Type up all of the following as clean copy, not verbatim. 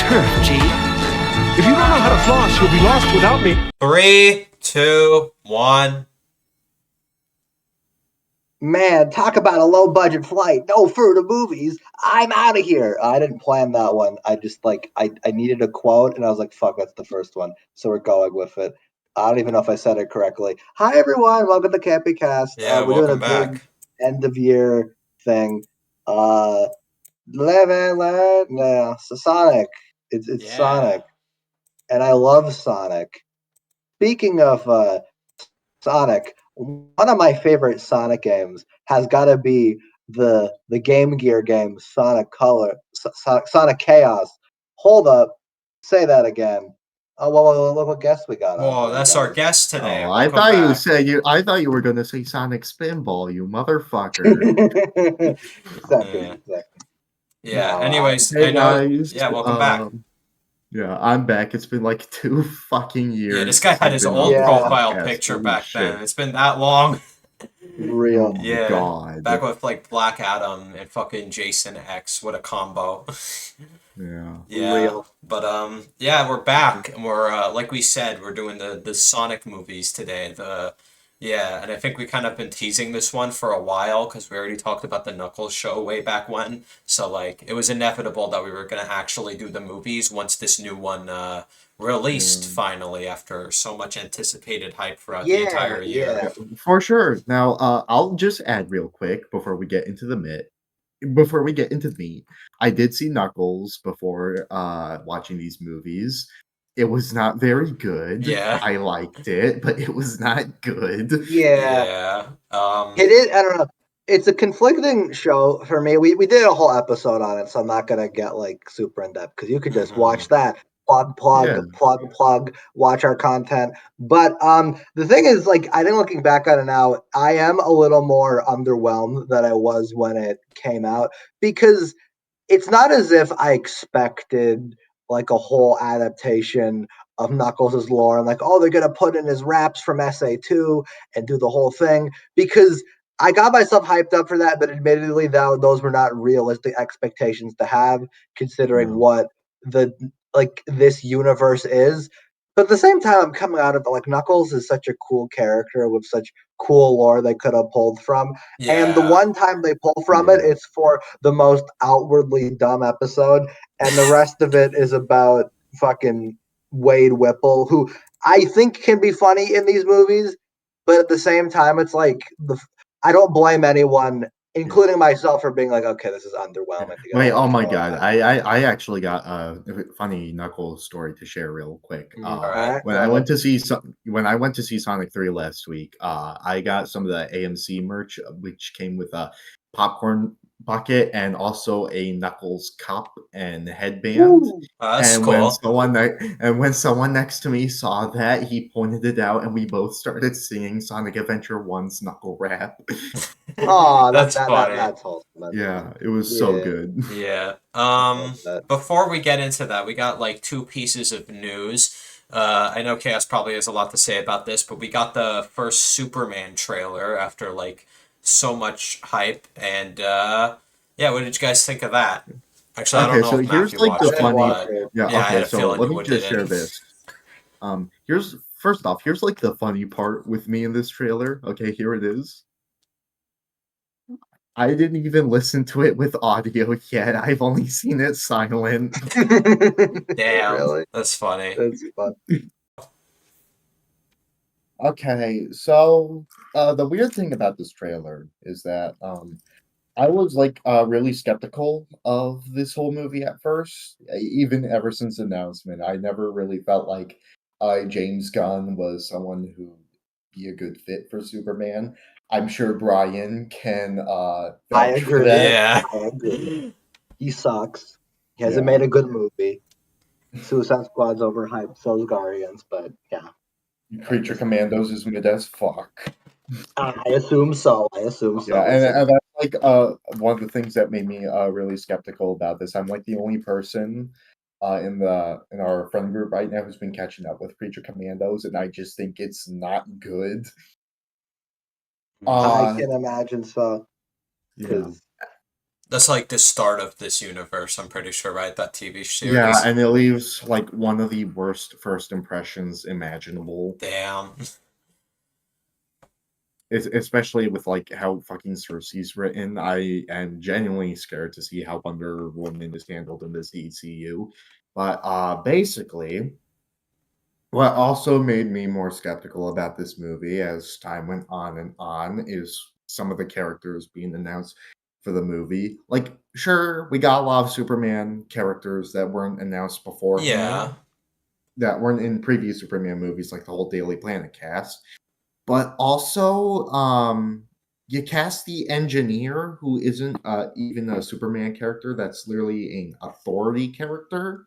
turf, G. If you don't know how to floss, you'll be lost without me. 3, 2, 1. Man, talk about a low-budget flight. No further movies. I'm out of here. I didn't plan that one. I just, I needed a quote, and I was like, fuck, that's the first one. So we're going with it. I don't even know if I said it correctly. Hi, everyone. Welcome to Campy Cast. Yeah, we're doing a welcome big back. end-of-year thing. So Sonic. It's Yeah. Sonic. And I love Sonic. Speaking of Sonic, one of my favorite Sonic games has got to be the Game Gear game Sonic Sonic Chaos. Hold up, say that again. Oh, well, look what guest we got on. Well, that's our guest today. Oh, I thought you were gonna say Sonic Spinball, you motherfucker. Exactly. Yeah. No, Anyways, hey I know. guys. Yeah, welcome back. Yeah, I'm back. It's been like 2 fucking years. Yeah, this guy since had I've his been old on the profile podcast. picture Holy back shit. then. It's been that long. Real. Oh my Yeah. god. Back with like Black Adam and fucking Jason X. What a combo. Yeah. Yeah. Real. But yeah, we're back and we're like we said, we're doing the Sonic movies today. Yeah, and I think we kind of been teasing this one for a while because we already talked about the Knuckles show way back when. So like it was inevitable that we were gonna actually do the movies once this new one released finally after so much anticipated hype throughout the entire year. Yeah. For sure. Now, I'll just add real quick before we get into the meat. I did see Knuckles before watching these movies. It was not very good. Yeah. I liked it, but it was not good. Yeah. Yeah. It is. I don't know. It's a conflicting show for me. We did a whole episode on it, so I'm not gonna get like super in depth because you could just watch that. Yeah. Plug, watch our content. But the thing is, like, I think looking back on it now, I am a little more underwhelmed than I was when it came out because it's not as if I expected like a whole adaptation of Knuckles' lore and like, oh, they're gonna put in his raps from SA2 and do the whole thing because I got myself hyped up for that, but admittedly, those were not realistic expectations to have, considering No. what this universe is. But at the same time, I'm coming out of it like Knuckles is such a cool character with such cool lore they could have pulled from. And the Yeah. one time they pull from it, it's for the most outwardly dumb episode, and the rest of it is about fucking Wade Whipple, who I think can be funny in these movies, but at the same time, it's like I don't blame anyone, including myself, for being like, okay, this is underwhelming. Wait, oh my god. I actually got a funny Knuckles story to share real quick. All right. When I went to see Sonic 3 last week, I got some of the AMC merch, which came with a popcorn bucket and also a Knuckles cup and headband. Ooh. That's And cool. when someone next to me saw that, he pointed it out, and we both started singing Sonic Adventure 1's Knuckle Rap. Oh, That's funny. That's wholesome. Yeah, it was so good. Yeah. that. Before we get into that, we got like 2 pieces of news. I know Chaos probably has a lot to say about this, but we got the first Superman trailer after like so much hype, and yeah, what did you guys think of that? Actually, I don't know so if here's Matthew like the watched it, funny. but Yeah, yeah, I had okay, a so feeling let you me just share didn't. this. Here's first off, here's like the funny part with me in this trailer. Okay, here it is. I didn't even listen to it with audio yet. I've only seen it silent. Damn, Really? that's funny. That's fun. Okay, so the weird thing about this trailer is that I was like really skeptical of this whole movie at first, even ever since the announcement. I never really felt like James Gunn was someone who would be a good fit for Superman. I'm sure Brian can I vouch for agree. that. Yeah. I agree. He sucks. He hasn't Yeah. made a good movie. Suicide Squad's overhyped, so's Guardians, but yeah. Creature Commandos is mid as fuck. I assume so. Yeah, and that's like one of the things that made me really skeptical about this. I'm like the only person in our friend group right now who's been catching up with Creature Commandos, and I just think it's not good. I can imagine so. Yeah. That's like the start of this universe, I'm pretty sure, right? That TV Yeah, series. and it leaves like one of the worst first impressions imaginable. Damn. Especially with like how fucking Cersei's written. I am genuinely scared to see how Wonder Woman is handled in this DCU. But basically, what also made me more skeptical about this movie as time went on and on is some of the characters being announced for the movie. Like, sure, we got a lot of Superman characters that weren't announced beforehand, Yeah. that weren't in previous Superman movies, like the whole Daily Planet cast. But also, you cast the engineer, who isn't even a Superman character, that's literally an authority character,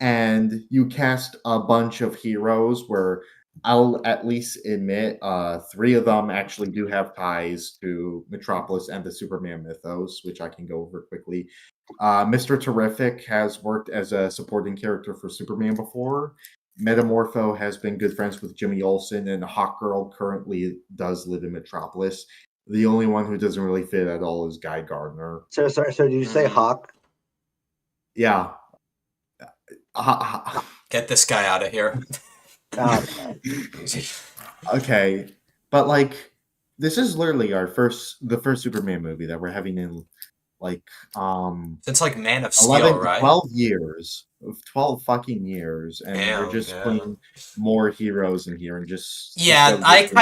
and you cast a bunch of heroes where I'll at least admit three of them actually do have ties to Metropolis and the Superman mythos, which I can go over quickly. Mr. Terrific has worked as a supporting character for Superman before. Metamorpho has been good friends with Jimmy Olsen, and Hawkgirl currently does live in Metropolis. The only one who doesn't really fit at all is Guy Gardner. So sorry. So did you say Mm. Hawk? Yeah. Get this guy out of here. Oh, Okay, but like this is literally the first Superman movie that we're having in like Since like Man of Steel, 11 right? 12 years, 12 fucking years, and we're Damn, just yeah. putting more heroes in here and just instead Yeah, of just doing let's I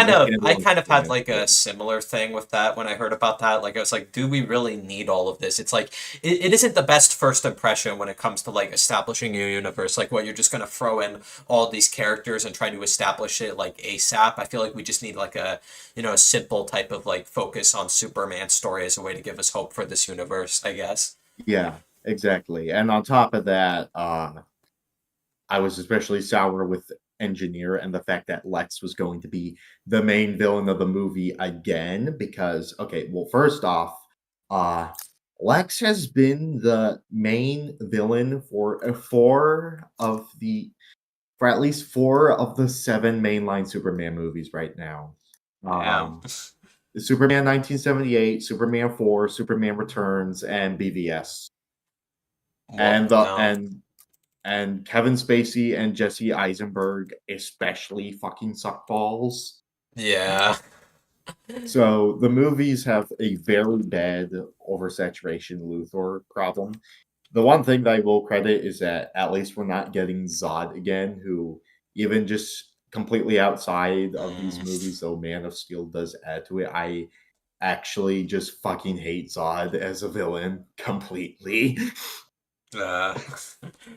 handle kind of had Superman like a story. similar thing with that when I heard about that. Like I was like, do we really need all of this? It's like it isn't the best first impression when it comes to like establishing a universe. Like what you're just gonna throw in all these characters and try to establish it like ASAP. I feel like we just need like a a simple type of like focus on Superman story as a way to give us hope for this universe, I guess. Yeah, exactly. And on top of that, I was especially sour with Engineer and the fact that Lex was going to be the main villain of the movie again. Because, okay, well, first off, uh, Lex has been the main villain for at least four of the seven mainline Superman movies right now. Damn. Um, Superman 1978, Superman 4, Superman Returns, and BVS. What? And the No. and Kevin Spacey and Jesse Eisenberg especially fucking suck balls. Yeah. So the movies have a very bad oversaturation Luthor problem. The one thing that I will credit is that at least we're not getting Zod again, who even just completely outside of these Mm. movies, though Man of Steel does add to it. I actually just fucking hate Zod as a villain completely. Uh,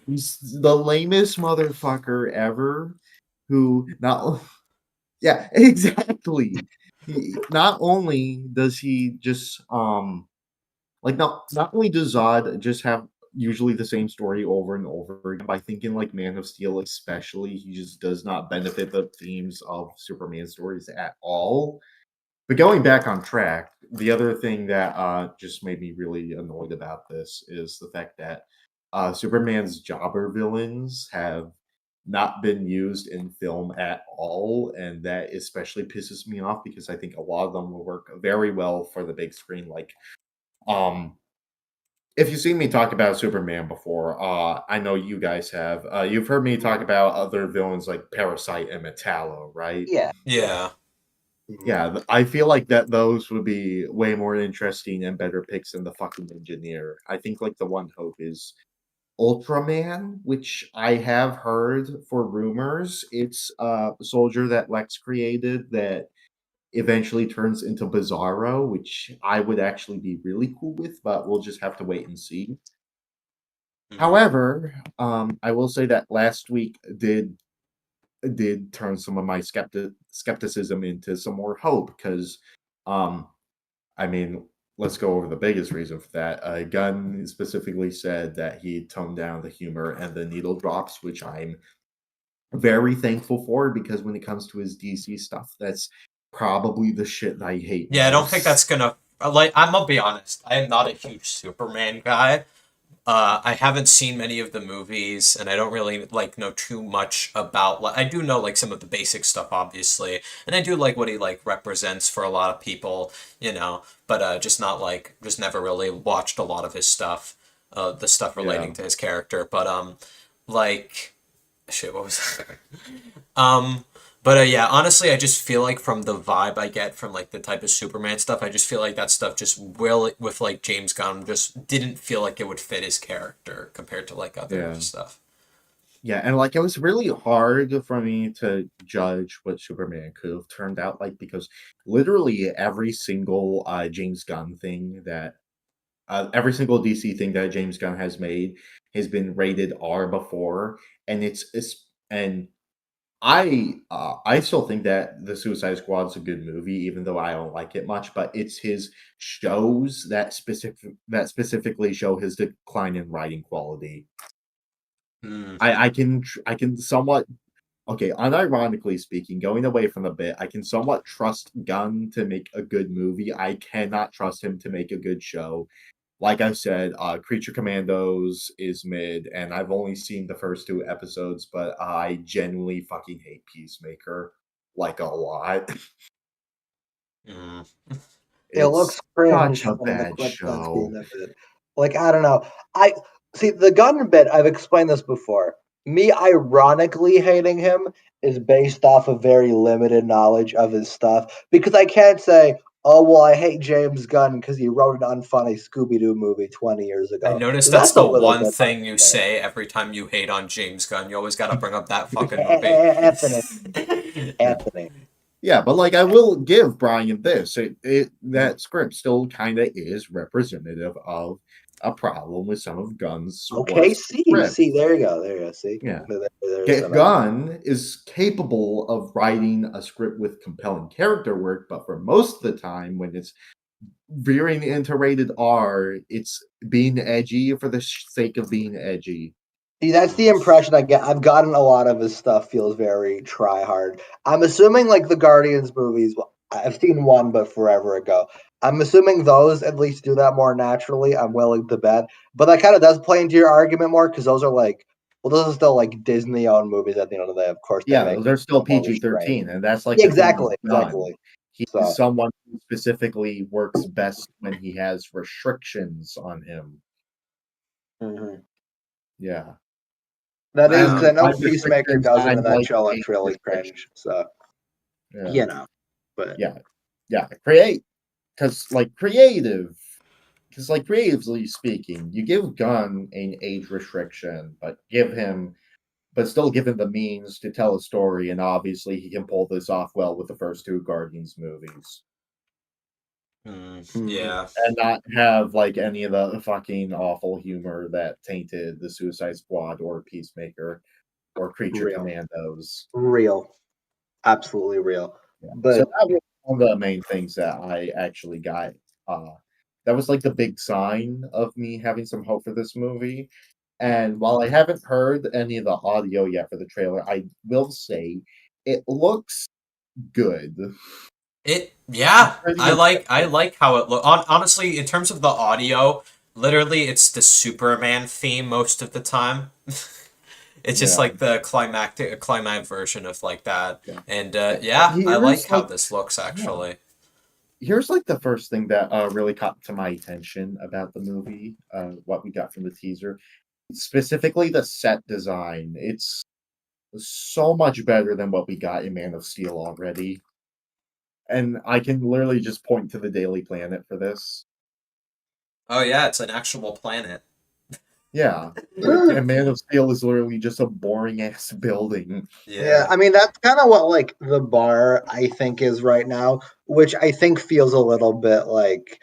He's the lamest motherfucker ever. Who not? Yeah, exactly. Not only does he just like not only does Zod just have usually the same story over and over again. By thinking like Man of Steel, especially, he just does not benefit the themes of Superman stories at all. But going back on track, the other thing that just made me really annoyed about this is the fact that Superman's jobber villains have not been used in film at all, and that especially pisses me off because I think a lot of them will work very well for the big screen. Like, um, if you've seen me talk about Superman before, I know you guys have. You've heard me talk about other villains like Parasite and Metallo, right? yeah. Yeah. yeah. Mhm. Yeah, I feel like that those would be way more interesting and better picks than the fucking engineer. I think like the one hope is Ultraman, which I have heard for rumors. It's a soldier that Lex created that eventually turns into Bizarro, which I would actually be really cool with, but we'll just have to wait and see. Mm. However, I will say that last week did turn some of my skepticism into some more hope because um I mean, let's go over the biggest reason for that. Gunn specifically said that he toned down the humor and the needle drops, which I'm very thankful for because when it comes to his DC stuff, that's probably the shit that I hate Yeah, I don't think most. that's gonna like I'm gonna be honest. I am not a huge Superman guy. I haven't seen many of the movies, and I don't really like know too much about. I do know like some of the basic stuff, obviously, and I do like what he like represents for a lot of people, But just not like just never really watched a lot of his stuff, the stuff Yeah. relating to his character. But like shit, what was that? Um, but yeah, honestly, I just feel like from the vibe I get from like the type of Superman stuff, I just feel like that stuff just will with like James Gunn just didn't feel like it would fit his character compared to like other Yeah. stuff. Yeah, and like it was really hard for me to judge what Superman could have turned out like because literally every single James Gunn thing that every single DC thing that James Gunn has made has been rated R before, and and I still think that the Suicide Squad's a good movie, even though I don't like it much. But it's his shows that specifically show his decline in writing quality. Hmm. I can somewhat okay, unironically speaking, going away from the bit, I can somewhat trust Gunn to make a good movie. I cannot trust him to make a good show. Like I said, Creature Commandos is mid, and I've only seen the first 2 episodes, but I genuinely fucking hate Peacemaker, like, a lot. It It's looks such cringe a from the bad clips I've show. seen of it. Like, I don't know. I see the gun bit, I've explained this before. Me ironically hating him is based off of very limited knowledge of his stuff because I can't say, oh, well, I hate James Gunn because he wrote an unfunny Scooby Doo movie 20 years I ago. noticed that's That's a the little one bit thing you unfair. say every time you hate on James Gunn. You always got to bring up that fucking movie. Anthony, Yeah. Anthony. Yeah, but, like, I will give Brian this, that script still kinda is representative of a problem with some of Gunn's Okay, worst see, scripts. see, there you go, there you go, see, Yeah. there's some. Gunn is capable of writing a script with compelling character work, but for most of the time, when it's veering into rated R, it's being edgy for the sake of being edgy. See, that's the Mm. impression I get. I've gotten a lot of his stuff feels very try hard. I'm assuming like the Guardians movies. Well, I've seen one, but forever ago. I'm assuming those at least do that more naturally. I'm willing to bet, but that kind of does play into your argument more because those are like, well, those are still like Disney-owned movies at the end of the day. Of course, they Yeah, make they're still more restrained. PG-13, and that's, like, Yeah, the thing with exactly, Gunn. exactly. He's So, someone who specifically works best when he has restrictions on him. mhm. Yeah, That is because Yeah. I and by know Peacemaker restrictions, does I in a like nutshell look age really restrictions. cringe. So, Yeah, you know, but yeah, yeah, create because like, creatively speaking, you give Gunn an age restriction, but still give him the means to tell a story, and obviously he can pull this off well with the first 2 Guardians movies, mhm. Yeah. and not have, like, any of the fucking awful humor that tainted the Suicide Squad or Peacemaker or Creature Real, Commandos. real, absolutely real. Yeah, so But that was one of the main things that I actually got, uh, that was, like, the big sign of me having some hope for this movie, and while I haven't heard any of the audio yet for the trailer, I will say it looks good. It's Yeah, pretty I impressive. like how it look. Honestly, in terms of the audio, literally, it's the Superman theme most of the time. It's just Yeah, like the climatic version of like that. yeah. And But yeah, I like how this looks yeah, actually. here's, like, the first thing that, really caught to my attention about the movie, what we got from the teaser, specifically the set design. It's so much better than what we got in Man of Steel already, and I can literally just point to the Daily Planet for this. Oh yeah, it's an actual planet. Yeah, and Man of Steel is literally just a boring ass building. yeah, Yeah. I mean that's kind of what like the bar I think is right now, which I think feels a little bit like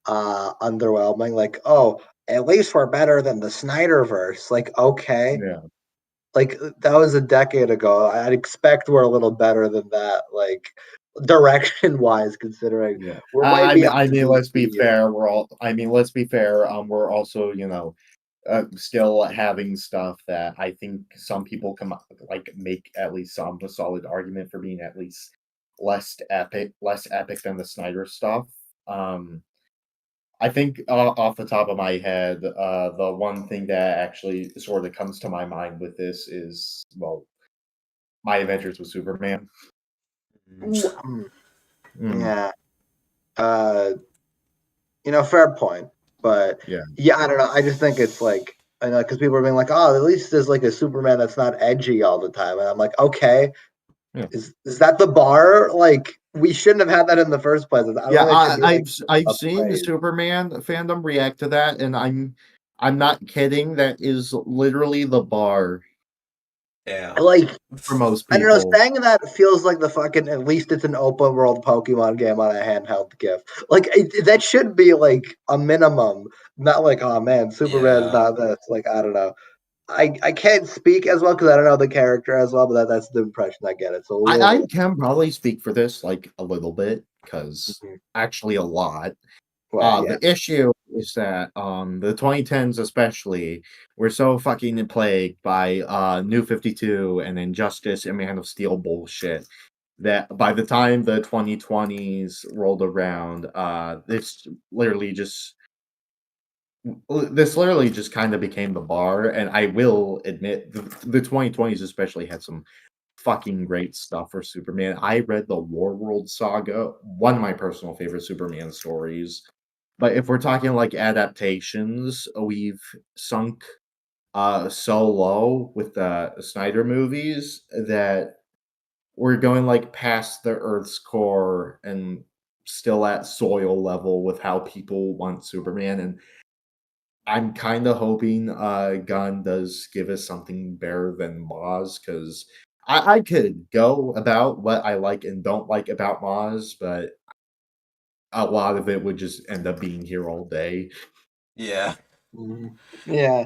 underwhelming. Like, oh, at least we're better than the Snyderverse. Like, okay, Yeah, like that was a decade ago. I'd expect we're a little better than that. Like direction wise, considering yeah. we're way I mean beyond I mean, let's be DC. fair, let's be fair, we're also, still having stuff that I think some people can, like, make at least some a solid argument for being at least less epic than the Snyder stuff. Um, I think off the top of my head, the one thing that actually sort of comes to my mind with this is, well, my adventures with Superman. Ooh, Mm, yeah. Uh, fair point. But yeah. yeah, I don't know. I just think it's like, I know, because people are being like, oh, at least there's like a Superman that's not edgy all the time. And I'm like, okay, Yeah. is that the bar? Like, we shouldn't have had that in the first place. I don't Yeah, think it should be like I've a seen the praise. Superman fandom react to that, and I'm not kidding. That is literally the bar Yeah. Like, for most I don't know, people. saying that feels like the fucking, at least it's an open world Pokemon game on a handheld gift. Like, that should be like a minimum, not like, oh man, Superman's Yeah. not this. Like, I don't know. I can't speak as well because I don't know the character as well, but that's the impression I get. It's a little I bit. can probably speak for this like a little bit because Mhm. actually a lot. Well, yeah. The issue is that the 2010s especially were so fucking plagued by New 52 and Injustice and Man of Steel bullshit that by the time the 2020s rolled around, this literally just kind of became the bar. And I will admit, the 2020s especially had some fucking great stuff for Superman. I read the Warworld saga, one of my personal favorite Superman stories. But if we're talking like adaptations, we've sunk so low with the Snyder movies that we're going like past the Earth's core and still at soil level with how people want Superman. And I'm kind of hoping Gunn does give us something better than Maz, because I could go about what I like and don't like about Maz, but a lot of it would just end up being here all day. Yeah. Mhm. Yeah.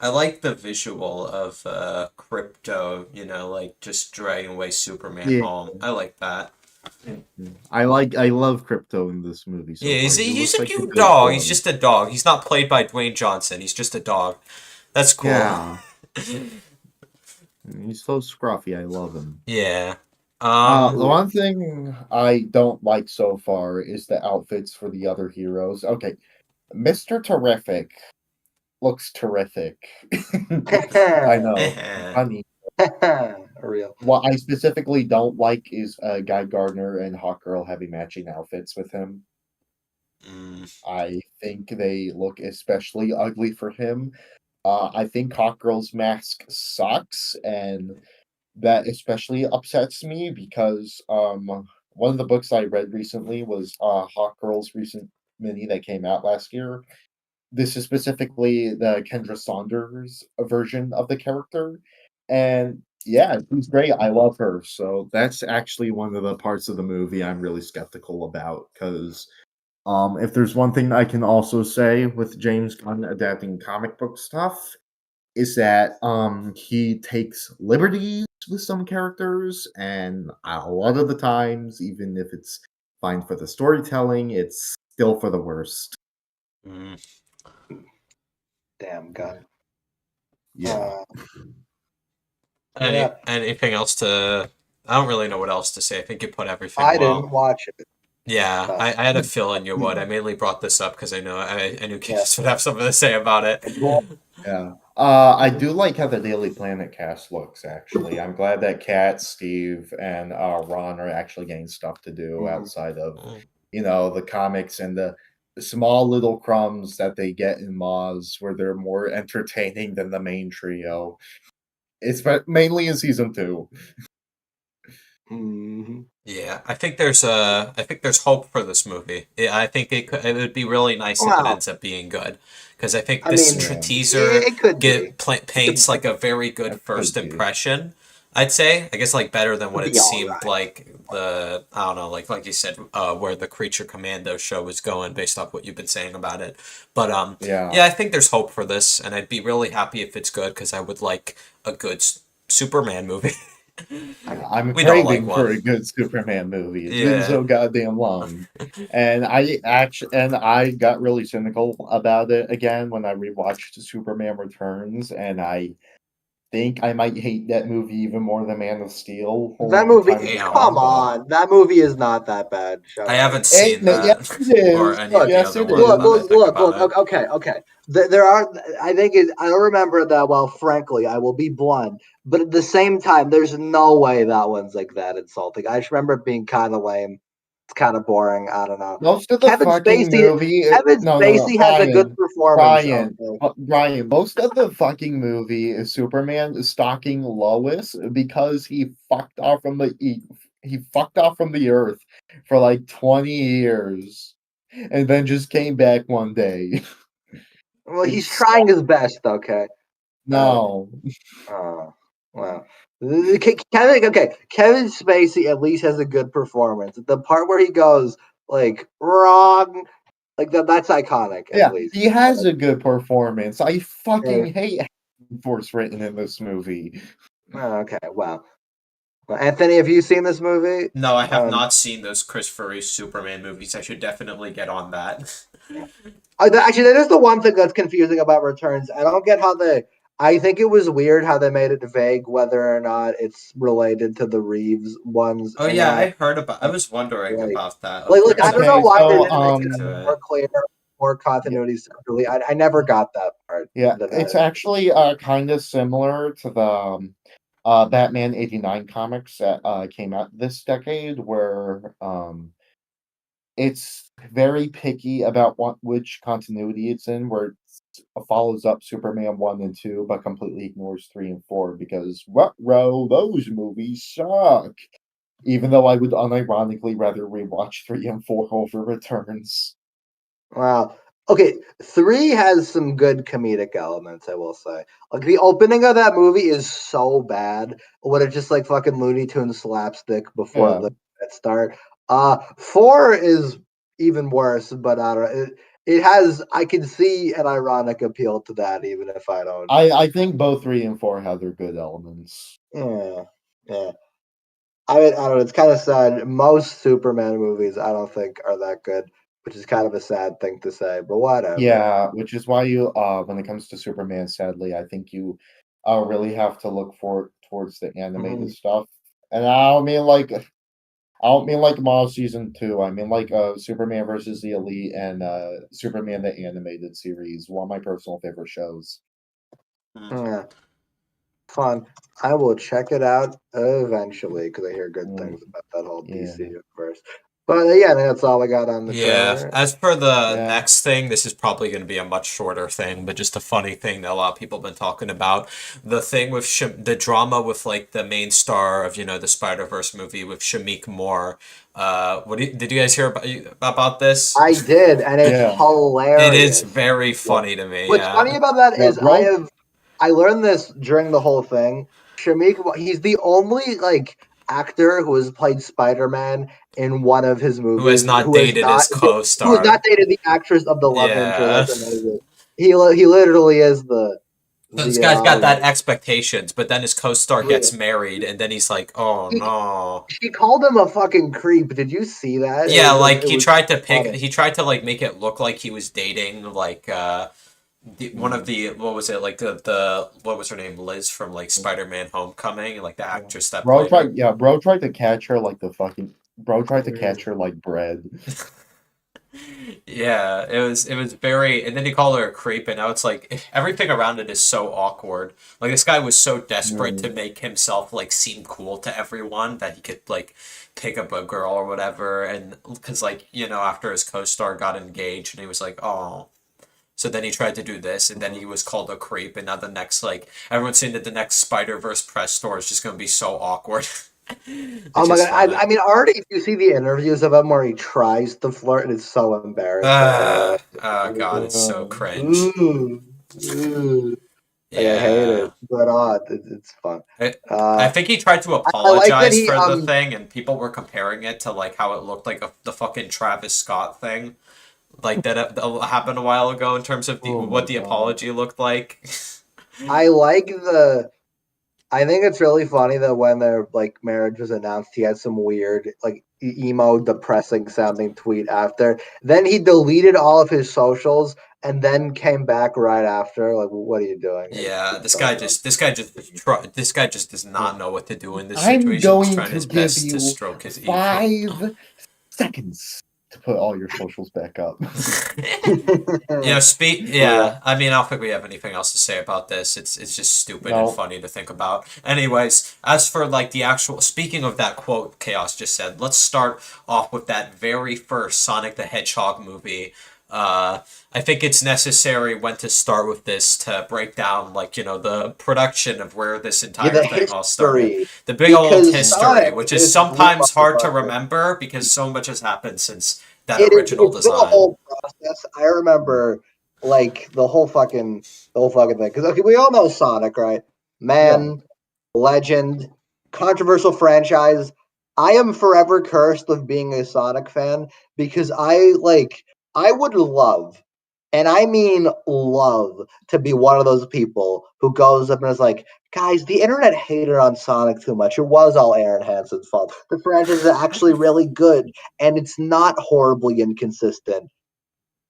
I like the visual of Crypto, like just dragging away Superman Yeah. home. I like that. I love Crypto in this movie so Yeah, far. He he's looks a like a cute good dog. He's boy. just a dog. He's not played by Dwayne Johnson. He's just a dog. That's cool. Yeah. He's so scruffy. I love him. Yeah. The one thing I don't like so far is the outfits for the other heroes. Okay, Mr. Terrific looks terrific. I know, funny. Real. What I specifically don't like is Guy Gardner and Hawkgirl having matching outfits with him. Mm, I think they look especially ugly for him. I think Hawkgirl's mask sucks, and that especially upsets me because one of the books I read recently was Hawkgirl's recent mini that came out last year. This is specifically the Kendra Saunders version of the character, and yeah, she's great. I love her. So that's actually one of the parts of the movie I'm really skeptical about because if there's one thing I can also say with James Gunn adapting comic book stuff is that he takes liberties with some characters, and a lot of the times, even if it's fine for the storytelling, it's still for the worst. mm. Damn gun. Yeah. Any Yeah. anything else to? I don't really know what else to say. I think you put everything I well. didn't watch it. Yeah, So, I had a feeling you would. I mainly brought this up because I knew yeah. Candace would have something to say about it. Cool. Yeah. I do like how the Daily Planet cast looks, actually. I'm glad that Kat, Steve, and Ron are actually getting stuff to do Mhm. outside of, Mm, the comics and the small little crumbs that they get in Moz, where they're more entertaining than the main trio. It's mainly in season 2. Mhm. Yeah, I think there's hope for this movie. I think it would be really nice if it Wow. ends up being good, because I think I this mean, Yeah, teaser it could be. It could, paints like a very good that could first be. impression. I'd say, I guess, like better than what could it be all seemed right. like I don't know, like you said, where the Creature Commando show was going based off what you've been saying about it. But Yeah. yeah, I think there's hope for this, and I'd be really happy if it's good because I would like a good Superman movie. I'm We don't like craving one. for a good Superman movie. It's been Yeah. so goddamn long. And I got really cynical about it again when I rewatched Superman Returns, and I think I might hate that movie even more than Man of Steel. That movie, Time is Damn. come gone. on, that movie is not that bad. Shut I up. haven't seen Yes, that it or is. any of Look, the Yes, other it ones. look, Now that I is. look, think look, about look. it. Okay. There are. I think I don't remember it that well. Frankly, I will be blunt. But at the same time, there's no way that one's like that insulting. I just remember it being kind of lame. It's kind of boring. I don't know. Most of the Kevin fucking Spacey. movie, Kevin no, Spacey has a good performance. Brian, Okay. Brian. Most of the fucking movie is Superman stalking Lois because he fucked off from the Earth for like 20 years, and then just came back one day. Well, he's It's trying his best. Okay. Uh, no, Oh, wow. Kevin Spacey at least has a good performance. The part where he goes like wrong, like that's iconic at yeah, least. he has a good performance. I Uh, fucking hate Force written in this movie. okay, wow. Well, Anthony, have you seen this movie? No, I have not seen those Christopher Reeve Superman movies. I should definitely get on that. Actually, that is the one thing that's confusing about Returns. I don't get how they. I think it was weird how they made it vague whether or not it's related to the Reeves ones Oh or yeah, not. I heard about. I was wondering Like, about that. Like, like I there's a don't know Okay, few why they people so didn't make connected it to it. more clear, more continuity separately. I never got that part. yeah, That it's I, actually kind of similar to the Batman '89 comics that came out this decade, where it's very picky about which continuity it's in, where it follows up Superman 1 and 2, but completely ignores 3 and 4 because, what row, those movies suck. Even though I would unironically rather rewatch 3 and 4 over Returns. wow. Okay, three has some good comedic elements. I will say, like the opening of that movie is so bad when it's just like fucking Looney Tunes slapstick before Yeah. the credits start. Four is even worse, but I don't know. It has. I can see an ironic appeal to that, even if I don't. I think both 3 and 4 have their good elements. Yeah, yeah. I mean, I don't know. It's kind of sad. Most Superman movies, I don't think, are that good, which is kind of a sad thing to say, but whatever. Yeah, which is why when it comes to Superman, sadly, I think you really have to look towards the animated Mhm. stuff. And I don't mean like Mall season 2. I mean like Superman versus the Elite and Superman the animated series, one of my personal favorite shows. Hmm. Yeah, fun. I will check it out eventually because I hear good Mm, things about that whole yeah. DC universe. But yeah, I think that's all I got on the Yeah. trailer. As for the Yeah. next thing, this is probably going to be a much shorter thing, but just a funny thing that a lot of people have been talking about. The thing with the drama with like the main star of the Spider-Verse movie with Shamik Moore. Did you guys hear about this? I did, and it's Yeah. It is hilarious. very Yeah. funny to me. What's funny Yeah. about that Yeah, is bro. I learned this during the whole thing. Shamik, he's the only like actor who has played Spider-Man in one of his Who has movies not dated his who has not co-star? dated the actress of the love interest. Yeah. That's amazing. He literally is This the guy's got that expectations, but then his co-star the gets married, and then he's like, "Oh he, no." she called him a fucking creep. Did you see that? Yeah, like It was funny. he tried to like make it look like he was dating like one of Mm, the what was it like the what was her name, Liz from like Spider-Man Homecoming, like the yeah. actress that played her. Bro tried to catch her like bro tried to catch her like bread. Yeah, it was very, and then he called her a creep, and now it's like everything around it is so awkward. Like this guy was so desperate to Mm. make himself like seem cool to everyone that he could like pick up a girl or whatever, and because like after his co-star got engaged, and he was like, oh. So then he tried to do this, and then he was called a creep, and now the next like everyone's saying that the next Spider-Verse press tour is just gonna be so awkward. Oh It's my just god! funny. I mean, already if you see the interviews of him where he tries to flirt, and it's so embarrassing. And Oh God, it's so Uh, cringe. ooh, ooh. Like I hate Yeah. it, but it's fun. I, I Uh, think he tried to I like that apologize he for the thing, and people were comparing it to like how it looked like the fucking Travis Scott thing, like that happened a while ago in terms of oh what my the god. apology looked like. I like the I think it's really funny that when their like marriage was announced, he had some weird like emo, depressing sounding tweet after. Then he deleted all of his socials and then came back right after. Like, what are you doing? Yeah, It's so dumb. this guy just does not know what to do in this I'm situation. He's going trying to his give best to you stroke his ego. 5 seconds to put all your socials back up. Yeah, I mean, I don't think we have anything else to say about this. It's just stupid and No. funny to think about. Anyways, as for like the actual, speaking of that quote Chaos just said, let's start off with that very first Sonic the Hedgehog movie. I think it's necessary when to start with this to break down, like, the production of where this entire the thing all started. history. The big old Because history, Sonic which is is sometimes blue hard to motherfucker. remember because so much has happened since that It's original been a design. whole process. I remember like the whole fucking thing. Because okay, we all know Sonic, right? Man, legend, controversial franchise. I am forever cursed with being a Sonic fan because I would love, and I mean love, to be one of those people who goes up and is like, guys, the internet hated on Sonic too much. It was all Aaron Hansen's fault. The franchise is actually really good, and it's not horribly inconsistent.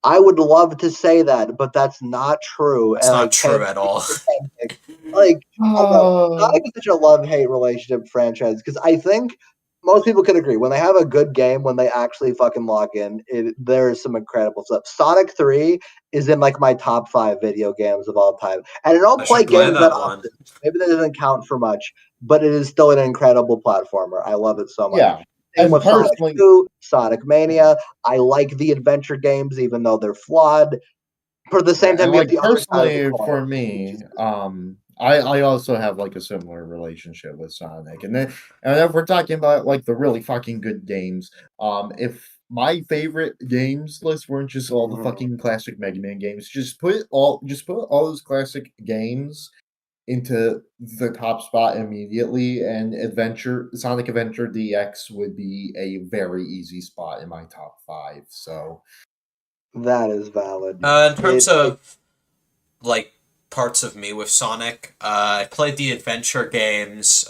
I would love to say that, but that's not true, It's and I not true can't at all. pretend it. Like, I don't know. Sonic is such a love-hate relationship franchise because I think most people could agree when they have a good game, when they actually fucking log in, there's some incredible stuff. Sonic 3 is in like my top 5 video games of all time, and I don't I play should play games that that one. often. Maybe that doesn't count for much, but it is still an incredible platformer. I love it so much. Yeah. Same And with Sonic personally, 2, Sonic Mania. I like the adventure games, even though they're flawed. For the same yeah, time, and you have like the other side of the personally coin, for which me, is I also have like a similar relationship with Sonic. And if we're talking about like the really fucking good games, if my favorite games list weren't just all the fucking classic Mega Man games, just put all those classic games into the top spot immediately, and Sonic Adventure DX would be a very easy spot in my top 5. So that is valid. In terms of like parts of me with Sonic, I played the adventure games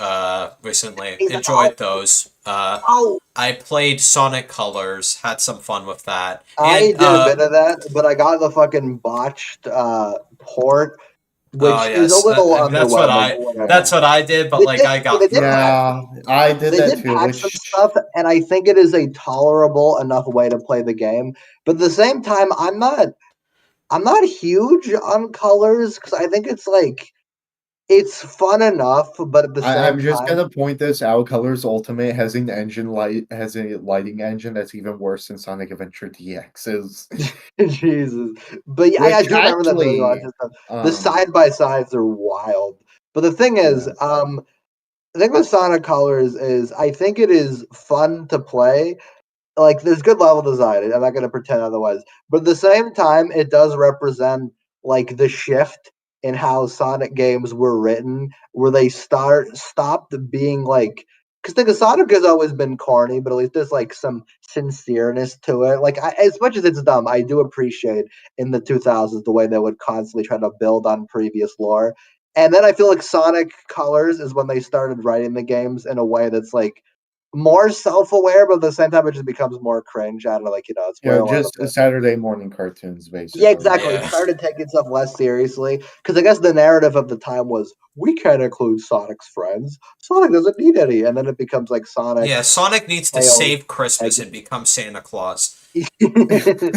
recently. Enjoyed those. Oh, I played Sonic Colors, had some fun with that, I and did a bit of that, but I got the fucking botched port, oh which is a yes, little I mean, underwhelming. But that's whatever. what I did, but like I got They did through it. patch. yeah, I did They that did too, patch some which stuff, and I think it is a tolerable enough way to play the game. But at the same time, I'm not huge on colors because I think it's like it's fun enough, but at the I'm same just time, gonna point this out. Colors Ultimate has a lighting engine that's even worse than Sonic Adventure DX's. Jesus. But yeah, I Which do remember that very much. actually, And stuff. The um, side by sides are wild. But the thing is, yeah, the thing with Sonic Colors is I think it is fun to play. Like there's good level design. I'm not gonna pretend otherwise. But at the same time, it does represent like the shift in how Sonic games were written, where they stopped being like because the Sonic has always been corny, but at least there's like some sincereness to it. Like as much as it's dumb, I do appreciate in the 2000s the way they would constantly try to build on previous lore. And then I feel like Sonic Colors is when they started writing the games in a way that's like more self-aware, but at the same time, it just becomes more cringe. I don't know, like it's where a lot of just Saturday morning cartoons, yeah, basically. exactly. It Yeah, started taking stuff less seriously because I guess the narrative of the time was we can't include Sonic's friends. Sonic doesn't need any, and then it becomes like Sonic, yeah. Sonic needs to Tails, save Christmas Egg. and become Santa Claus. Exactly.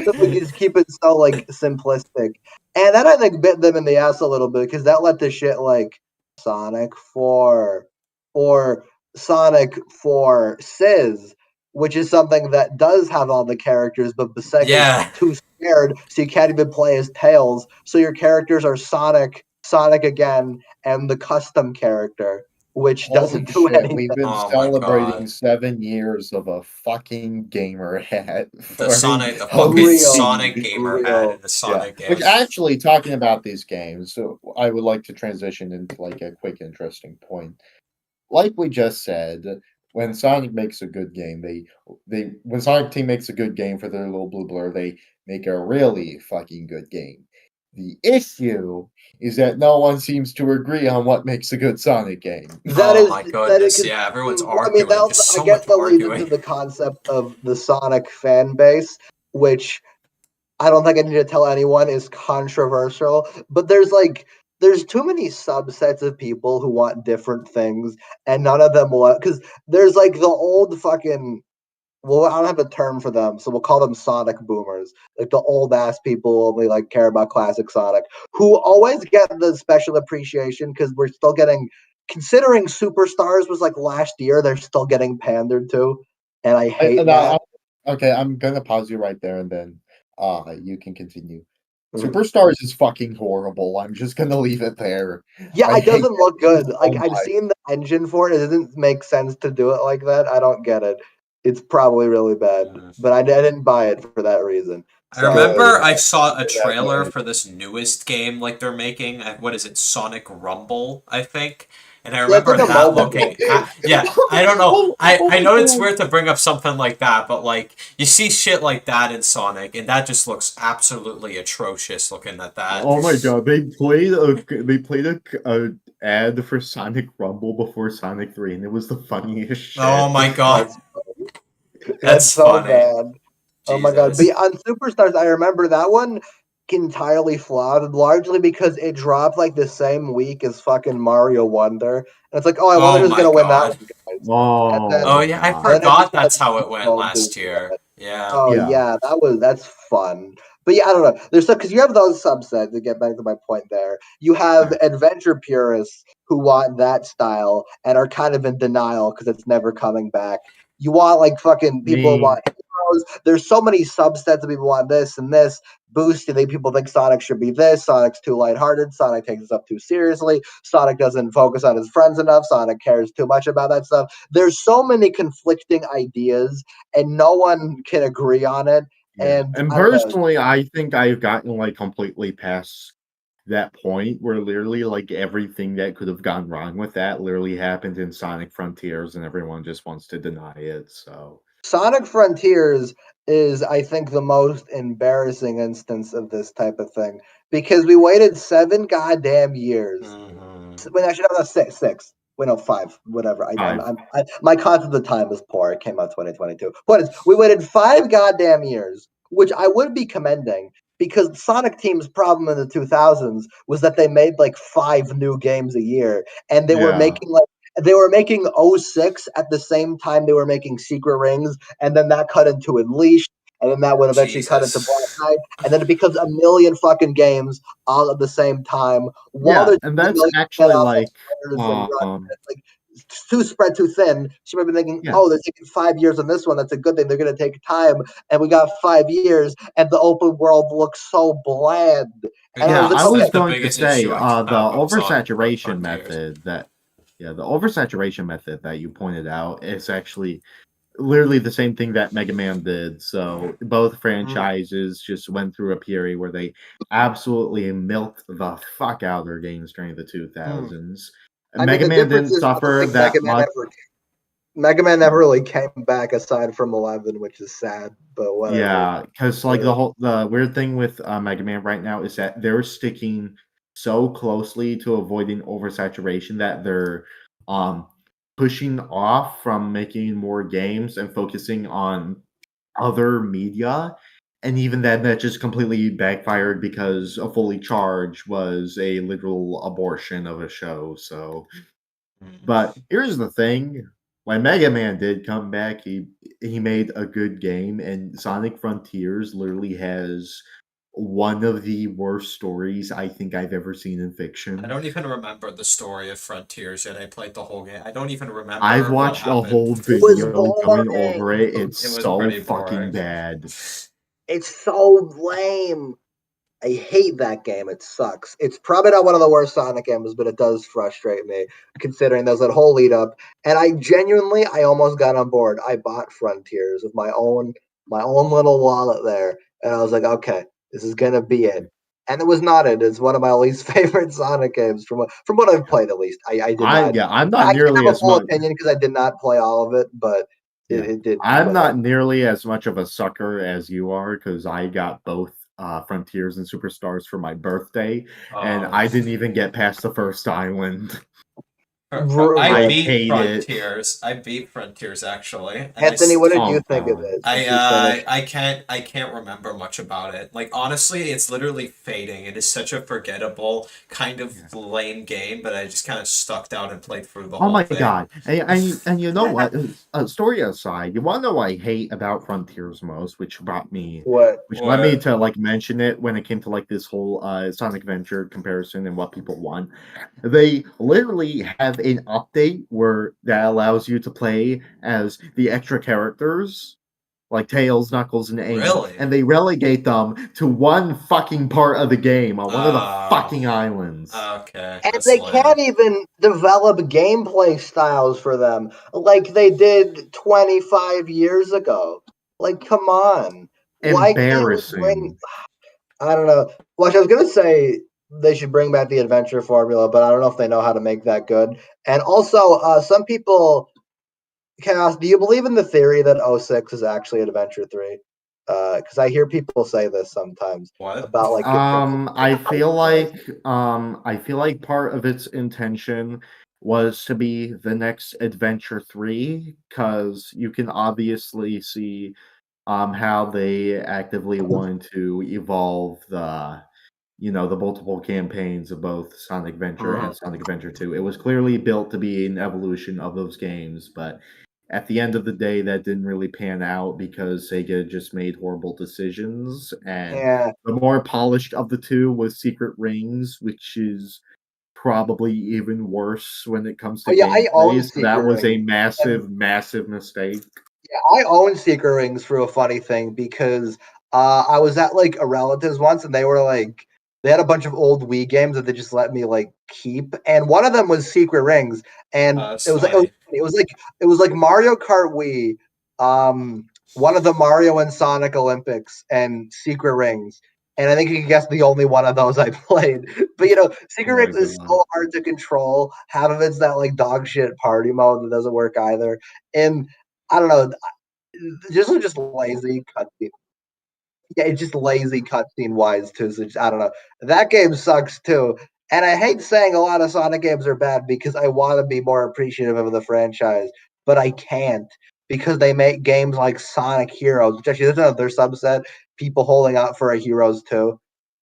So we just keep it so like simplistic, and that I think bit them in the ass a little bit because that let the shit like Sonic 4 or Sonic 4 Sizz, which is something that does have all the characters, but Sega's Yeah, too scared, so you can't even play as Tails. So your characters are Sonic, Sonic again, and the custom character, which Holy doesn't do shit, anything. we've been oh my celebrating god. 7 years of a fucking gamer hat The fucking Real, Sonic OC. gamer hat real. in the Yeah, Sonic which game. actually, talking about these games, so I would like to transition into like a quick, interesting point. Like we just said, when Sonic makes a good game, they when Sonic Team makes a good game for their little blue blur, they make a really fucking good game. The issue is that no one seems to agree on what makes a good Sonic game. That Oh is my that is goodness, because yeah, everyone's I mean arguing. that Just I so guess much that leads into arguing. the concept of the Sonic fan base, which I don't think I need to tell anyone is controversial, but there's too many subsets of people who want different things, and none of them will. Because there's like the old fucking. Well, I don't have a term for them, so we'll call them Sonic boomers. Like the old ass people who only like care about classic Sonic, who always get the special appreciation because we're still getting. Considering Superstars was like last year, they're still getting pandered to, and I I, hate and that. okay, I'm gonna pause you right there, and then you can continue. Mhm. Superstars is fucking horrible. I'm just gonna leave it there. Yeah, I it hate doesn't it look good. so Like I've much. seen the engine for it. It doesn't make sense to do it like that. I don't get it. It's probably really bad, but I didn't buy it for that reason. I So remember yeah, I saw a That trailer way. for this newest game like they're making. What is it? Sonic Rumble, I think. And I yeah, it's remember like a that mobile game. looking yeah, I don't know. Oh, oh I my know it's god. weird to bring up something like that, but like you see shit like that in Sonic and that just looks absolutely atrocious looking at that. Oh my god, they played a ad for Sonic Rumble before Sonic 3, and it was the funniest Oh shit. my god. That's that's That's so funny. bad. Oh my god! But Jesus. yeah, on Superstars, I remember that one entirely flawed, largely because it dropped like the same week as fucking Mario Wonder, and it's like, oh, well, they're Oh just my gonna win that god. one, guys. And Oh Oh yeah, I then it forgot just got that's how it went so last year. bad. Yeah. Oh yeah. yeah, that's fun. But yeah, I don't know. There's because you have those subsets to get back to my point there. You have Yeah. adventure purists who want that style and are kind of in denial because it's never coming back. You want like fucking people who Me want heroes. There's so many subsets of people who want this and this. Boosted, people think Sonic should be this. Sonic's too lighthearted. Sonic takes us up too seriously. Sonic doesn't focus on his friends enough. Sonic cares too much about that stuff. There's so many conflicting ideas and no one can agree on it. Yeah, And and I don't know. personally, I think I've gotten, like, completely past that point where literally, like, everything that could have gone wrong with that literally happened in Sonic Frontiers, and everyone just wants to deny it, so Sonic Frontiers is, I think, the most embarrassing instance of this type of thing because we waited 7 goddamn years. Hmm. Wait, actually, no, six. Wait, no, five. Whatever. I've My concept of time is poor. It came out 2022. What is? We waited 5 goddamn years, which I would be commending because Sonic Team's problem in the 2000s was that they made like 5 new games a year, and yeah, they were making '06 at the same time they were making Secret Rings, and then that cut into Unleashed, and then that would eventually cut into Black Jesus. Knight, and then it becomes a million fucking games all at the same time while yeah, there's and a that's million actually, spin-offs and like, trailers and run. um It's like it's too spread too thin. She might be thinking, yeah, "Oh, they're taking 5 years on this one. That's a good thing. They're going to take time." And we got 5 years, and the open world looks so bland. And It I yeah, was like, I is "Okay, was like the going to biggest say, issue I the have of Sonic oversaturation Frontiers. method that yeah, the oversaturation method that you pointed out is actually literally the same thing that Mega Man did. So both mm, franchises just went through a period where they absolutely milked the fuck out of their games during the mm." 2000s. I mean, Mega the Man difference didn't is I don't suffer think that much. Mega Man never really came back aside from 11, which is sad, but whatever. Yeah, because like Uh, the weird thing with Mega Man right now is that they're sticking so closely to avoiding oversaturation that they're um pushing off from making more games and focusing on other media. And even then that just completely backfired because a fully charged was a literal abortion of a show. So but here's the thing, when Mega Man did come back, he made a good game, and Sonic Frontiers literally has one of the worst stories I think I've ever seen in I fiction. don't even remember the story of Frontiers yet. I played the whole game. I don't even I've remember what watched a happened. whole it was video going over boring. it. It's It was so pretty fucking boring. bad. It's so lame. I hate that game. It sucks. It's probably not one of the worst Sonic games, but it does frustrate me considering there's that whole lead up. And I almost got on board. I bought Frontiers with my own little wallet there, and I was like, okay, this is gonna be it. And it was not it. It's one of my least favorite Sonic games from what I've played at least. I did not. I'm not I can't nearly have a as full much. opinion because I did not play all of it, but it, Yeah. it did. I'm But not nearly as much of a sucker as you are because I got both Frontiers and Superstars for my birthday, and Um, I didn't even get past the first island. I Right. beat hate it. Frontiers. I beat Frontiers actually, and Anthony, what did you Come think of on. it since you finished? I can't remember much about it. Like honestly, it's literally fading. It is such a forgettable kind Yeah. of lame game, but I just kind of stuck down and played through the Oh whole my thing. god! And you know what? Story aside, you want to know what I hate about Frontiers most, What? which led me What? to like mention it when it came to like this whole Sonic Adventure comparison and what people want. They literally have an update where that allows you to play as the extra characters like Tails, Knuckles, and Amy, Really? and they relegate them to one fucking part of the game on one of the Uh, fucking islands. okay, And that's they can't lame. even develop gameplay styles for them like they did 25 years ago. Like, come on. Why can't you bring. Embarrassing. I don't know. Well, I was going to say they should bring back the adventure formula, but I don't know if they know how to make that good. And also, some people. Chaos, do you believe in the theory that '06 is actually Adventure 3? Because I hear people say this sometimes What? about like different. I feel like part of its intention was to be the next Adventure 3 because you can obviously see how they actively want to evolve the multiple campaigns of both Sonic Adventure and Sonic Adventure 2. It was clearly built to be an evolution of those games, but at the end of the day, that didn't really pan out because Sega just made horrible decisions. And Yeah. the more polished of the two was Secret Rings, which is probably even worse when it comes Oh to yeah, I gameplay. own So that Secret was a Rings, and massive, massive mistake. yeah, I own Secret Rings for a funny thing because I was at like a relative's once, and they were like they had a bunch of old Wii games that they just let me like keep, and one of them was Secret Rings, and That's it was like funny. it was like Mario Kart Wii, one of the Mario and Sonic Olympics, and Secret Rings. And I think you can guess the only one of those I played. But Oh Secret my Rings is god. so hard to control. Half of it's that like dog shit party mode that doesn't work either. And I don't know, just lazy cutscene. Yeah, it's just lazy cutscene wise too. So I don't know. That game sucks too. And I hate saying a lot of Sonic games are bad because I want to be more appreciative of the franchise, but I can't because they make games like Sonic Heroes, which actually there's another subset. People holding out for a Heroes 2.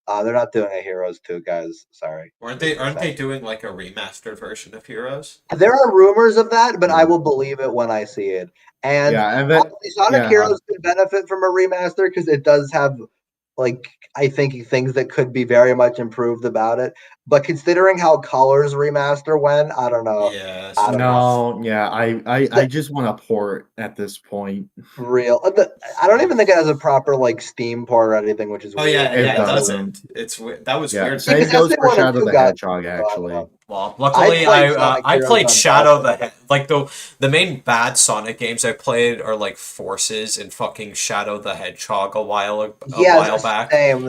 They're not doing a Heroes 2, guys. Sorry. Just Aren't saying. they doing like a remastered version of Heroes? There are rumors of that, but I Yeah. will believe it when I see it. And Yeah, and that honestly, Sonic yeah. Heroes could benefit from a remaster because it does have, like, I think things that could be very much improved about it. But considering how Colors remaster went, I don't know. Yeah, that's I don't true. know. No, yeah, I The just want a port at this point. real, I don't even think it has a proper like Steam port or anything, which is Oh weird yeah, because It yeah, it that's the doesn't. doesn't. That was Yeah, weird to because same me. goes for SN1 and Shadow 2 the got. Hedgehog, I don't know. actually. Well, I luckily played Sonic I Heroes played on Shadow Falcon. like the main bad Sonic games I played are like Forces and fucking Shadow the Hedgehog a Yeah, while back. same.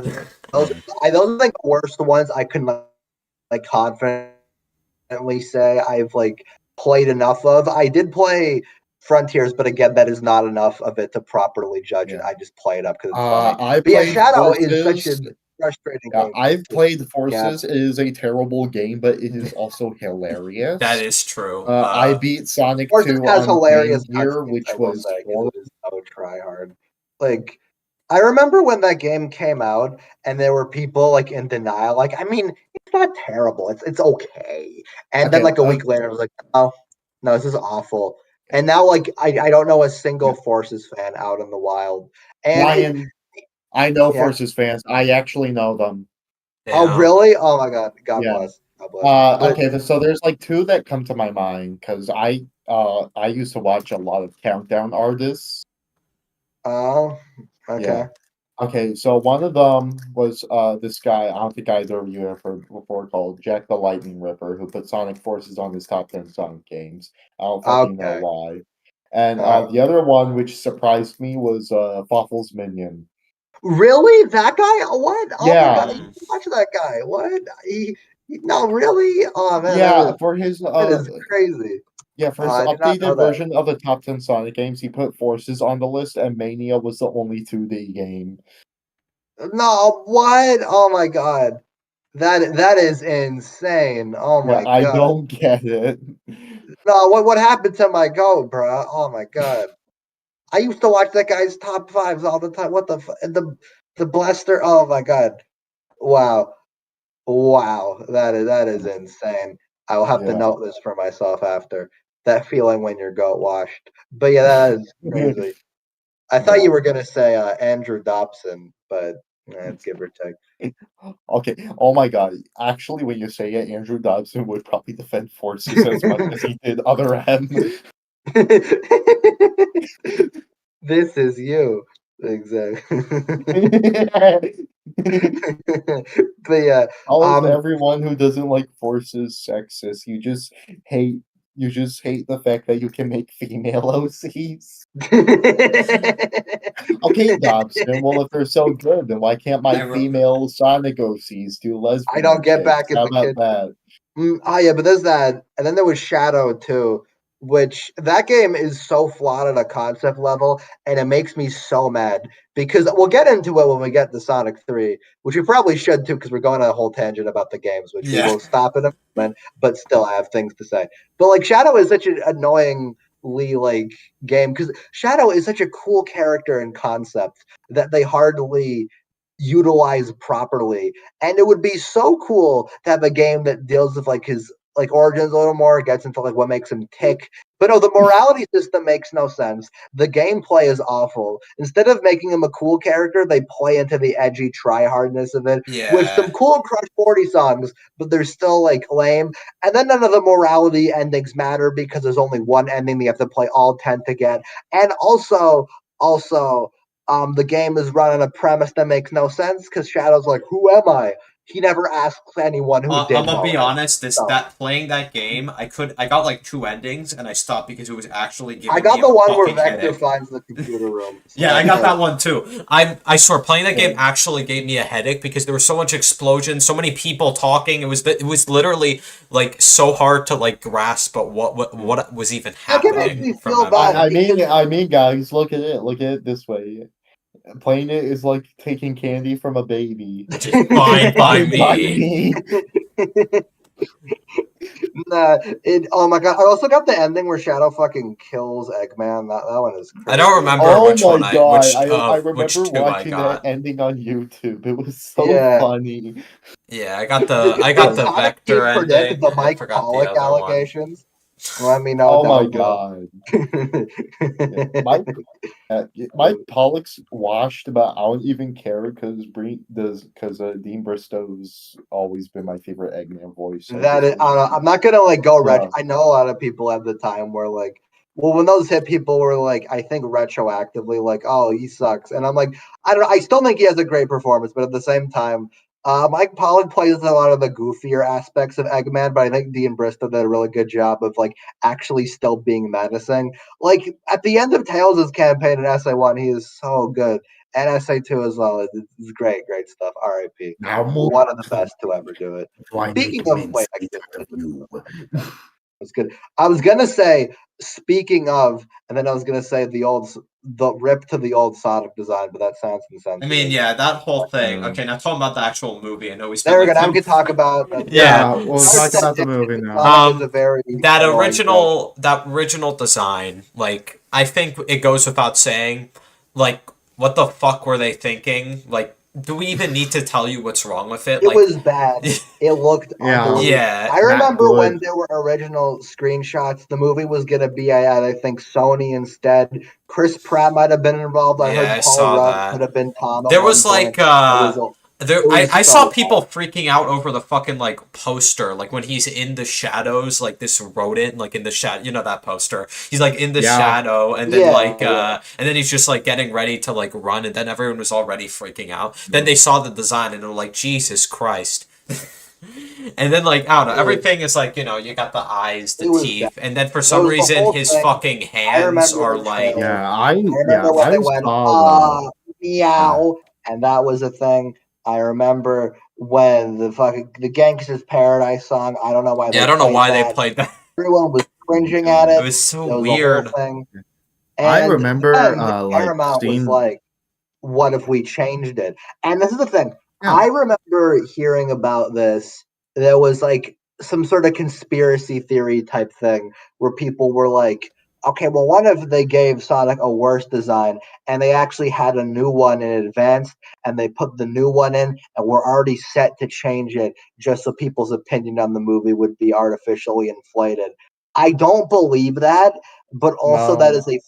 Those Yeah. those are like the worst ones I can like confidently say I've like played enough of. I did play Frontiers, but again, that is not enough of it to properly judge it. Yeah. I just play it up because it's funny. I But yeah, played Shadow is such a Forces. frustrating Yeah, game I've too. played Yeah, Forces. It is a terrible game, but it is also That hilarious. is true. I beat Sonic Forces 2 has on Game hilarious Gear, cutscenes, I which will was say, because horrible. it is so try hard. Like I remember when that game came out and there were people like in denial. Like, I mean, it's not terrible. It's okay. And then Okay, like a week later, I was like, oh no, this is awful. And now like I don't know a single Forces fan out in the wild. And Ryan, I know yeah. Forces fans. I actually know them. Oh Damn. really? Oh my god. God Yeah. bless. God bless. But Okay, so there's like two that come to my mind because I used to watch a lot of countdown artists. oh Yeah. okay. Okay, so one of them was this guy, I don't think either of you have heard before, called Jack the Lightning Ripper, who put Sonic Forces on his top 10 Sonic games. I don't fucking know Okay. why. And Uh, the other one, which surprised me, was Fawful's Minion. really? That guy? What? Oh my god, I Yeah, used Mm. to watch that guy. What? No, really? Oh man, yeah, that is crazy. for his I did not know updated that. version of the top 10 Sonic games, he put Forces on the list, and Mania was the only 2D game. No, what? Oh my god. That is insane. Oh Yeah, my I god. don't get it. No, what happened to my goat, bro? Oh my god. I used to watch that guy's top fives all the time. What the blaster? Oh my god. Wow. Wow. That is insane. I will have to Yeah. note this for myself after. That feeling when your goat washed. But yeah, that is crazy. I thought Yeah. you were gonna say Andrew Dobson, but give or take. Okay. Oh my god. Actually, when you say it, Andrew Dobson would probably defend forces as much as he did other M. This is you. Exactly. But yeah, How is everyone who doesn't like forces sexist? Hate you just hate the fact that you can make female OCs. Okay, Dobson. Well, if they're so good, then why can't I my re- female Sonic OCs do I lesbian don't get chicks? back at How the about kid. that? Oh yeah, but there's that, and then there was Shadow too, which that game is so flawed at a concept level, and it makes me so mad because we'll get into it when we get to Sonic 3, which we probably should too, because we're going on a whole tangent about the games, which we Yeah. will stop in a moment, but still I have things to say. But like Shadow is such an annoyingly like game because Shadow is such a cool character and concept that they hardly utilize properly, and it would be so cool to have a game that deals with like his like origins a little more, gets into like what makes him tick. But no, the morality system makes no sense. The gameplay is awful. Instead of making him a cool character, they play into the edgy try-hardness of it with some Yeah. cool Crush 40 songs, but they're still like lame. And then none of the morality endings matter because there's only one ending you have to play all 10 to get. And also, the game is run on a premise that makes no sense because Shadow's like, "Who am I?" He never asks anyone who I'm did gonna know be him. honest. So Playing that game, I got like two endings, and I stopped because it was actually I giving me got a the one where fucking Vector headache. finds the computer room. So Yeah, I that's got it. that one too. I swear, playing that game Yeah. actually gave me a headache because there was so much explosion, so many people talking. It was literally like so hard to like grasp, but what was even That game makes happening me from feel memory. bad I mean, guys, look at it. Look at it this way. Playing it is like taking candy from a baby. Which is fine by Fine by me. me. nah, oh my god! I also got the ending where Shadow fucking kills Eggman. That one is I don't crazy. remember Oh my god! I which remember two I watching that got. ending on YouTube. It was so Yeah. funny. Yeah, I got Did the Sonic Vector Team predict ending. the I Mike forgot the Pollock other one. allegations? Let me know Oh my down below. god! Yeah, Mike Pollock's washed, but I don't even care because Dean Bristow's always been my favorite Eggman voice. So That this is, I don't know. was I'm not gonna like go retro. yeah. I know a lot of people at the time were like, well, when those hit, people were like, I think retroactively, like, oh, he sucks, and I'm like, I don't know. I still think he has a great performance, but at the same time, Mike Pollock plays a lot of the goofier aspects of Eggman, but I think Dean Bristow did a really good job of like actually still being menacing. Like at the end of Tails' campaign in SA1, he is so good. And SA2 as well. It's great stuff. RIP. Now move One of the best to ever do it. so I need Speaking to of, wait, I instate get of you. that's good. I was gonna say, speaking of, and then I was gonna say the rip to the old Sonic design, but that sounds I mean, insensitive. yeah, that whole thing. Yeah. Okay, now talking about the actual movie. I know we spent There we go. like Now we 10. can talk about Yeah. Yeah, we'll Art talk said about the Dick movie now. Sonic was a very annoying thing. That original design, like I think it goes without saying, like what the fuck were they thinking? Like, do we even need to tell you what's wrong with it? It Like, was bad. It looked Yeah, ugly. yeah, I not remember when good. there were original screenshots. The movie was gonna be at I think Sony instead. Chris Pratt might have been involved. I yeah, heard I Paul saw Rudd could that. have been Tom at There one was point. like It was it was I saw so people bad. freaking out over the fucking like poster, like when he's in the shadows, like this rodent, like in the shadow. You know that poster? He's like in the Yeah. shadow, and then Yeah, yeah. and then he's just like getting ready to like run, and then everyone was already freaking out. Then they saw the design, and they're like, Jesus Christ. And then like I don't know, It was everything is like you got the eyes, the it was bad. teeth, and then for There some was the reason whole his thing. fucking I hands remember are the like trailer. Yeah, I remember when I they went, saw the yeah. meow, and that was a thing. I remember when the Gangsta's Paradise song. I don't know why yeah, I they don't know played why they that. played that. Everyone was Oh my cringing at It god. it. was so There was a whole weird. thing. I And remember then like Paramount was seeing like, what if we changed it? And this is the thing. I remember hearing about this. There was like some sort of conspiracy theory type thing where people were like, okay, well, what if they gave Sonic a worse design and they actually had a new one in advance and they put the new one in and were already set to change it just so people's opinion on the movie would be artificially inflated? I don't believe that, but also that No. is a fun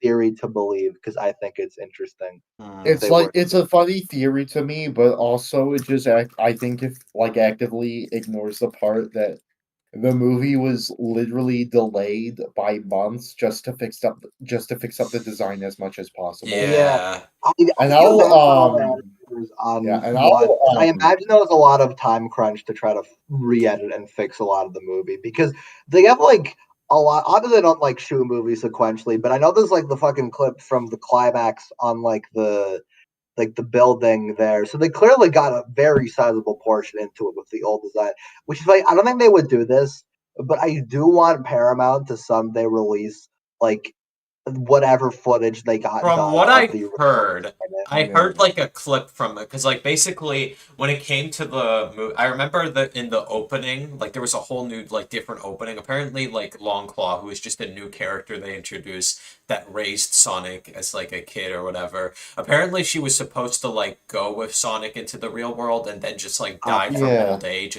theory to believe because I think it's interesting. If It's they like were, it's a funny theory to me, but also it just I think if like actively ignores the part that the movie was literally delayed by months just to fix up the design as much as possible. yeah, Yeah. I And feel I'll bad for all the editors yeah, on and what I'll I imagine there was a lot of time crunch to try to re-edit and fix a lot of the movie because they have like a lot. Obviously, they don't like shoot movies sequentially, but I know there's like the fucking clip from the climax on like the building there. So they clearly got a very sizable portion into it with the old design, which is like I don't think they would do this, but I do want Paramount to someday release like whatever footage they got From done what of I the original heard, design. I heard like a clip from it because like basically when it came to the movie, I remember that in the opening, like there was a whole new like different opening. Apparently, like Longclaw, who was just a new character they introduced that raised Sonic as like a kid or whatever. Apparently, she was supposed to like go with Sonic into the real world and then just like die from yeah. old age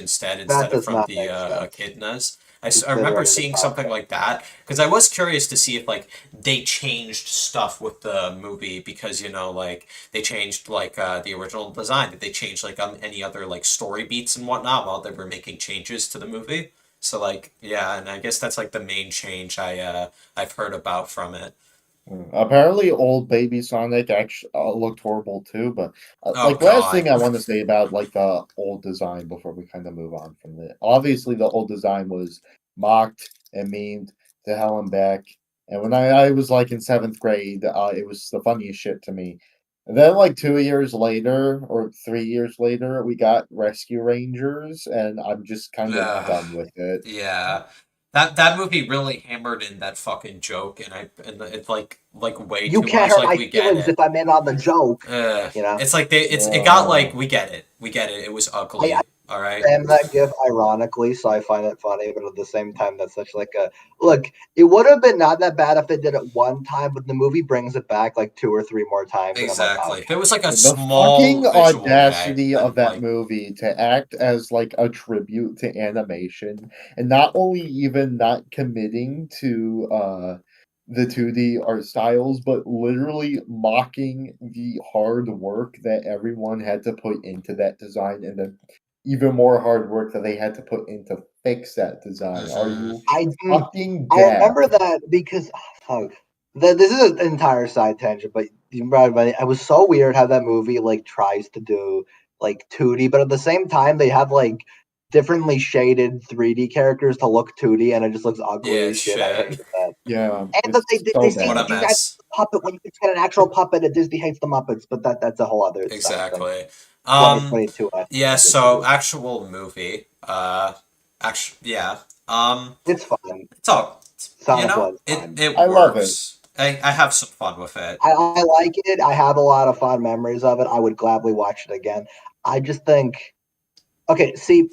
That instead of does from not the make sense echidnas. I remember considering the seeing something concept. like that because I was curious to see if like they changed stuff with the movie because like they changed like the original design. Did they change like any other like story beats and whatnot while they were making changes to the movie? So like yeah, and I guess that's like the main change I've heard about from it. Apparently, old baby Sonic actually looked horrible too. But Oh like last thing God. I want to say about like the old design before we kind of move on from it. Obviously, the old design was mocked and memed to hell and back. And when I was like in seventh grade, it was the funniest shit to me. And then like 2 years later or 3 years later, we got Rescue Rangers, and I'm just kind of Ugh. done with it. Yeah. That movie really hammered in that fucking joke and it's like way You too can't much. hurt Like my we get feelings if it. I'm in on the joke. You know, It's like it got like Uh, we get it. We get it. It was I ugly. All right. understand that gif ironically, so I find it funny, but at the same time, that's such like a look. It would have been not that bad if they did it one time, but the movie brings it back like two or three more times, and I'm like, Exactly. If it okay. was like a The small fucking visual gag, audacity of then that like movie to act as like a tribute to animation and not only even not committing to the 2D art styles, but literally mocking the hard work that everyone had to put into that design and then even more hard work that they had to put in to fix that design. Are mhm. you I fucking I deaf? remember that because oh, this is an entire side tangent, but you brought it. It was so weird how that movie like tries to do like 2D, but at the same time they have like differently shaded 3D characters to look 2D, and it just looks ugly Yeah, as shit. I shit. hated that. Yeah, And that it's they so say What a that bad. these guys mess. puppet when you can get an actual puppet, and Disney hates the Muppets, but that's a whole other side thing. Exactly. Um 2022, I think, yeah, is just so weird. actual movie. Actually yeah. It's fun. It's all Sonic one's fun. it I love it. works. I have some fun with it. I like it. I have a lot of fond memories of it. I would gladly watch it again. I just think, okay, see,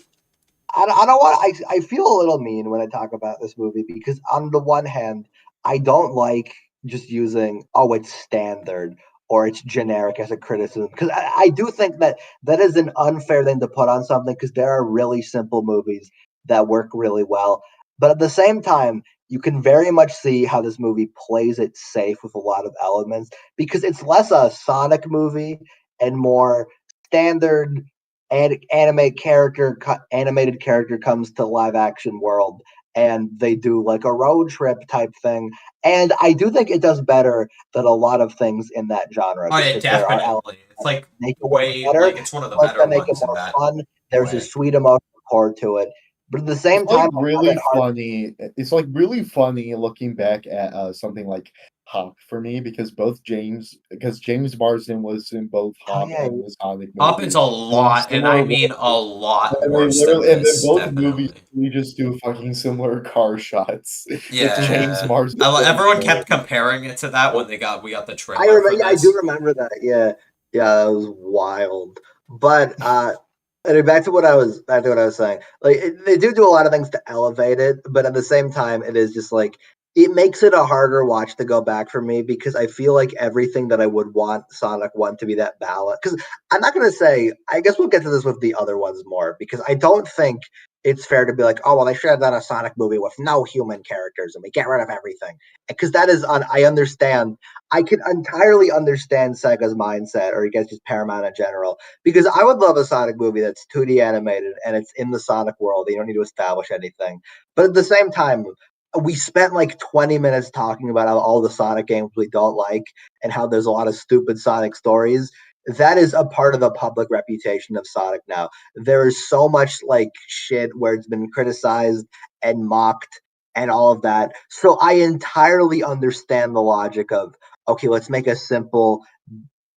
I don't want. I feel a little mean when I talk about this movie because on the one hand, I don't like just using it's standard or it's generic as a criticism because I do think that that is an unfair thing to put on something because there are really simple movies that work really well, but at the same time, you can very much see how this movie plays it safe with a lot of elements because it's less a Sonic movie and more standard and animated character comes to live action world and they do like a road trip type thing, and I do think it does better than a lot of things in that genre Oh yeah, because there are elements definitely. It's like that make it work way better, like it's one of the parts better that make it ones in more that fun. There's a way. sweet emotional core to it, but at the It's same like time I find really it hard. funny. It's like really funny looking back at something like Hop for me because James Marsden was in both Oh Hop yeah, and the Sonic Hop is movie. a And in lot, and I similar mean a ways, lot and they worse than literally and then this, both movies definitely. we just do fucking similar car shots with James Yeah. Marsden in Everyone kept them. comparing it to that when we got the I trailer remember. for Yeah, I do this. remember that. Yeah, yeah, that was wild. But anyway, back to what I was saying. Like they do a lot of things to elevate it, but at the same time, it is just like it makes it a harder watch to go back for me because I feel like everything that I would want Sonic 1 to be that balance. Because I'm not going to say, I guess we'll get to this with the other ones more, because I don't think it's fair to be like, oh, well, they should have done a Sonic movie with no human characters and we get rid of everything. Because that is, I understand, I can entirely understand Sega's mindset, or I guess just Paramount in general, because I would love a Sonic movie that's 2D animated and it's in the Sonic world. You don't need to establish anything. But at the same time, we spent like 20 minutes talking about how all the Sonic games we don't like and how there's a lot of stupid Sonic stories. That is a part of the public reputation of Sonic now. There is so much like shit where it's been criticized and mocked and all of that. So I entirely understand the logic of, okay, let's make a simple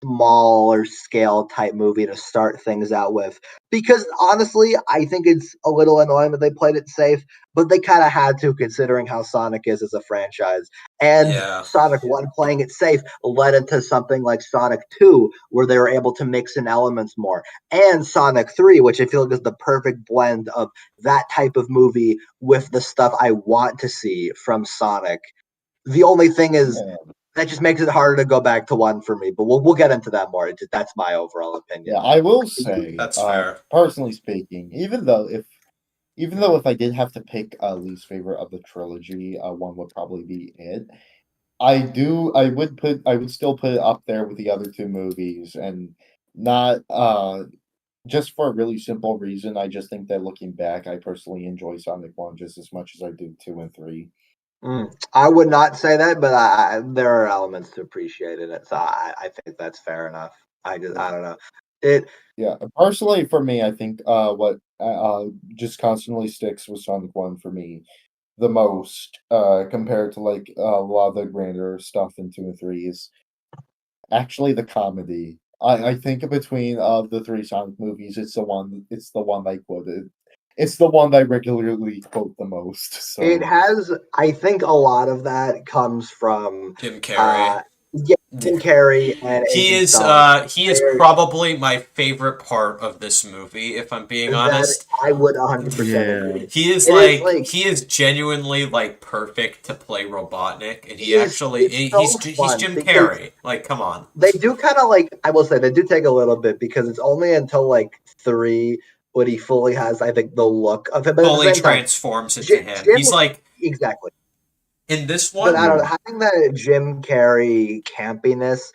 smaller scale type movie to start things out with. Because honestly, I think it's a little annoying that they played it safe, but they kind of had to, considering how Sonic is as a franchise. And Yeah. Sonic 1 playing it safe led into something like Sonic 2, where they were able to mix in elements more. And Sonic 3, which I feel like is the perfect blend of that type of movie with the stuff I want to see from Sonic. The only thing is, Yeah. that just makes it harder to go back to 1 for me. But we'll get into that more. That's my overall opinion. Yeah, I will say, That's fair. personally speaking, even though if I did have to pick a least favorite of the trilogy, one would probably be it. I would still put it up there with the other two movies, and not just for a really simple reason. I just think that looking back, I personally enjoy Sonic 1 just as much as I do 2 and 3. I would not say that, but there are elements to appreciate in it. So I think that's fair enough. I don't know. It Yeah, personally for me, I think what just constantly sticks with Sonic 1 for me the most, compared to like a lot of the grander stuff in 2 and 3 is actually the comedy. I think between the three Sonic movies, it's the one I quoted. It's the one that I regularly quote the most. it So has. I think a lot of that comes from Jim Carrey. yeah, Jim Carrey and He Agent is Stone. he is probably my favorite part of this movie, if I'm being That honest. I would 100% yeah, agree. He is It is like like he is genuinely like perfect to play Robotnik, and he is. actually It's so he's fun Jim because Carrey. Like, come on, they do kind of like, I will say they do take a little bit, because it's only until like 3 when he fully has, I think, the look of him. But at the fully same time, transforms into him. Jim, He's like exactly. in this But I one. don't know, yeah. having that Jim Carrey campiness,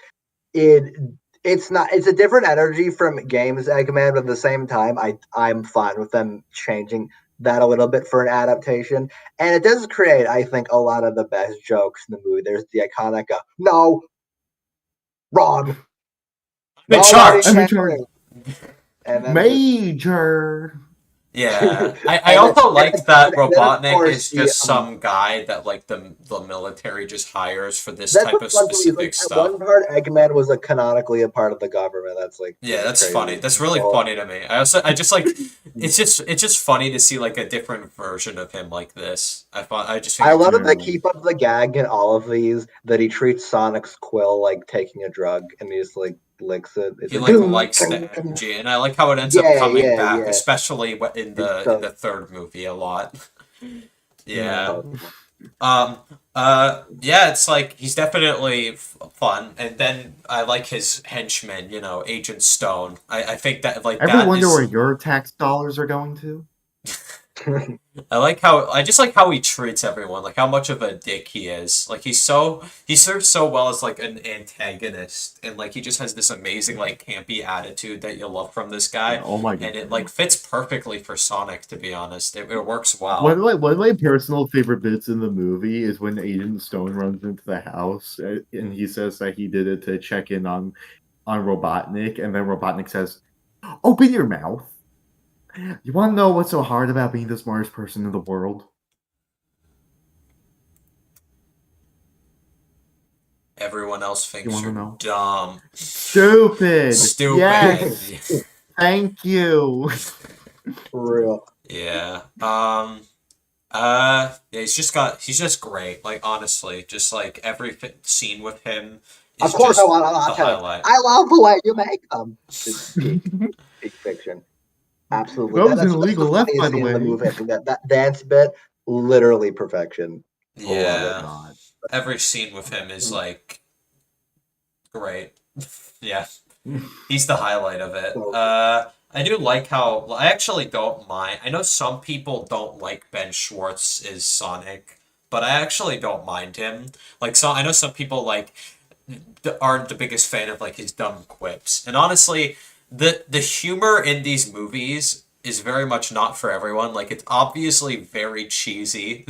it it's not, it's a different energy from Games Eggman, but at the same time, I'm fine with them changing that a little bit for an adaptation. And it does create, I think, a lot of the best jokes in the movie. There's the iconic no, wrong, I'm in nobody I'm charge. in charge. cares. And then just Major. Yeah, I and then also like that and then of Robotnik course is the just some guy that like the military just hires for this that's type what's of fun to me is like specific at stuff. one part Eggman was canonically a part of the government. That's like Yeah, really that's funny. crazy. That's really Well, funny to me. I just like it's just funny to see like a different version of him like this. I just think I it's love that they Yeah. keep up the gag in all of these, that he treats Sonic's quill like taking a drug and he just like licks it. It's he a like doom, likes the dum, dum. energy, and I like how it ends up Yeah, coming yeah, back, yeah. especially It's in so the third movie a lot. Yeah. Yeah. totally. Yeah, it's like he's definitely fun, and then I like his henchman, Agent Stone. I think that like Ever that wonder where is. your tax dollars are going to? I just like how he treats everyone, like how much of a dick he is. Like he serves so well as like an antagonist, and like he just has this amazing like campy attitude that you love from this Yeah, guy, oh my and it god. like fits perfectly for Sonic. To be honest, it works One well. of my one of my personal favorite bits in the movie is when Agent Stone runs into the house, and he says that he did it to check in on Robotnik, and then Robotnik says, "Open your mouth. You want to know what's so hard about being the smartest person in the world?" Everyone else You thinks want to you're know? dumb, Stupid. stupid. Yes. Thank you. For real. Yeah. Yeah, he's just great. Like honestly, just like every scene with him Of is course, just I'll the tell you. highlight. I love the way you make them. It's peak. peak fiction. Absolutely. That was an That's illegal the left, by funniest the scene in the way. movie. I think that dance bit, literally perfection. Love it. Yeah. God. Every scene with him is like great. Yeah. He's the highlight of it. So, I do like how I actually don't mind. I know some people don't like Ben Schwartz as Sonic, but I actually don't mind him. Like, so I know some people like aren't the biggest fan of like his dumb quips. And honestly, the humor in these movies is very much not for everyone. Like, it's obviously very cheesy.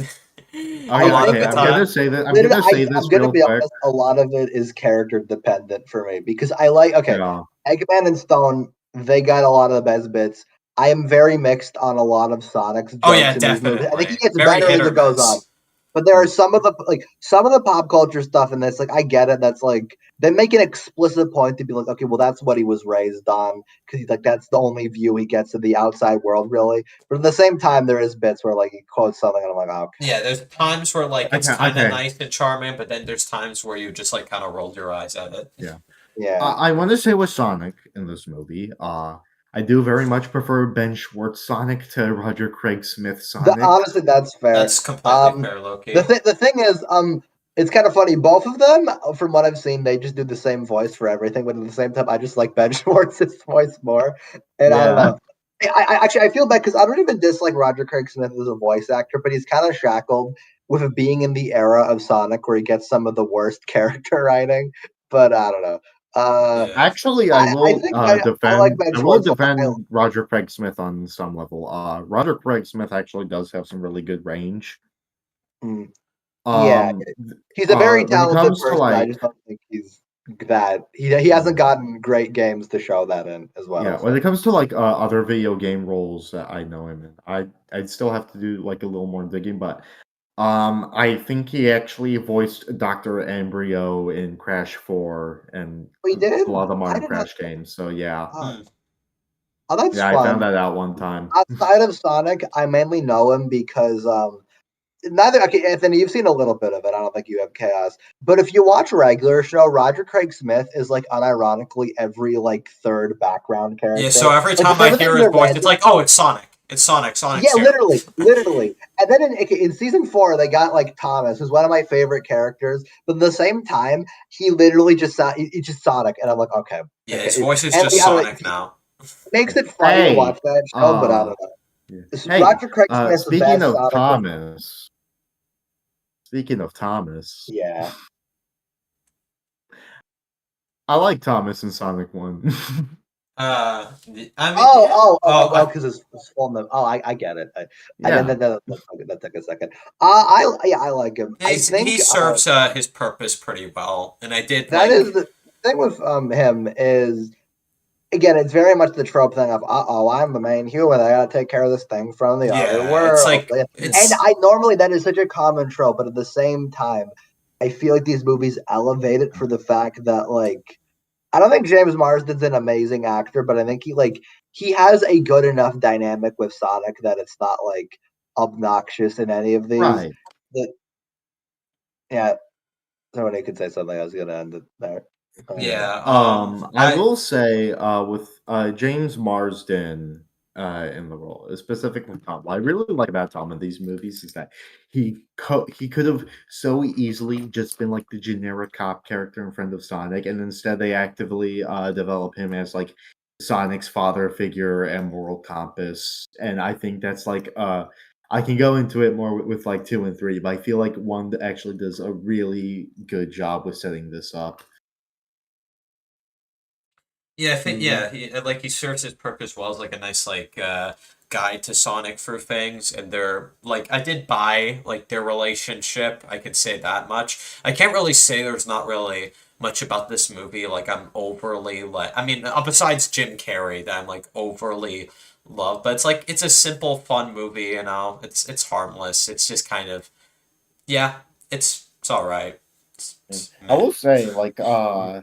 A Okay, lot of okay, the I'm gonna time. say that. I'm literally, gonna say I'm this gonna real be quick. honest. A lot of it is character dependent for me because I like. Okay, Yeah. Eggman and Stone, they got a lot of the best bits. I am very mixed on a lot of Sonic's Oh yeah, jokes in these movies. I think he definitely. gets Very better hit as or it goes on. miss. But there are some of the pop culture stuff in this, like I get it. That's like they make an explicit point to be like, okay, well that's what he was raised on because he's like that's the only view he gets of the outside world, really. But at the same time, there is bits where like he quotes something and I'm like, oh, okay. Yeah, there's times where like it's Okay, kind of okay. nice and charming, but then there's times where you just like kind of rolled your eyes at it. Yeah. Yeah. I want to say with Sonic in this movie, I do very much prefer Ben Schwartz Sonic to Roger Craig Smith Sonic. Honestly, that's fair. That's completely fair, The Loki. thing is, it's kind of funny. Both of them, from what I've seen, they just do the same voice for everything. But at the same time, I just like Ben Schwartz's voice more. And I don't Yeah. know. I actually I feel bad because I don't even dislike Roger Craig Smith as a voice actor, but he's kind of shackled with it being in the era of Sonic where he gets some of the worst character writing. But I don't know. Yeah. Actually, I think I like Ben I will Schwartz a lot. defend Roger Craig Smith on some level. Roger Craig Smith actually does have some really good range. Mm, yeah, he's a very When it talented comes to person. I like just don't think he's that he hasn't gotten great games to show that in as well. yeah, when So it comes to like other video game roles that I know him in, I'd still have to do like a little more digging, but I think he actually voiced Dr. Embryo in Crash 4 and we did. a lot of the I modern did not. Crash games. So yeah. Uh, Hmm. oh, that's Yeah, I found fun. that out one time. Outside of Sonic, I mainly know him because neither. Okay, Anthony, you've seen a little bit of it. I don't think you have Chaos, but if you watch regular show, Roger Craig Smith is like unironically every like third background Yeah, so character. every Like time some I of hear them his are voice, it's random. like, oh, it's Sonic. It's Sonic. Sonic's Yeah, here. literally. And then in season 4, they got like Thomas, who's one of my favorite characters. But at the same time, he literally he's just Sonic, and I'm like, okay, Yeah, his okay. voice is And just I don't know, Sonic it now. makes it funny to Hey, watch that show, but I uh, don't know. yeah. Hey, Roger Craig Smith's the speaking best of Sonic. Thomas, Yeah. I like Thomas in Sonic 1. I mean, yeah. Oh, Because his full name. Oh, I get it. I Yeah. that took a second. I like him. I he think serves his purpose pretty well, and I did that is like. the thing with him is again, it's very much the trope thing of I'm the main human. I gotta take care of this thing from the other Yeah, it's world. like And it's I normally that is such a common trope, but at the same time, I feel like these movies elevate it for the fact that like I don't think James Marsden's an amazing actor, but I think he has a good enough dynamic with Sonic that it's not like obnoxious in any of these. Right. That yeah, somebody could say something. I was gonna end it there. yeah. I will say, with James Marsden in the role, specifically Tom, what I really like about Tom in these movies is that he could have so easily just been like the generic cop character in front of Sonic, and instead they actively develop him as like Sonic's father figure and moral compass, and I think that's like I can go into it more with like 2 and 3, but I feel like 1 actually does a really good job with setting this up. Yeah, I think Mhm. yeah, he serves his purpose well as like a nice like guide to Sonic for things, and they're like I did buy like their relationship. I could say that much. I can't really say there's not really much about this movie like I'm overly like. I mean, besides Jim Carrey, that I'm like overly love, but it's like it's a simple, fun movie. You know, it's harmless. It's just kind of yeah, it's all right. It's I meh. will say, like, I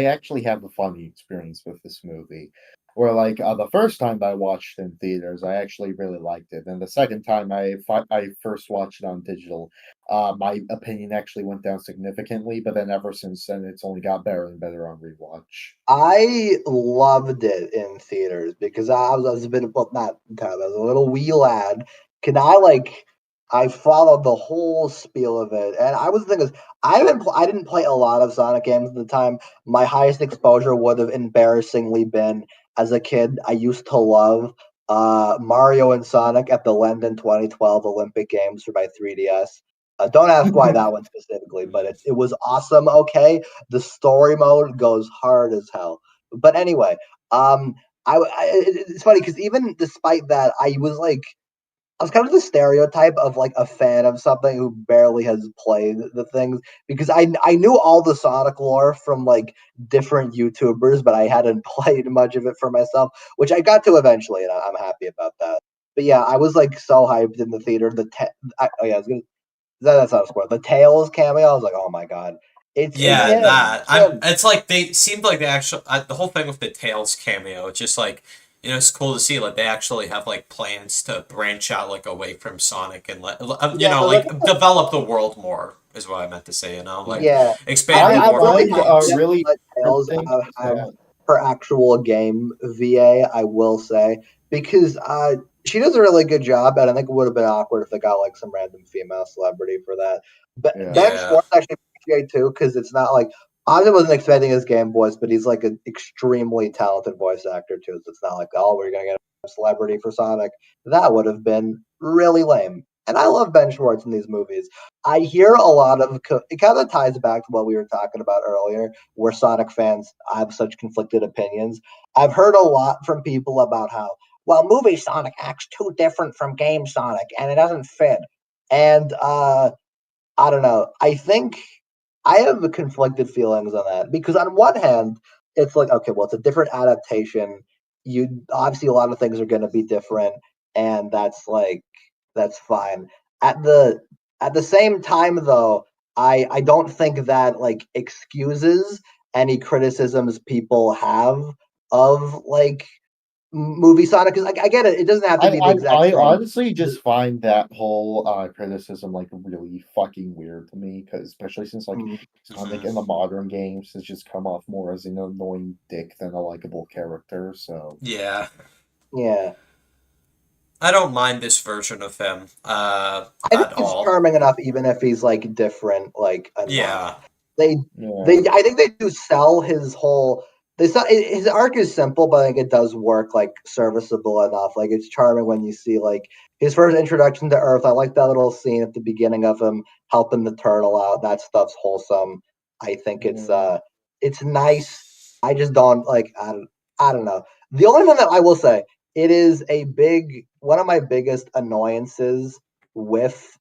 actually have a funny experience with this movie. Where like the first time I watched in theaters, I actually really liked it, and the second time I first watched it on digital, my opinion actually went down significantly. But then ever since then, it's only got better and better on rewatch. I loved it in theaters because I was a bit of, well, not kind of, I was a little wee lad. Can I like I followed the whole spiel of it, and I was thinking I didn't play a lot of Sonic games at the time. My highest exposure would have embarrassingly been as a kid. I used to love Mario and Sonic at the London 2012 Olympic Games for my 3DS. Don't ask why that one specifically, but it was awesome. Okay, the story mode goes hard as hell. But anyway, um, it's funny because even despite that, I was kind of the stereotype of like a fan of something who barely has played the things because I knew all the Sonic lore from like different YouTubers, but I hadn't played much of it for myself, which I got to eventually, and I'm happy about that. But yeah, I was like so hyped in the theater. Oh yeah, I was gonna that's not a spoiler. The Tails cameo, I was like, oh my god, it's Yeah, him, that it's I'm. him. It's like they seemed like they actually the whole thing with the Tails cameo. It's just like it's cool to see like they actually have like plans to branch out like away from Sonic and Yeah, like like develop the world more is what I meant to say. Like yeah, expand it I'm more really from find happy games. that really Tails interesting have that her actual game VA. I will say because she does a really good job, and I think it would have been awkward if they got like some random female celebrity for that. But yeah. Ben Yeah, Schwartz actually appreciate too because it's not like I wasn't expecting his game voice, but he's like an extremely talented voice actor too. So it's not like oh we're gonna get a celebrity for Sonic. That would have been really lame. And I love Ben Schwartz in these movies. I hear a lot of it kind of ties back to what we were talking about earlier, where Sonic fans have such conflicted opinions. I've heard a lot from people about how, well, movie Sonic acts too different from game Sonic and it doesn't fit. And I don't know. I think I have conflicted feelings on that because on one hand, it's like okay, well, it's a different adaptation. You obviously a lot of things are going to be different, and that's fine. At the at the same time, though, I don't think that like excuses any criticisms people have of like movie Sonic because I get it. It doesn't have to be the exact I same. honestly just find that whole criticism like really fucking weird to me, because especially since like Mm, Sonic hmm in the modern games has just come off more as an annoying dick than a likable character. So yeah. yeah. I don't mind this version of him I think at he's all. charming enough, even if he's like different, like enough. Yeah, They, yeah, I think they do sell his whole. They sell his arc is simple, but I think it does work like serviceable enough. Like it's charming when you see like his first introduction to Earth. I like that little scene at the beginning of him helping the turtle out. That stuff's wholesome. I think yeah. it's nice. I just don't like. I don't know. The only one that I will say it is a big one of my biggest annoyances with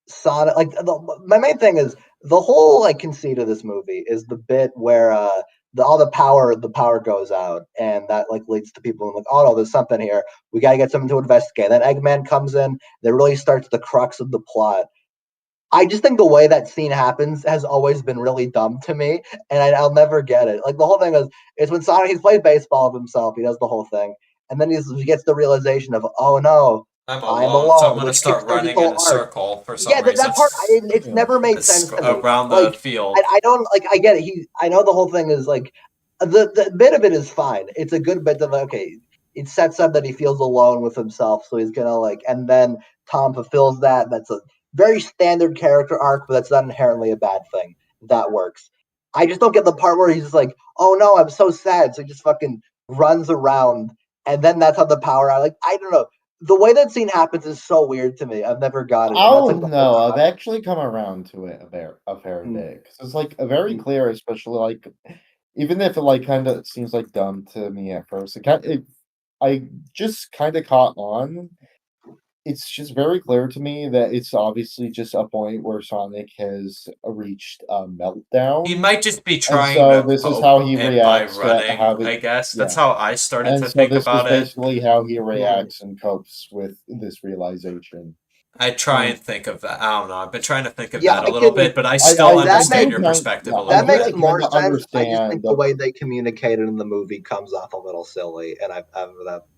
Sonic. Like my main thing is the whole like conceit of this movie is the bit where all the power goes out and that like leads to people like oh no there's something here we got to get something to investigate. Then Eggman comes in that really starts the crux of the plot. I just think the way that scene happens has always been really dumb to me, and I'll never get it. Like the whole thing is when Sonic he's played baseball of himself, he does the whole thing, and then he gets the realization of oh no, I'm I'm alone, so I'm alone, gonna which start kickstarts his running in whole a arc. circle for some Yeah, reason. that part it's Yeah. never made It's sense to me. around the Like field. I don't like I get it. I know the whole thing is like the bit of it is fine. It's a good bit of like, okay. It sets up that he feels alone with himself, so he's gonna like, and then Tom fulfills that. That's a very standard character arc, but that's not inherently a bad thing. That works. I just don't get the part where he's just like, "Oh no, I'm so sad," so he just fucking runs around, and then that's how the power out. Like I don't know, the way that scene happens is so weird to me. I've never got it, and that's Oh like the whole no, I've problem. actually come around to it a fair Mm, bit, 'cause it's like a very mm. clear, especially like even if it like kind of seems like dumb to me at first, I just kind of caught on. It's just very clear to me that it's obviously just a point where Sonic has reached a He meltdown, might just be and trying so to this is how cope he and by reacts to running, having I guess. That's yeah, how I started and to so think this is about it. basically how he Mm. reacts and copes with this realization. I try and think of that. I don't know. I've been trying to think of Yeah, that a I little can. bit, but I I, still I That understand makes your do kind, perspective yeah, a I little that do makes bit. more kind of sense. I just think understand. the way they communicated in the movie comes off a little silly, and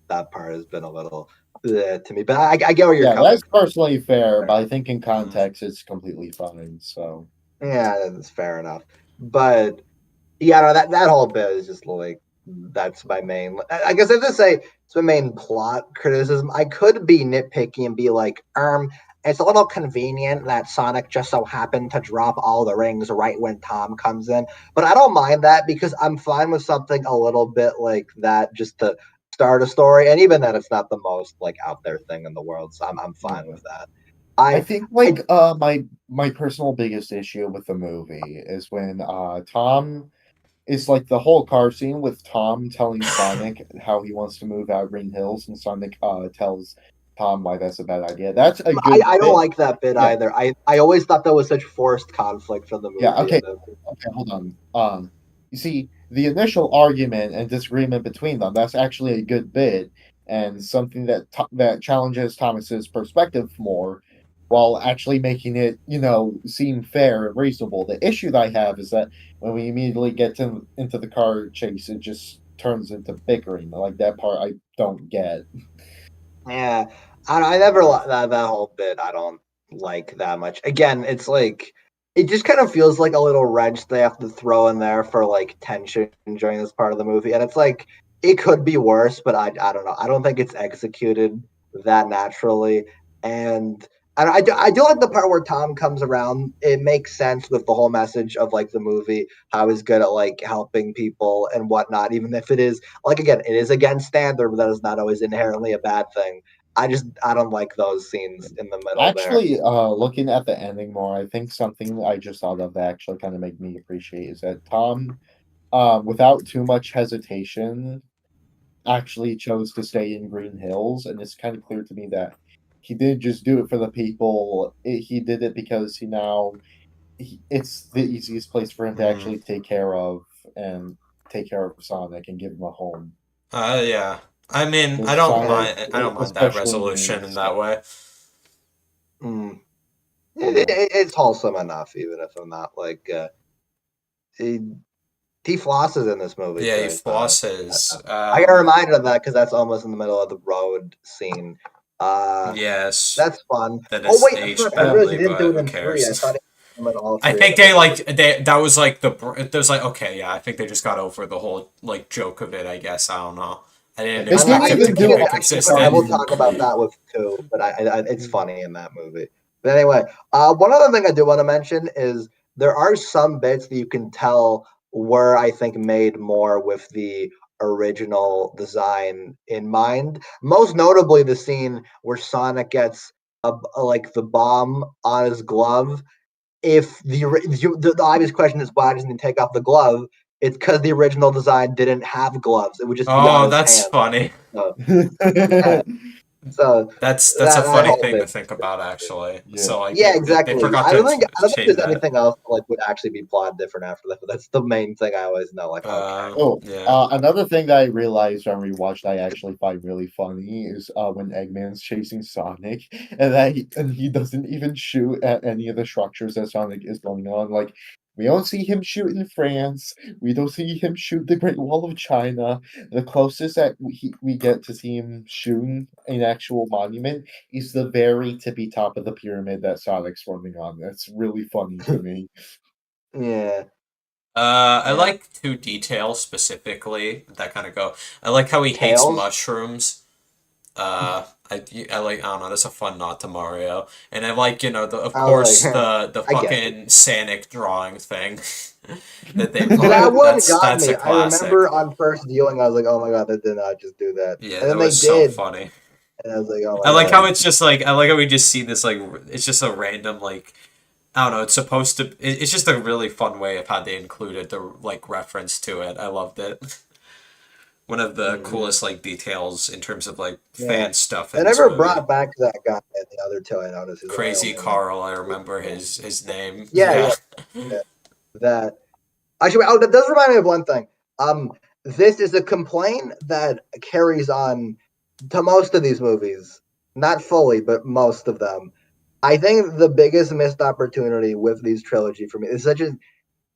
that part has been a little to me. But I get where you're Yeah, coming that's from. personally fair, but I think in Mm. context it's completely fine. So Yeah, that's fair enough. But yeah, no, that whole bit is just like that's my main. I guess I have to say it's my main plot criticism. I could be nitpicky and be like, it's a little convenient that Sonic just so happened to drop all the rings right when Tom comes in. But I don't mind that because I'm fine with something a little bit like that just to start a story, and even then, it's not the most like out there thing in the world. So I'm fine yeah. with that. I I think I like my personal biggest issue with the movie is when Tom is like the whole car scene with Tom telling Sonic how he wants to move out of Green Hills, and Sonic tells Tom why that's a bad idea. That's a good I don't bit. like that bit Yeah, either. I always thought that was such forced conflict from the yeah, movie, okay. and then Okay, hold on. You see, the initial argument and disagreement between them, that's actually a good bit and something that challenges Thomas's perspective more while actually making it, seem fair and reasonable. The issue that I have is that when we immediately get into the car chase, it just turns into bickering. Like that part I don't get. yeah, I never that whole bit. I don't like that much. Again, it's like it just kind of feels like a little wrench they have to throw in there for like tension during this part of the movie, and it's like it could be worse, but I don't know. I don't think it's executed that naturally, and. And I do like the part where Tom comes around. It makes sense with the whole message of like the movie, how he's good at like helping people and whatnot, even if it is like again, it is against standard, but that is not always inherently a bad thing. I don't like those scenes in the middle there. Actually, looking at the ending more, I think something I just thought of that actually kind of made me appreciate is that Tom, without too much hesitation, actually chose to stay in Green Hills, and it's kind of clear to me that he didn't just do it for the people. He did it because it's the easiest place for him to Mm. actually take care of Sonic and give him a home. Yeah. I mean, I Because don't Sonic mind. I don't mind that especially resolution in needs. that way. Mm. Yeah. It's wholesome enough, even if I'm not like he, he flosses in this movie Yeah, he too. flosses. I got reminded of that because that's almost in the middle of the road scene. Uh, Yes, that's fun. that Oh is wait, aged fuck! I realized he badly, didn't do but it who in three. I thought cares? he did it in all I three of think them. that was like there's like okay, yeah, I think they just got over the whole like joke of it. I guess I don't know. I didn't It didn't expect I him do to even think do keep it's it it. actually funny. I will consistent. talk about that with two, but it's funny in that movie. But anyway, one other thing I do want to mention is there are some bits that you can tell were I think made more with the original design in mind. Most notably, the scene where Sonic gets like the bomb on his glove. If the obvious question is why doesn't he take off the glove? It's because the original design didn't have gloves. It would just be on Oh, his that's hand. funny. So, yeah, so That's a that funny whole thing to bit. think about, actually. Yeah. So like Yeah, they exactly. forgot I to don't think change there's that. anything else like would actually be plotted different after that. But that's the main thing I always know. Like, okay, Oh, Yeah. another thing that I realized when we watched I actually find really funny is when Eggman's chasing Sonic and he doesn't even shoot at any of the structures that Sonic is going on. Like we don't see him shoot in France. We don't see him shoot the Great Wall of China. The closest that we get to see him shooting an actual monument is the very tippy top of the pyramid that Sonic's running on. That's really funny to me. yeah, I yeah. like two details specifically that kind of go. I like how he hates Tails. mushrooms. I like, I don't know, that's a fun nod to Mario. And I like, of I was course, like, the I get it. fucking Sonic drawing thing that they That put. one got That's a me. I classic. remember on first viewing, I was like, oh my god, they did not just do that. Yeah, And that then they was so did, funny. and I was like, oh I my like how god. it's just like, I like how we just see this, like, it's just a random, like, I don't know, it's supposed to, it's just a really fun way of how they included the, like, reference to it. I loved it. One of the Hmm. coolest, like, details in terms of, like, Yeah. fan stuff They in this never movie. brought back that guy in the other two I noticed. These are my Crazy only like Carl, I two remember people. his name. Yeah, Yeah. yeah, yeah. That actually, oh, that does remind me of one thing. This is a complaint that carries on to most of these movies, not fully, but most of them. I think the biggest missed opportunity with these trilogy for me is such a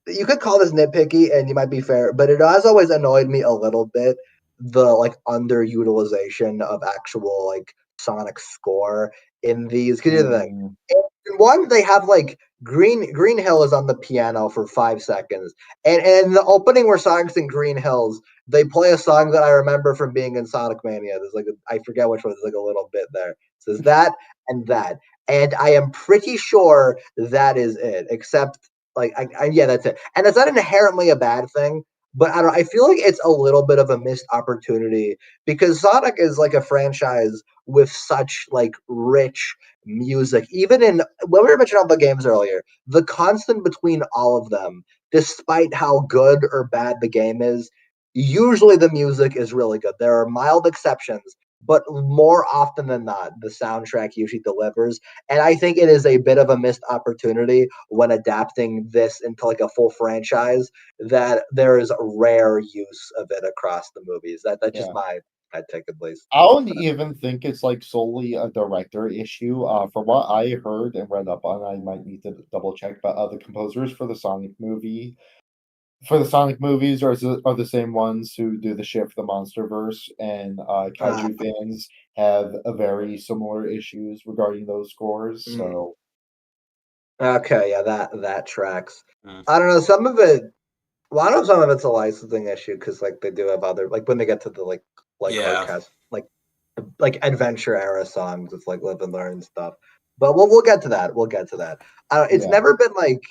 you could call this nitpicky and you might be fair, but it has always annoyed me a little bit the like underutilization of actual like sonic score in these. Because here's the thing. Mm, In one, they have like Green Hill is on the piano for 5 seconds, and in the opening where Sonic's in Green Hills, they play a song that I remember from being in Sonic Mania. There's like I forget which one. There's like a little bit there. It says that and that, and I am pretty sure that is it. Except like yeah, that's it. And that's not inherently a bad thing, but I don't. I feel like it's a little bit of a missed opportunity because Sonic is like a franchise with such like rich music. Even in when we were mentioning all the games earlier, the constant between all of them, despite how good or bad the game is, usually the music is really good. There are mild exceptions, but more often than not, the soundtrack usually delivers. And I think it is a bit of a missed opportunity when adapting this into like a full franchise that there is rare use of it across the movies. That's just yeah. my take at least. I don't even think it's like solely a director issue. From what I heard and read up on, I might need to double check. But the composers for the Sonic movies are the same ones who do the shit for the MonsterVerse, and Uh, kaiju fans have a very similar issues regarding those scores. mm, So okay, yeah, that tracks. Mm. I don't know. Some of it Well, I know some of it's a licensing issue because like they do have other like when they get to the like Yeah. hardcast like adventure era songs, it's like live and learn and stuff. But we'll get to that. We'll get to that. It's yeah, never been like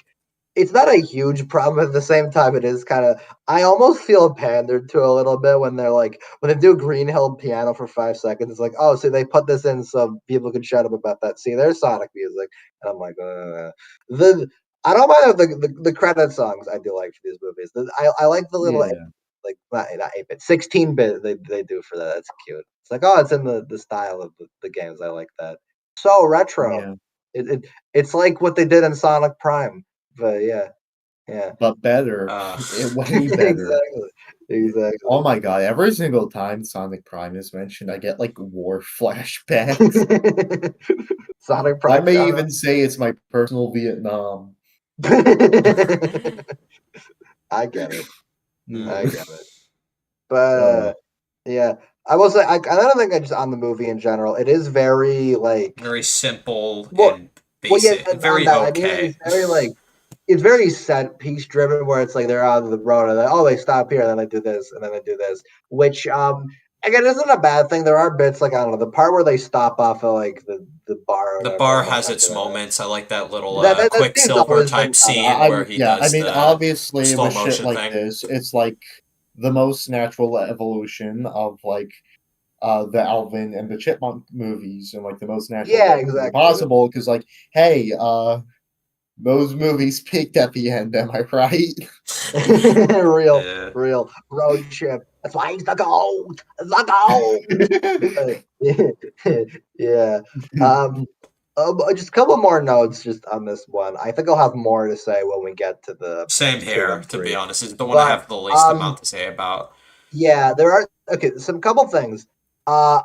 it's not a huge problem. At the same time, it is kind of. I almost feel pandered to a little bit when they're like when they do Green Hill piano for 5 seconds. It's like, oh, so they put this in so people can shut up about that. See, there's Sonic music, and I'm like, the I don't mind the credit songs I do like for these movies. I like the little yeah, like not 8-bit 16-bit they do for that. That's cute. It's like oh, it's in the style of the games. I like that. So retro. yeah. It's like what they did in Sonic Prime. But yeah, yeah. But better, Uh, way better. Exactly. Yeah. Oh Exactly. my god! Every single time Sonic Prime is mentioned, I get like war flashbacks. Sonic I Prime may shout even say it's my personal Vietnam. out. I get it. mm. I get it. But Uh, yeah, I will say another thing I just on the movie in general, it is very like Very simple well, and yeah, basic. on Very that I mean okay. it's very like it's very set piece driven where it's like they're on the road and oh they stop here and then they do this and then they do this which again isn't a bad thing. There are bits like I don't know the part where they stop off at like the bar or The whatever bar and they has cut to its that. moments. I like that little That scene's Quicksilver always been type kind of scene where he yeah. I does mean, the obviously, slow with shit motion like thing. this, it's like the most natural evolution of like the Alvin and the Chipmunk movies, and like the most natural yeah way exactly possible. Because like, hey, those movies peaked at the end. Am I right? Yeah. real road trip. That's why he's the goat. Yeah. Um, just a couple more notes just on this one. I think I'll have more to say when we get to the Same two here, and to be three. honest. It's the one I But have the least amount to say about. yeah, there are okay. Some couple things. Uh,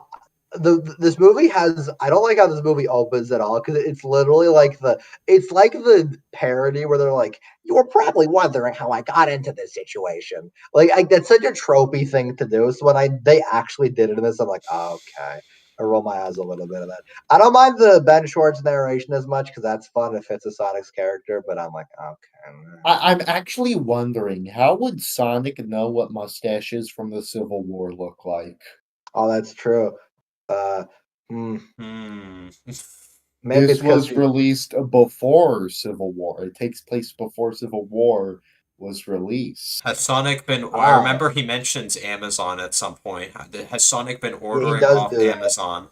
this movie has I don't like how this movie opens at all because it's literally like it's like the parody where they're like you were probably wondering how I got into this situation that's such a tropey thing to do so when they actually did it in this I'm like oh, okay I roll my eyes a little bit of that I don't mind the Ben Schwartz narration as much because that's fun it fits a Sonic's character but I'm like okay I'm actually wondering how would Sonic know what mustaches from the Civil War look like? oh that's true uh hmm, Hmm. maybe it's This because was he released before Civil War. It takes place before Civil War was released. Has Sonic been? I ah remember he mentions Amazon at some point. Has Sonic been yeah, he ordering does off do that. Amazon?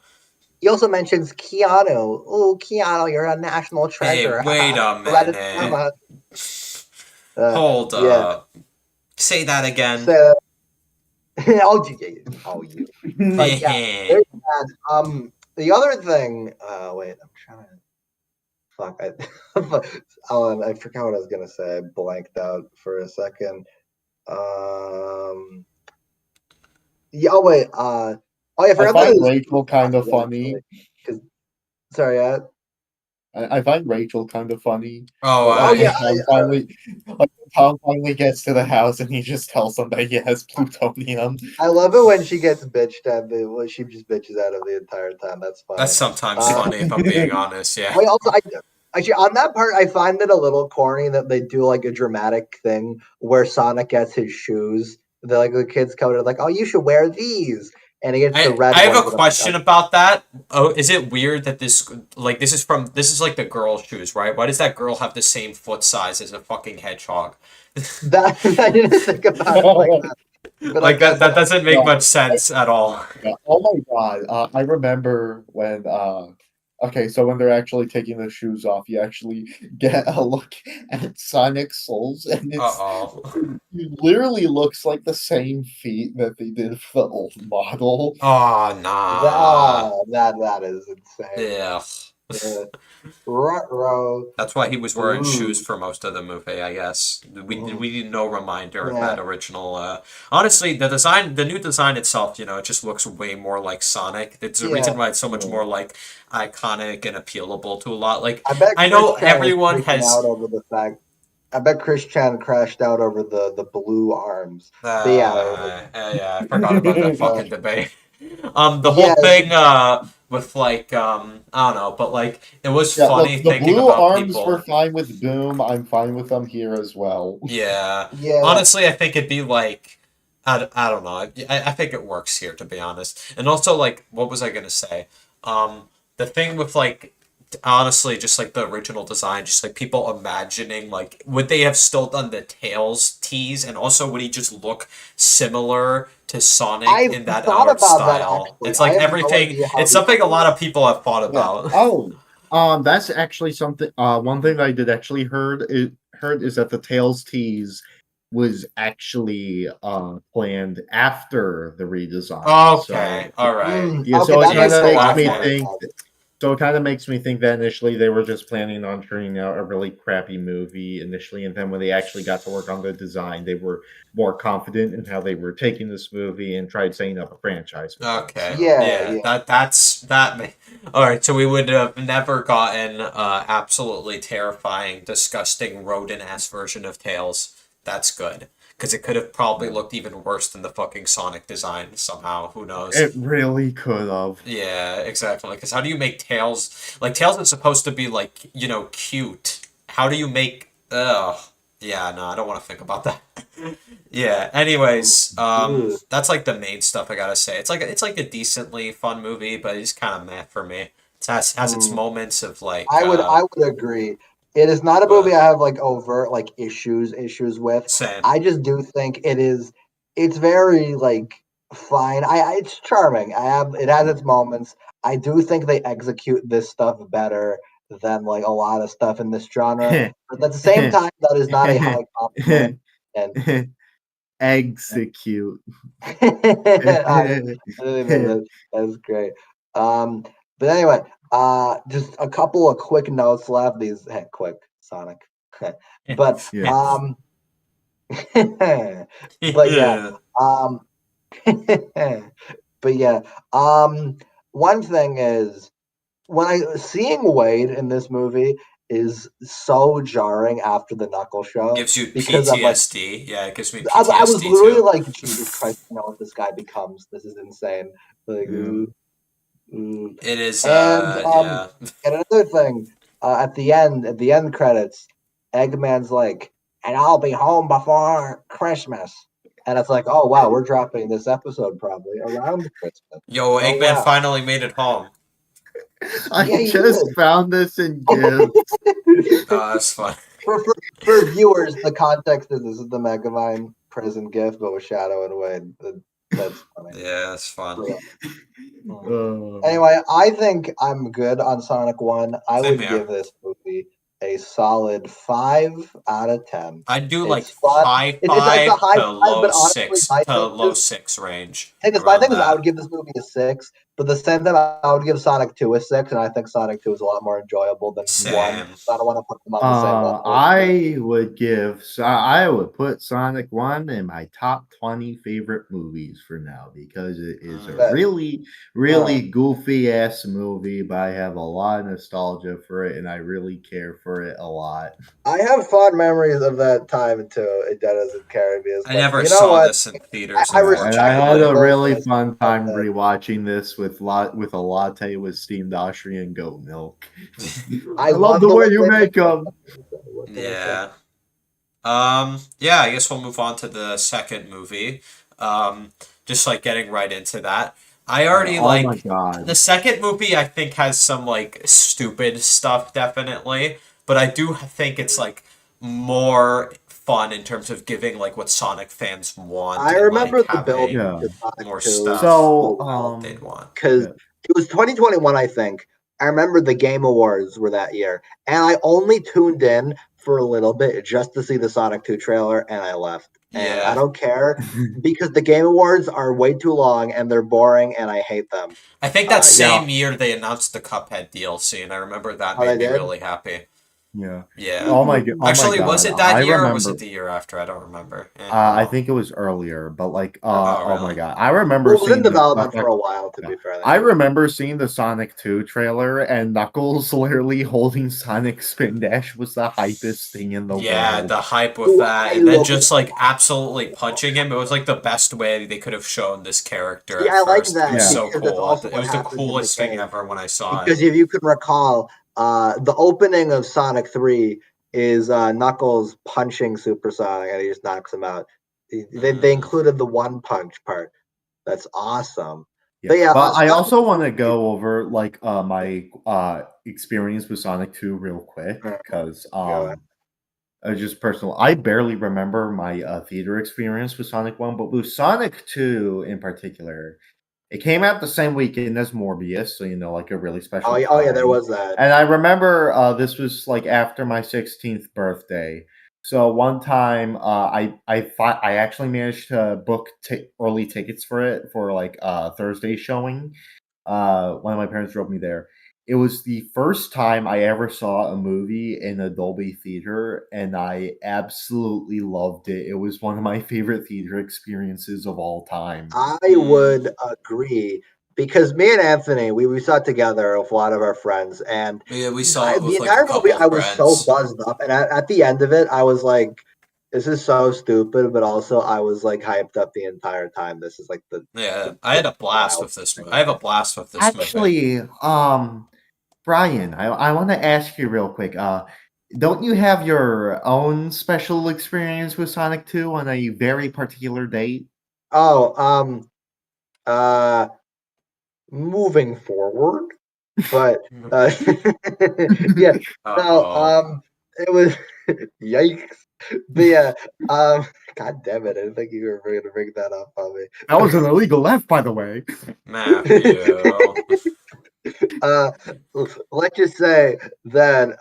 He also mentions Keanu. Oh, Keanu, you're a national Hey, treasure. wait a Reddit minute. mama. Hold Yeah. up. Say that again. So, oh, you. But yeah, there's that. The other thing. Wait, I'm trying to. Fuck. I forgot what I was gonna say. I blanked out for a second. Um. Yeah. Oh wait. Oh yeah. I I forgot that find it was Rachel kind of actually. funny. 'Cause- sorry. I find Rachel kind of funny. Oh, But Oh like yeah, when Tom finally gets to the house and he just tells them that he has plutonium. I love it when she gets bitched at. When she just bitches at him the entire time. That's that's funny. sometimes Uh, funny, if I'm being honest. Yeah. I also, I actually on that part, I find it a little corny that they do like a dramatic thing where Sonic gets his shoes. They're like the kids come in like, "Oh, you should wear these," and he gets the red I have a ones. And I'm like, question about that. Oh, is it weird that this is like the girl's shoes, right? Why does that girl have the same foot size as a fucking hedgehog? that I didn't think about it like that, but I Like guess that doesn't make Yeah, much sense at all. yeah. Oh my god! I remember when. Okay, so when they're actually taking the shoes off, you actually get a look at Sonic's soles, and Uh it's oh. it literally looks like the same feet that they did for the old model. Oh nah. that is insane. Yeah. Uh, Ruh-roh. That's why he was wearing shoes Ooh. for most of the movie, I guess. Mhm. We need no reminder of Yeah, that original. Honestly, the new design itself, it just looks way more like Sonic. It's the yeah. reason why it's so much Yeah. more like iconic and appealable to a lot. Like I bet I Chris know Chan was everyone freaking out has. over the fact. I bet Chris Chan crashed out over the blue arms. But yeah, Yeah, I forgot about that uh, fucking debate. The whole yeah, thing with like I don't know, but like it was Yeah, funny the thinking blue about arms were people. fine with Boom. I'm fine with them here as well. Yeah. yeah. Honestly, I think it'd be like, I don't know. I think it works here, to be honest. And also, like, what was I gonna say? The thing with like, honestly, just like the original design, just like people imagining, like, would they have still done the Tails tease? And also, would he just look similar to Sonic I've in that thought art about that style? actually. It's I like have no everything. idea how It's he something a could lot look. of people have thought Yeah. about. Oh, that's actually something. One thing I did actually heard is that the Tails tease was actually planned after the redesign. Okay, So all right. yeah, Okay, so it that kind makes of a Useful. makes lot me more Okay. think. sense. So it kind of makes me think that initially they were just planning on turning out a really crappy movie initially, and then when they actually got to work on the design, they were more confident in how they were taking this movie and tried setting up a franchise with it. Okay. So Yeah, Yeah, yeah. all right, so we would have never gotten absolutely terrifying, disgusting rodent-ass version of Tails. That's good. Because it could have probably yeah. looked even worse than the fucking Sonic design somehow. Who knows? It really could have. Yeah, exactly. Because how do you make Tails? Like, Tails is supposed to be, like, cute. How do you make. Ugh. Yeah, no, I don't want to think about that. Yeah. Anyways, Ugh. that's like the main stuff I gotta say. It's like a decently fun movie, but it's kind of meh for me. It has its Mm. moments of like I would agree. It is not a movie but I have like overt like issues with. same. I just do think it is. It's very like fine. It's charming. It has its moments. I do think they execute this stuff better than like a lot of stuff in this genre. But at the same time, that is not a high compliment. And Execute. I think that's great. Um, but anyway, just a couple of quick notes left. These quick Sonic, but Yeah. but yeah, Yeah. um, but yeah, one thing is when I seeing Wade in this movie is so jarring after the Knuckle show Gives you because I'm like PTSD. Yeah, it gives me I was PTSD literally too. like, Jesus Christ, I know what this guy becomes. This is insane. Like, Yeah. ooh. It is And yeah. and another thing, at the end credits, Eggman's like, and I'll be home before Christmas. And it's like, oh wow, we're dropping this episode probably around Christmas. Yo, Oh Eggman wow, finally made it home. yeah, I you just found this in gifts. did. That's fun. For viewers, the context is this is the Megamind prison gift, but with Shadow and Wade. That's funny. Yeah, that's fun. Yeah. Mm. Uh, Anyway, I think I'm good on Sonic 1. I Same would here. give this movie a solid 5 out of 10. I'd do It's like fun. high It's a five high to 5, low but honestly, six my to thing low is six range my around thing is I that. would give this movie a 6 But the same time, I would give Sonic 2 a 6, and I think Sonic 2 is a lot more enjoyable than 1. Same. So I don't want to put them on the same level. I would put Sonic 1 in my top 20 favorite movies for now because it is a But- really goofy ass movie, but I have a lot of nostalgia for it and I really care for it a lot. I have fond memories of that time too. It doesn't carry me as I much. never You know saw what? this in theaters, I And I respect had a Michael really as fun time that. rewatching this with a latte with steamed Austrian goat milk. I love the way you latte make them. What can I say? Yeah, I guess we'll move on to the second movie. Just like getting right into that. I already Oh my like god. the second movie. I think has some like stupid stuff, definitely, but I do think it's like more fun in terms of giving like what Sonic fans want I and remember like the build having Yeah. to Sonic more 2 stuff So they'd want. because yeah. it was 2021, I think. I remember the Game Awards were that year, and I only tuned in for a little bit just to see the Sonic 2 trailer, and I left. And I Yeah, don't care because the Game Awards are way too long and they're boring, and I hate them. I think that Yeah, same year they announced the Cuphead DLC, and I remember that oh, they made me did. really happy. Yeah. Yeah. Oh my Actually, was god. it I that year or was remember it the year after? I don't remember. I Well, think it was earlier, but like oh, oh my really? god. I remember Well, it was in seeing development for a while, to yeah. be fair. I remember seeing the Sonic 2 trailer and Knuckles literally holding Sonic Spin Dash was the hypest thing in the Yeah, world. the hype with Ooh, that, I and then love just like absolutely punching him. It was like the best way they could have shown this character See, at I like first. It that was Yeah. so because that's cool. also It what was the happens in the coolest thing game. ever when I saw Because it. if you can recall, the opening of Sonic 3 is Knuckles punching Super Sonic and he just knocks him out. They Mm. included the one punch part. That's awesome. Yeah. But yeah, But I Sonic also want to go over like my experience with Sonic 2 real quick cuz Go just personal. I barely remember my theater experience with Sonic 1, but with Sonic 2 in particular, it came out the same weekend as Morbius, so like a really special oh yeah, there time. was that. And I remember this was like after my 16th birthday. So one time, I actually managed to book early tickets for it for like Thursday showing. One of my parents drove me there. It was the first time I ever saw a movie in a Dolby theater, and I absolutely loved it. It was one of my favorite theater experiences of all time. I Mm. would agree because me and Anthony, we saw it together with a lot of our friends, and Yeah, we saw it the with like a entire movie, couple I was so friends. buzzed up, and at the end of it, I was like, "This is so stupid," but also I was like hyped up the entire time. This is like Yeah, the, I had the a blast wild with this movie. thing. I have a blast with this movie. Actually, Brian, I want to ask you real quick. Don't you have your own special experience with Sonic 2 on a very particular date? Oh, uh, moving forward, but yeah, no, Uh-oh. it was yikes. But yeah, God damn it! I didn't think you were going to bring that up on That was an illegal laugh, by the way. Matthew. me. uh, let's just say that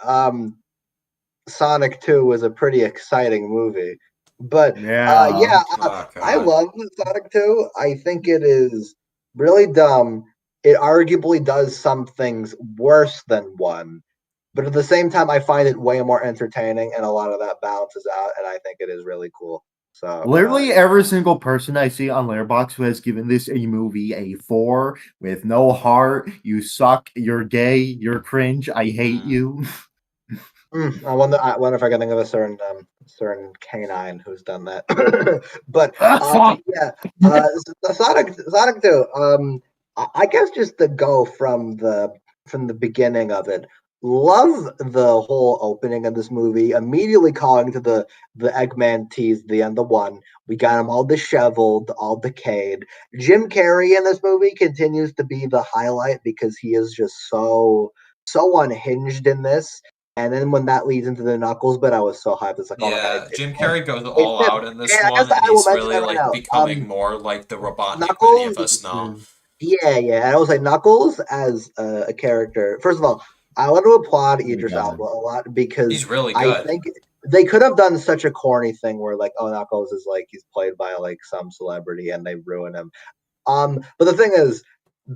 Sonic 2 was a pretty exciting movie. But Yeah. yeah, Oh, I God. love Sonic 2. I think it is really dumb. It arguably does some things worse than 1. But at the same time, I find it way more entertaining, and a lot of that balances out, and I think it is really cool. So, Literally every single person I see on Letterboxd who has given this a movie a 4 with no heart. You suck. You're gay. You're cringe. I hate Mm. you. I wonder if I can think of a certain canine who's done that. But Fuck. yeah, Sonic 2. I guess just to go from the beginning of it. Love the whole opening of this movie. Immediately calling to the Eggman tease the end of 1. We got him all disheveled, all decayed. Jim Carrey in this movie continues to be the highlight because he is just so unhinged in this. And then when that leads into the Knuckles bit, I was so hyped. It's like, oh my god, Yeah, Jim him. Carrey goes It's all him. out in this And I one, guess and I will he's mention really that right like now. becoming more like the Robotnik many of us Knuckles, know. yeah. And I was like, Knuckles as a character. First of all, I want to applaud Oh my Idris god. Elba a lot because He's really I good. think they could have done such a corny thing where like, oh, Knuckles is like he's played by like some celebrity and they ruin him. But the thing is,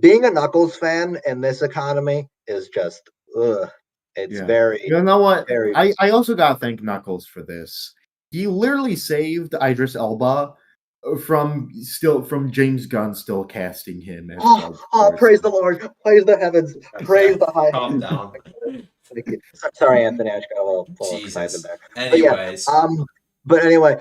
being a Knuckles fan in this economy is just ugh. It's Yeah. very, You know what? very. I also gotta thank Knuckles for this. He literally saved Idris Elba from James Gunn still casting him as Praise the Lord, praise the heavens, praise Okay, the high. calm down. Thank you. Sorry, Anthony, I just got a little excited Jesus. there. But yeah, Anyways, but anyway,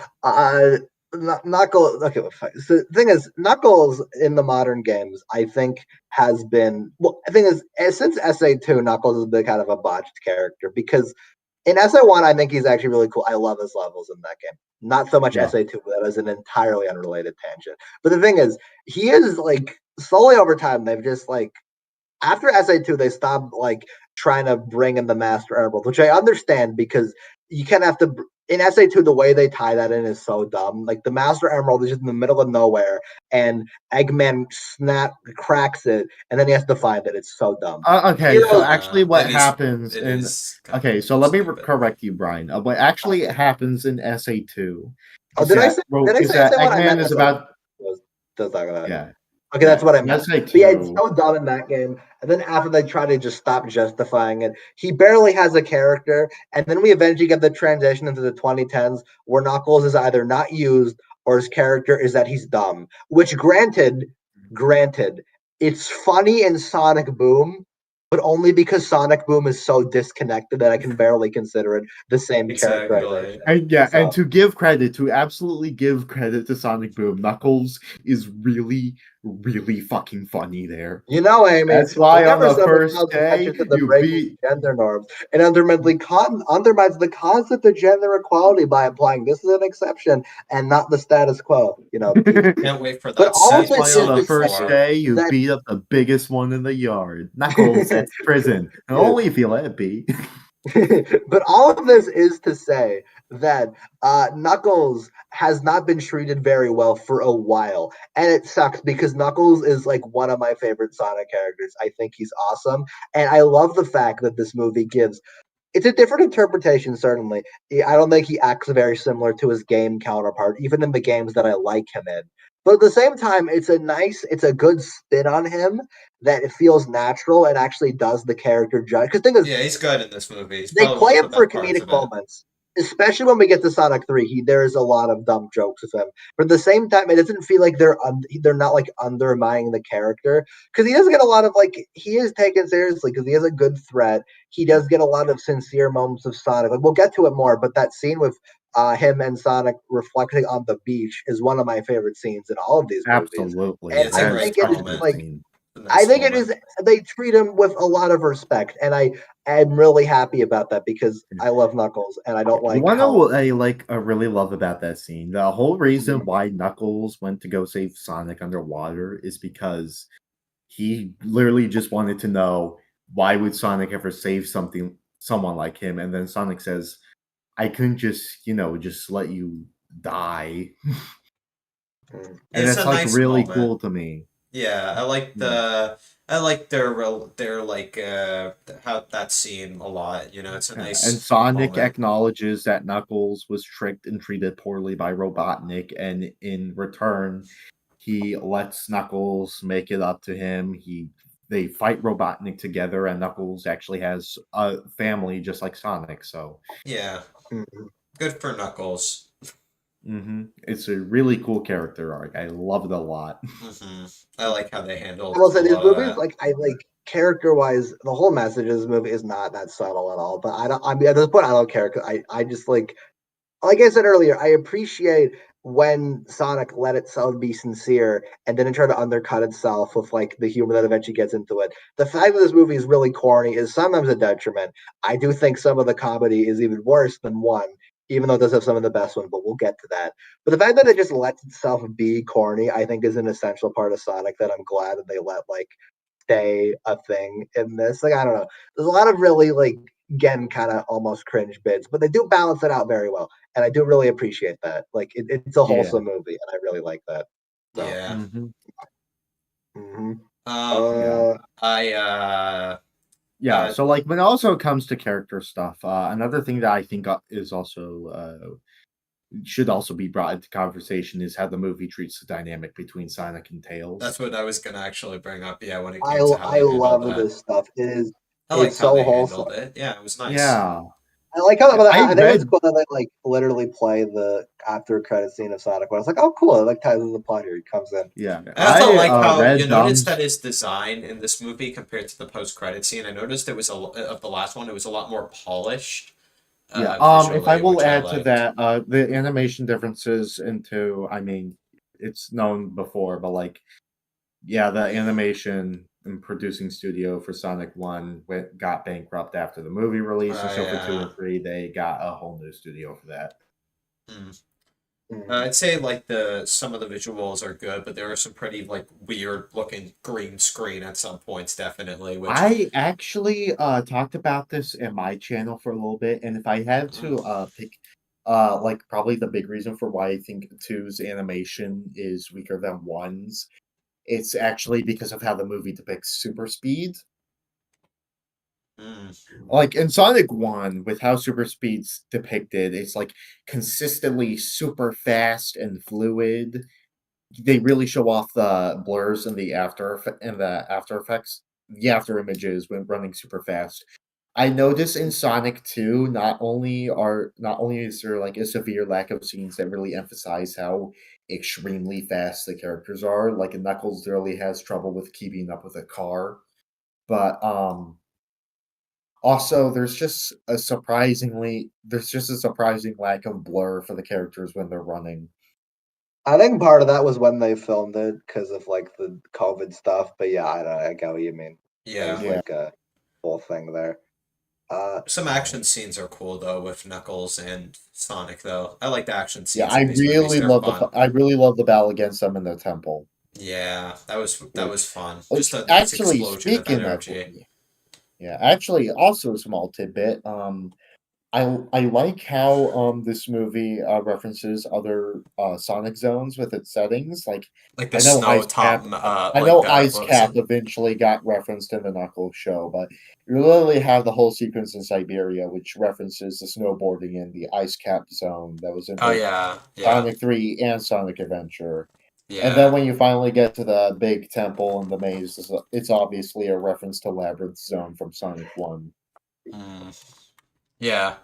Knuckles. Okay, well, fine. So the thing is, Knuckles in the modern games, I think, has been. Well, the thing is, since SA2, Knuckles has been kind of a botched character because in SA1, I think he's actually really cool. I love his levels in that game. Not so much Yeah. SA2, but that is an entirely unrelated tangent. But the thing is, he is like slowly over time, they've just like after SA2, they stopped like trying to bring in the Master Emerald, which I understand because you kind of have to. In SA2, the way they tie that in is so dumb. Like the Master Emerald is just in the middle of nowhere, and Eggman cracks it, and then he has to find it. It's so dumb. Okay, so Heroes, actually, what it happens it in is kind okay, of so let me stupid. correct you, Brian. What actually happens in SA2 oh, is did I say SA1? I Eggman meant is SA2. about Does talk about yeah. Okay, that's what I In meant. But yeah, it's SA2. so dumb in that game. And then after they try to just stop justifying it, he barely has a character. And then we eventually get the transition into the 2010s where Knuckles is either not used or his character is that he's dumb. Which granted, it's funny in Sonic Boom, but only because Sonic Boom is so disconnected that I can barely consider it the same characterization. Exactly. And yeah, So, and to absolutely give credit to Sonic Boom, Knuckles is really, really fucking funny there. Amy, That's why on whenever the someone first calls day attention to the you breaking beat gender norms, it undermines the concept of gender equality by implying this is an exception and not the status quo. Can't wait for But that all of That's second this why on is the to Sonic say first 4. day you that beat up the biggest one in the yard. Knuckles, that's prison. And yeah. only if you let it be. But all of this is to say that Knuckles has not been treated very well for a while. And it sucks because Knuckles is like one of my favorite Sonic characters. I think he's awesome. And I love the fact that this movie gives it's a different interpretation, certainly. I don't think he acts very similar to his game counterpart, even in the games that I like him in. But at the same time, it's a good spin on him that it feels natural and actually does the character judge. Because thing is, Yeah, he's good in this movie. He's they probably one play of him the for best parts comedic of it. moments, especially when we get to Sonic 3. There is a lot of dumb jokes with him, but at the same time, it doesn't feel like they're not like undermining the character because he does get a lot of like he is taken seriously because he has a good threat. He does get a lot of sincere moments of Sonic. Like we'll get to it more, but that scene with him and Sonic reflecting on the beach is one of my favorite scenes in all of these movies, Absolutely. and Yeah, it's a I That is great think it such is a good moment. like scene. A I nice think it moment. is they treat him with a lot of respect, and I am really happy about that because I love Knuckles and I don't You like want to know how. what I really love about that scene? The whole reason why Knuckles went to go save Sonic underwater is because he literally just wanted to know why would Sonic ever save someone like him, and then Sonic says, "I couldn't just just let you die," and It's that's a like nice really moment. cool to me. Yeah, Yeah. I like their like how that scene a lot. It's a Yeah, and nice Sonic moment. acknowledges that Knuckles was tricked and treated poorly by Robotnik, and in return, he lets Knuckles make it up to him. They fight Robotnik together, and Knuckles actually has a family just like Sonic. So, Yeah, Mhm. good for Knuckles. it's a really cool character arc. I love it a lot. I like how they I handled will a say these lot of movies, that. like I like character wise, the whole message of this movie is not that subtle at all. But I don't. I mean, at this point, I don't care. 'Cause I just like I said earlier, I appreciate when Sonic let itself be sincere and didn't try to undercut itself with like the humor that eventually gets into it. The fact that this movie is really corny is sometimes a detriment. I do think some of the comedy is even worse than one, even though it does have some of the best ones, but we'll get to that. But the fact that it just lets itself be corny, I think is an essential part of Sonic that I'm glad that they let like stay a thing in this. Like I don't know. There's a lot of really like again kind of almost cringe bits, but they do balance it out very well, and I do really appreciate that. Like it's a Yeah. wholesome movie, and I really like that. So, Yeah. hmm mhm. Yeah. uh, I Yeah. So, like, when it also comes to character stuff, another thing that I think is also should also be brought into conversation is how the movie treats the dynamic between Sonic and Tails. That's what I was gonna actually bring up. Yeah, when it I came to how I they handled love that. this stuff. I It's liked how so they wholesome. handled it. Yeah, it was nice. Yeah. I like how I I think it's read cool that they like literally play the after credit scene of Sonic. When I was like, oh, cool! It like ties into the plot here. He comes in. yeah. I also like how read you noticed that Dom's his design in this movie compared to the post-credit scene. I noticed it was of the last one. It was a lot more polished Yeah. If I visually, will which I add to liked. that, the animation differences into, I mean, it's known before, but like, yeah, the animation and producing studio for Sonic 1 got bankrupt after the movie release, and so for 2 Yeah. and 3, they got a whole new studio for that. Hmm. Mhm. I'd say like the some of the visuals are good, but there are some pretty like weird looking green screen at some points, definitely. Which I actually talked about this in my channel for a little bit, and if I had to pick like probably the big reason for why I think two's animation is weaker than one's, it's actually because of how the movie depicts super speed. mm, Like in Sonic 1, with how super speed's depicted, it's like consistently super fast and fluid. They really show off the blurs and the after effects, the after images when running super fast. I notice in Sonic 2, not only is there like a severe lack of scenes that really emphasize how extremely fast the characters are, like Knuckles literally has trouble with keeping up with a car, but also there's just a surprising lack of blur for the characters when they're running. I think part of that was when they filmed it because of like the COVID stuff. But yeah, I get what you mean. yeah. There's Yeah. like a whole thing there. Some action scenes are cool though with Knuckles and Sonic though. I like the action Yeah, scenes in these movies. They're fun. I really love the battle against them in the temple. Yeah, that was fun. Just Which a nice actually, explosion of speaking of, energy. yeah, actually, also a small tidbit. I like how this movie references other Sonic zones with its settings. Like Like the I know snow Ice top, Cap, I like know the Ice what was Cap it? eventually got referenced in the Knuckles show, but you literally have the whole sequence in Siberia, which references the snowboarding in the Ice Cap zone that was in Oh both yeah, yeah, Sonic 3 and Sonic Adventure. And then yeah. when you finally get to the big temple and the maze, it's obviously a reference to Labyrinth Zone from Sonic 1. Mm, yeah.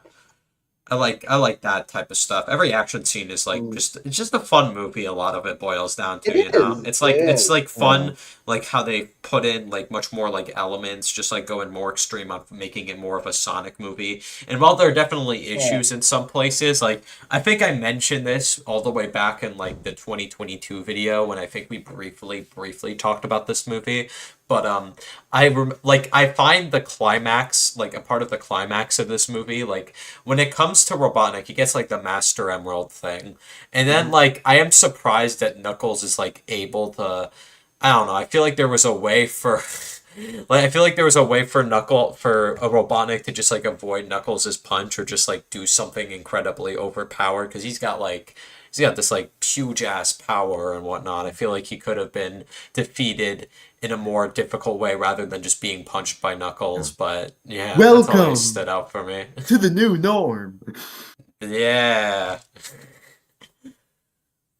I like that type of stuff. Every action scene is like Mm. it's just a fun movie. A lot of it boils down to, It you know. is. It It's is. like Yeah. fun, like how they put in like much more like elements, just like going more extreme of making it more of a Sonic movie. And while there are definitely Yeah. issues in some places, like I think I mentioned this all the way back in like the 2022 video when I think we briefly talked about this movie. But like I find the climax, like a part of the climax of this movie, like when it comes to Robotnik, he gets like the Master Emerald thing, and then Mhm. like I am surprised that Knuckles is like able to. I don't know. I feel like there was a way for. Like I feel like there was a way for a Robotnik to just like avoid Knuckles' punch or just like do something incredibly overpowered because he's got this like huge ass power and whatnot. I feel like he could have been defeated in a more difficult way rather than just being punched by Knuckles. But yeah, that's always stood Welcome out for me. to the new norm. Yeah.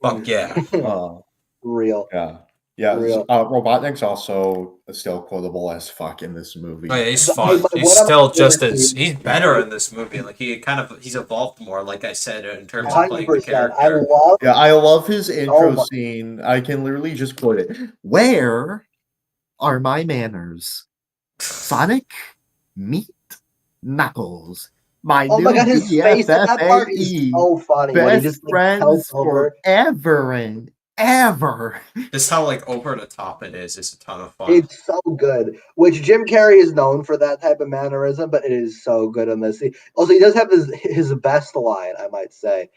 Fuck yeah. Uh, Real. yeah. Yeah. Real. Robotnik's also still quotable as fuck in this Oh movie. yeah, he's Hey, fun. but He's one of still my just favorite as scenes. he's better in this movie. Like he's evolved more, like I said, in terms of playing the 100%. I character. love Yeah, I love his so intro much. scene. I can literally just quote it. Where are my manners? Sonic, meet Knuckles, my Oh my new god, his face in that part is BFFAE, so funny when he best just like tells friends over. forever and ever. Just how like over the top it is a ton of fun. It's so good. Which Jim Carrey is known for that type of mannerism, but it is so good in this. Also, he does have his best line, I might say.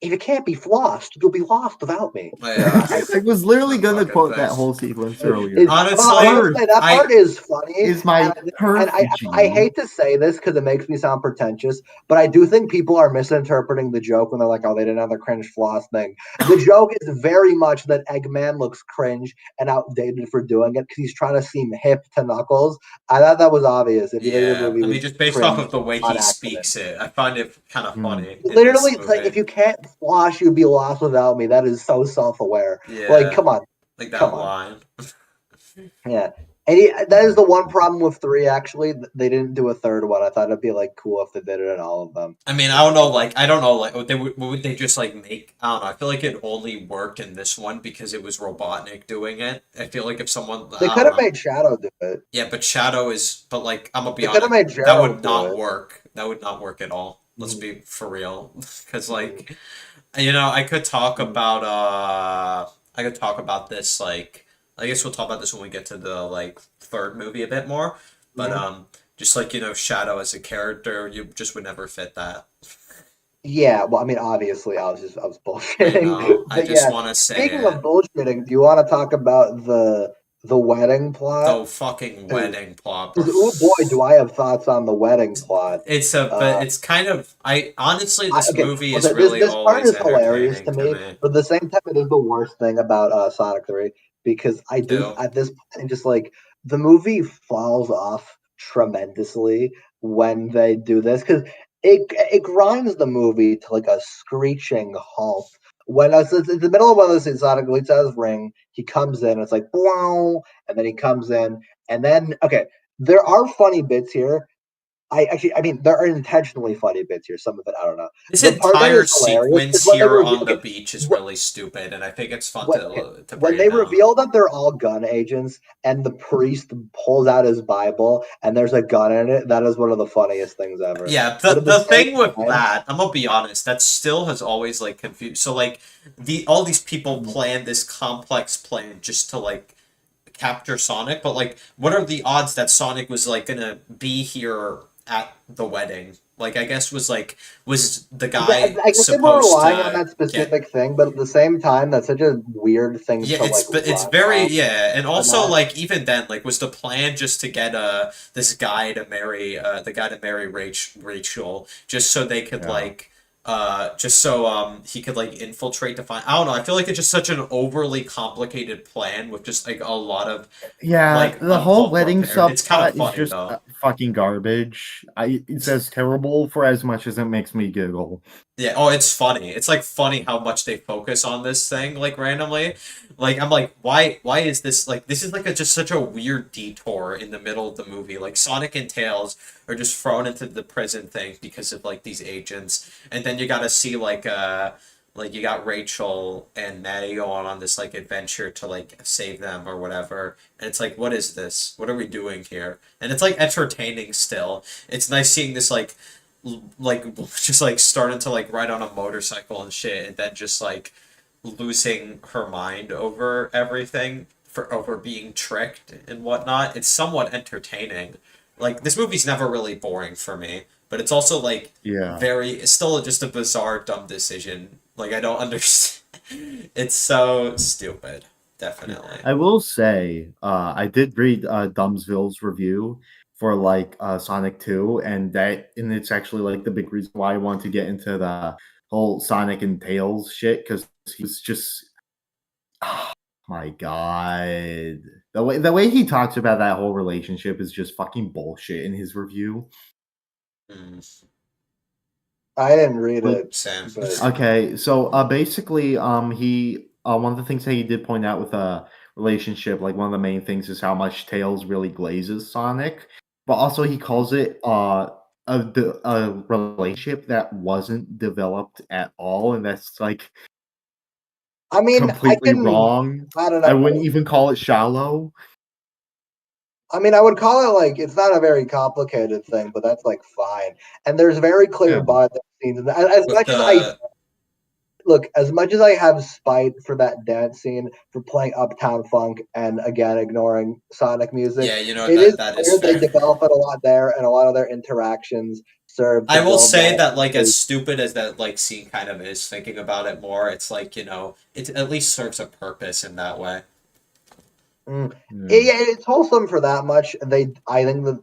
if it can't be flossed, you'll be lost without me. Yeah. I was literally gonna Fucking quote that thing. whole sequence earlier. Honestly, I will say that I- part is funny. Is my and I hate to say this because it makes me sound pretentious, but I do think people are misinterpreting the joke when they're like, "Oh, they didn't have the cringe floss thing." The joke is very much that Eggman looks cringe and outdated for doing it because he's trying to seem hip to Knuckles. I thought that was obvious. If you think the Yeah, movie I mean, was just based off cringe of the way on he accident. speaks it, I find it kind of funny in Literally, this it's like movie. if you can't floss, you'd be lost without me. That is so self-aware. Like, Yeah, come on, like come that on. line. Yeah. And that is the one problem with 3, actually. They didn't do a third one. I thought it'd be like cool if they did it in all of them. I mean, I don't know, like, would they just, like, make, I don't know, I feel like it only worked in this one because it was Robotnik doing it. I feel like if someone, They I could don't have know. made Shadow do it. Yeah, but Shadow is, but, like, I'm gonna be They could have honest, made that Gerald would do not it. work. That would not work at all. Let's Mhm. be for real. Because, Mhm. like, I could talk about, I could talk about this, like, I guess we'll talk about this when we get to the, like, third movie a bit more. But, Mhm. just like, Shadow as a character, you just would never fit that. Yeah, well, I mean, obviously, I was I bullshitting, know. I but just yeah. want to say Speaking of it. bullshitting, do you want to talk about the wedding plot? The fucking Because, wedding plot, bro. oh boy, do I have thoughts on the wedding plot. But Uh, it's kind of, I honestly, this Okay, movie well, is this really this part always is hilarious entertaining to to me, me, but at the same time, it is the worst thing about Sonic 3 because I do too. at this point just like the movie falls off tremendously when they do this because it grinds the movie to like a screeching halt. When it's in the middle of one of those scenes, Sonic leaves out his ring, he comes in, it's like wow, and then he comes in, and then okay, there are funny bits here. I mean, there are intentionally funny bits here. Some of it, I don't know. This The part that entire is hilarious is sequence when they here reveal. on the Okay, beach is wh- really stupid, and I think it's fun okay, to when bring it they down. reveal that they're all gun agents, and the priest pulls out his Bible, and there's a gun in it. That is one of the funniest things ever. Yeah, But the at the the same thing with time, that, I'm gonna be honest, that still has always like confused. So like all these people plan this complex plan just to like capture Sonic, but like, what are the odds that Sonic was like gonna be here at the wedding? Like, I guess was the guy I guess they were supposed relying on to that get? specific thing, but at the same time, that's such a weird thing Yeah, to like but it's run very, off yeah, and of also that. like even then, like, was the plan just to get this guy to marry Rachel just so they could Yeah. like just so he could like infiltrate to find, I don't know, I feel like it's just such an overly complicated plan with just like a lot of Yeah, like the whole uncalled for wedding parent. It's kind of subplot is funny just though. fucking garbage. It's as terrible for as much as it makes me giggle. Yeah, oh, it's funny. It's like funny how much they focus on this thing like randomly. Like I'm like, why is this like this is like just such a weird detour in the middle of the movie. Like Sonic and Tails are just thrown into the prison thing because of like these agents. And then you got to see like you got Rachel and Maddie going on this like adventure to like save them or whatever. And it's like, what is this? What are we doing here? And it's like entertaining still. It's nice seeing this like just like starting to like ride on a motorcycle and shit, and then just like losing her mind over everything for over being tricked and whatnot. It's somewhat entertaining. Like this movie's never really boring for me, but it's also like Yeah. it's still just a bizarre dumb decision. Like I don't understand. It's so stupid. Definitely. I will say, I did read Dumbsville's review for like Sonic 2, and it's actually like the big reason why I want to get into the whole Sonic and Tails shit because he was just oh my god. The way he talks about that whole relationship is just fucking bullshit in his review. Mm, I didn't read Like it, Sam. but okay, so basically, he one of the things that he did point out with a relationship, like one of the main things is how much Tails really glazes Sonic, but also he calls it a relationship that wasn't developed at all, and that's like I mean, completely wrong. I don't I know. wouldn't even call it shallow. I mean, I would call it like it's not a very complicated thing, but that's like fine. And there's very clear Yeah. bond scenes. And as With much as I the look, as much as I have spite for that dance scene for playing Uptown Funk and again ignoring Sonic music, yeah, it is that is clear they fair. develop it a lot there and a lot of their interactions serve. To I will build say that, like, as because- stupid as that, like, scene kind of is, thinking about it more, it's like, it at least serves a purpose in that way. Mm. Yeah. It's wholesome for that much. I think that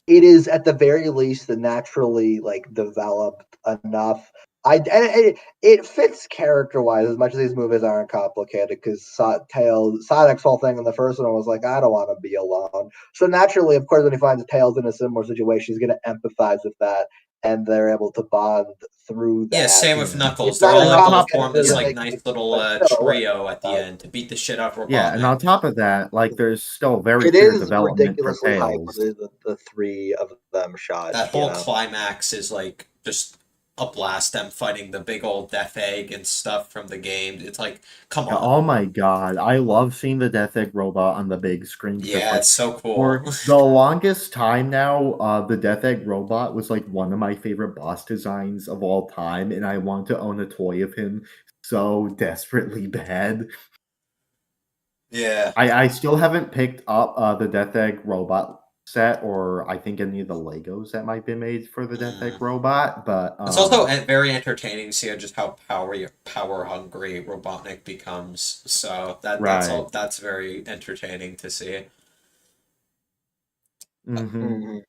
it is at the very least naturally like developed enough. It fits character wise as much as these movies aren't complicated because Sonic's whole thing in the first one was like, I don't want to be alone. So naturally, of course, when he finds Tails in a similar situation, he's going to empathize with that, and they're able to bond through Yeah, that. same with Yeah. Knuckles. It's They're not as all able to complicated form as this, it like, makes nice it, little but still, it works. trio at the end to beat the shit out of Yeah, and Robotnik. on top of that, like there's still very It clear is development for ridiculously hype Tails. with the three of them shot. That whole climax is, like, just a blast, them fighting the big old Death Egg and stuff from the game. It's like, come Yeah, on. oh my god, I love seeing the Death Egg robot on the big screen because Yeah, like it's so for cool. the longest time now, the Death Egg robot was like one of my favorite boss designs of all time, and I want to own a toy of him so desperately bad. Yeah. I still haven't picked up the Death Egg robot set, or I think any of the Legos that might be made for the Death Egg robot, but It's also very entertaining to see just how power hungry Robotnik becomes. So right. that's very entertaining to see. Mm-hmm.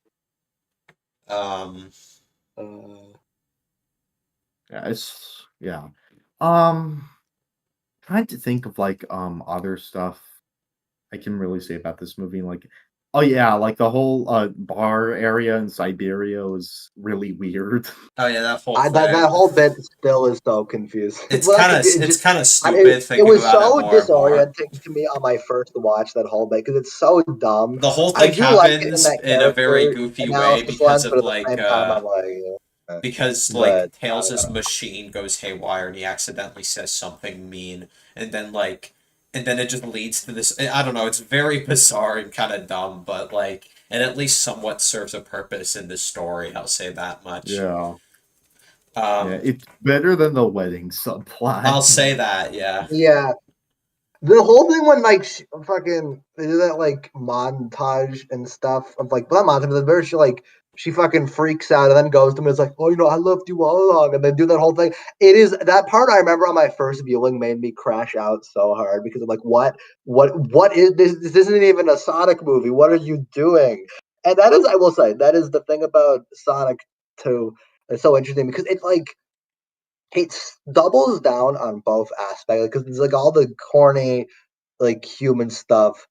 Mhm. Um, Uh, Yeah, yeah. Trying to think of like other stuff I can really say about this movie. Like, oh yeah, like the whole bar area in Siberia was really weird. oh yeah, that whole that thing. whole bit still is so confusing. It's Well, kind of it it's just kind of it, stupid it thinking was about it so more and more. disorienting to me on my first watch that whole bit because it's so dumb. The whole I thing do like it in happens that in a very character goofy way analysis because lens, but of at the like same time, I'm like, because like but I don't Tails's know. machine goes haywire and he accidentally says something mean and then it just leads to this. I don't know, it's very bizarre and kind of dumb, but like it at least somewhat serves a purpose in this story, I'll say that much. Yeah, yeah, um it's better than the wedding I'll subplot. say that, yeah. Yeah, the whole thing when like fucking they do that like montage and stuff of like not montage, but the very she fucking freaks out and then goes to him and is like, oh, I loved you all along, and then do that whole thing. It is that part I remember on my first viewing made me crash out so hard because I'm like, what is this? This isn't even a Sonic movie. What are you doing? And that is, I will say, that is the thing about Sonic 2. It's so interesting because it doubles down on both aspects because it's like all the corny like human stuff.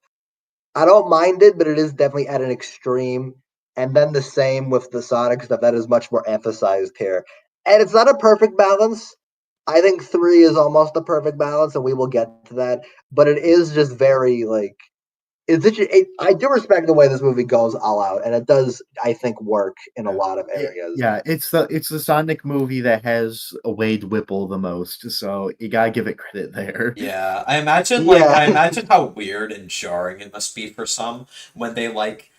I don't mind it, but it is definitely at an extreme. And then the same with the Sonic stuff that is much more emphasized here. And it's not a perfect balance. I think 3 is almost the perfect balance, and we will get to that. But it is just very I do respect the way this movie goes all out, and it does, I think, work in a Yeah. lot of areas. Yeah, it's the Sonic movie that has Wade Whipple the most, so you gotta give it credit there. Yeah, Yeah. I imagine how weird and jarring it must be for some when they like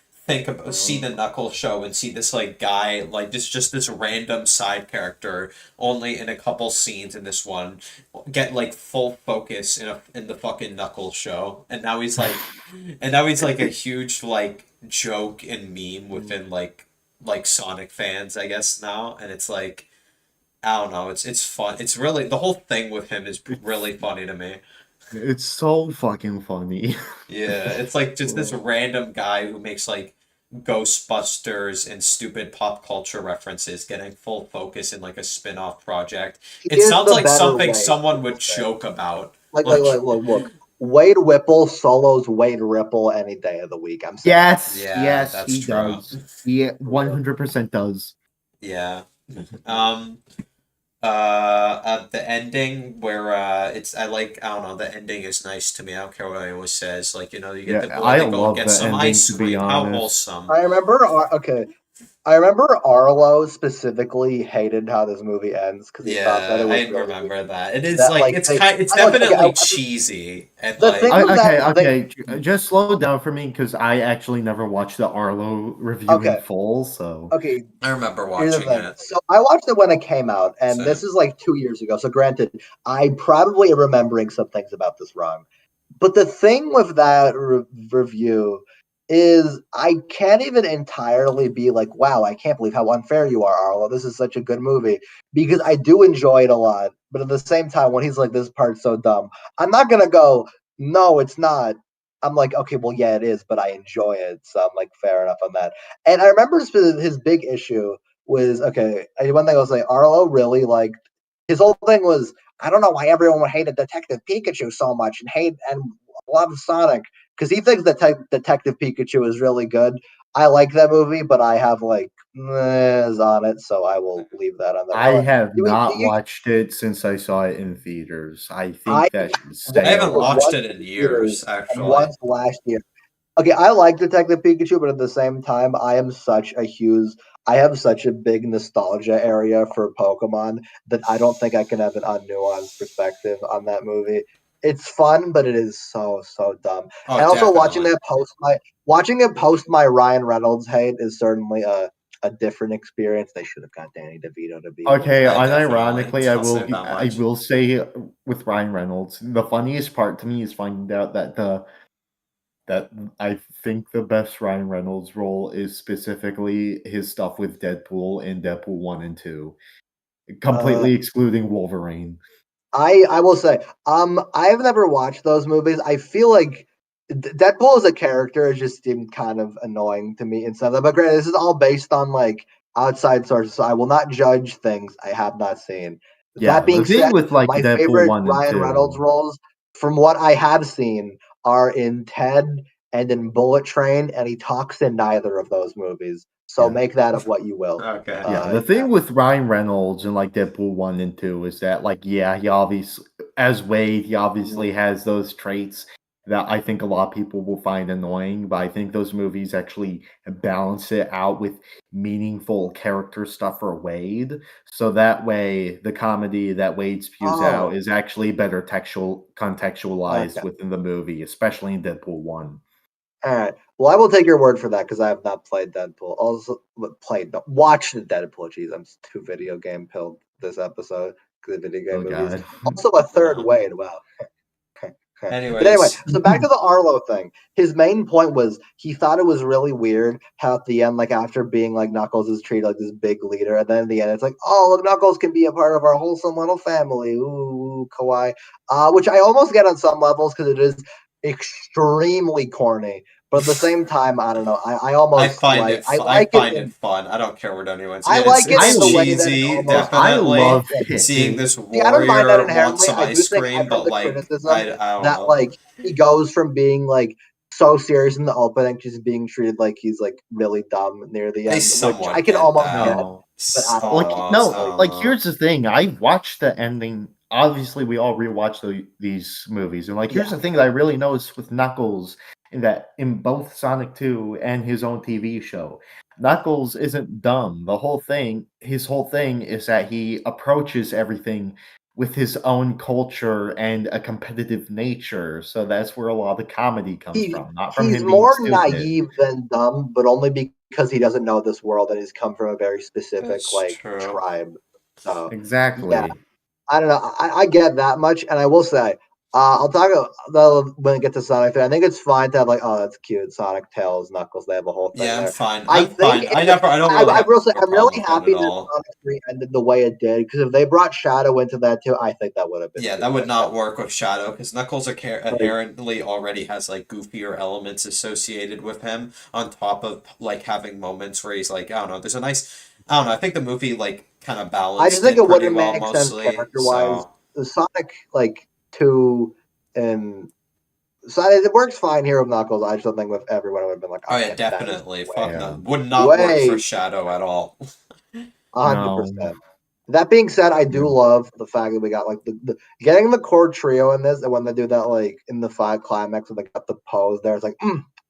see the Knuckles show and see this like guy like this random side character only in a couple scenes in this one get like full focus in the fucking Knuckles show, and now he's like a huge like joke and meme within like Sonic fans, I guess now, and it's like I don't know. It's fun. It's really the whole thing with him is really funny to me. It's so fucking funny. Yeah, it's like just this random guy who makes like Ghostbusters and stupid pop culture references getting full focus in like a spin-off project. He It is sounds the like better something way, I someone will would say. joke about. Look. Wade Whipple solos Wade Ripple any day of the week. I'm saying. Yes, Yeah, yes, that's he true. does. He 100% does. Yeah. Um the ending where it's I don't know, the ending is nice to me. I don't care what anyone says. Like, you get Yeah, the boy I to go love get the some ending, ice to be cream. How honest. wholesome. I remember. Okay, I remember Arlo specifically hated how this movie ends because he thought that Yeah, it was I really remember weird. that. It is That like like they, it's I look okay. definitely cheesy and The thing like with that, Okay, just slow down for me because I actually never watched the Arlo review in okay, full, so. okay. I remember Here's the watching thing. it. So I watched it when it came out, and this So is like 2 years ago. So granted, I probably am remembering some things about this wrong. But the thing with that review is I can't even entirely be like, wow, I can't believe how unfair you are, Arlo. This is such a good movie because I do enjoy it a lot. But at the same time, when he's like, this part's so dumb, I'm not gonna go, no, it's not. I'm like, okay, well, yeah, it is, but I enjoy it, so I'm like, fair enough on that. And I remember his big issue was okay. One thing I was like, Arlo really like his whole thing was I don't know why everyone hated Detective Pikachu so much and love Sonic because he thinks that Detective Pikachu is really good. I like that movie, but I have like on it, so I will leave that on there. I Oh, have do not you, watched it since I saw it in theaters. I I think that should I stay haven't it watched once it in in theaters years, and actually. once last year. Okay, I like Detective Pikachu, but at the same time, I have such a big nostalgia area for Pokemon that I don't think I can have an unnuanced perspective on that movie. It's fun, but it is so dumb. Oh, And also definitely. watching it post my Ryan Reynolds hate is certainly a different experience. They should have got Danny DeVito to be in it. Okay, Yeah, definitely. unironically, I'll say that I much. will say with Ryan Reynolds, the funniest part to me is finding out that I think the best Ryan Reynolds role is specifically his stuff with Deadpool in Deadpool 1 and 2, Uh, completely excluding Wolverine. I will say, I've never watched those movies. I feel like Deadpool as a character has just seemed kind of annoying to me and stuff. But granted, this is all based on like outside sources, so I will not judge things I have not seen. That Yeah, the being thing said, with like my Deadpool favorite 1 and Ryan Reynolds 2. roles, from what I have seen, are in Ted and in Bullet Train, and he talks in neither of those movies. So Yeah. make that of what you will. Okay. Yeah, the thing with Ryan Reynolds and like Deadpool 1 and 2 is that like yeah, he obviously as Wade, he obviously has those traits that I think a lot of people will find annoying, but I think those movies actually balance it out with meaningful character stuff for Wade. So that way the comedy that Wade spews out Oh, is actually better contextualized okay. within the movie, especially in Deadpool 1. All right. Well, I will take your word for that because I have not played Deadpool. Also, no, watched Deadpool. Jeez, I'm too video game pilled this episode because of video Oh game movies. god. Also, a third No. Wade. Wow. But anyway, Anyways, so back to the Arlo thing. His main point was he thought it was really weird how at the end, like after being like Knuckles is treated like this big leader, and then in the end it's like, oh look, Knuckles can be a part of our wholesome little family. Ooh, kawaii. Which I almost get on some levels because it is extremely corny. But at the same time, I don't know. I I like it find it in fun. I don't care what anyone says. I Yeah, like it I in it's the way that it cheesy, almost I definitely. love yeah, it. Seeing this see, I don't mind that warrior want inherently. some I do ice think cream, I've heard but the like criticism I don't that know. like he goes from being like so serious in the opening to just being treated like he's like really dumb near the I end, which I somewhat can get almost get, that. No. but I don't know. Almost, I No, Like, don't like know. here's the thing. I watched the ending. Obviously, we all rewatch these movies, and like yeah, here's the thing that I really noticed with Knuckles in that in both Sonic 2 and his own TV show, Knuckles isn't dumb. His whole thing is that he approaches everything with his own culture and a competitive nature. So that's where a lot of the comedy comes from, not from he's him being more stupid. naive than dumb, but only because he doesn't know this world and he's come from a very specific It's like true. tribe. So yeah, Exactly. I don't know. I get that much, and I will say, I'll talk when we get to Sonic 3. I think it's fine to have like, oh, that's cute. Sonic, Tails, Knuckles. They have a whole thing Yeah, I'm there. fine. I I'm think fine. I don't really I have will say, a I'm problem really with them happy at that all. Sonic 3 ended the way it did because if they brought Shadow into that too, I think that would have been Yeah, too that would much. not work with Shadow because Knuckles Like, inherently already has like goofier elements associated with him on top of like having moments where he's like, I don't know, there's a nice, I don't know, I think the movie like kind of I just balanced think it it pretty wouldn't well make sense mostly. character wise. So, The Sonic like 2 and so it works fine here with Knuckles. I just don't think with everyone it would have been like, oh oh yeah, man, that is definitely. Fuck way, Yeah. no. Would not work for way Shadow at all. 100%. No. That being said, I do Yeah. love the fact that we got like the getting the core trio in this, and when they do that like in the 5 climax, when they got the pose there, it's like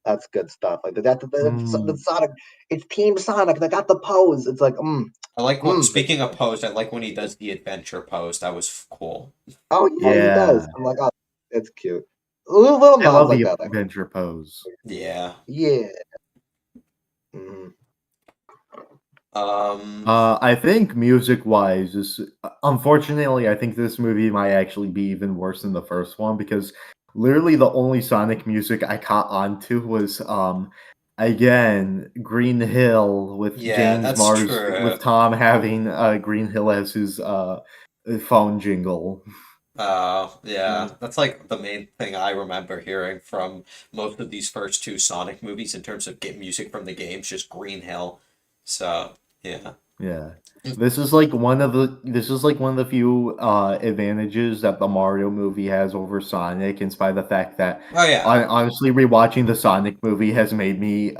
that's good stuff. Like they got the Mm. Sonic, it's Team Sonic. They got the pose. It's like I like what, very speaking of good. pose, I like when he does the adventure pose. That was cool. Oh yeah, he does. Yeah. I'm like, oh, it's cute. Little I nods love like the that. Like, adventure pose. Yeah. yeah. Mhm. Um, I think music-wise, unfortunately, I think this movie might actually be even worse than the first one because literally the only Sonic music I caught onto was again Green Hill with Yeah, James that's Mars true. with Tom having Green Hill as his phone jingle. Yeah, that's like the main thing I remember hearing from most of these first two Sonic movies in terms of get music from the games, just Green Hill. So, yeah. Yeah. This is like one of the few advantages that the Mario movie has over Sonic, in spite of the fact that Oh, yeah. honestly rewatching the Sonic movie has made me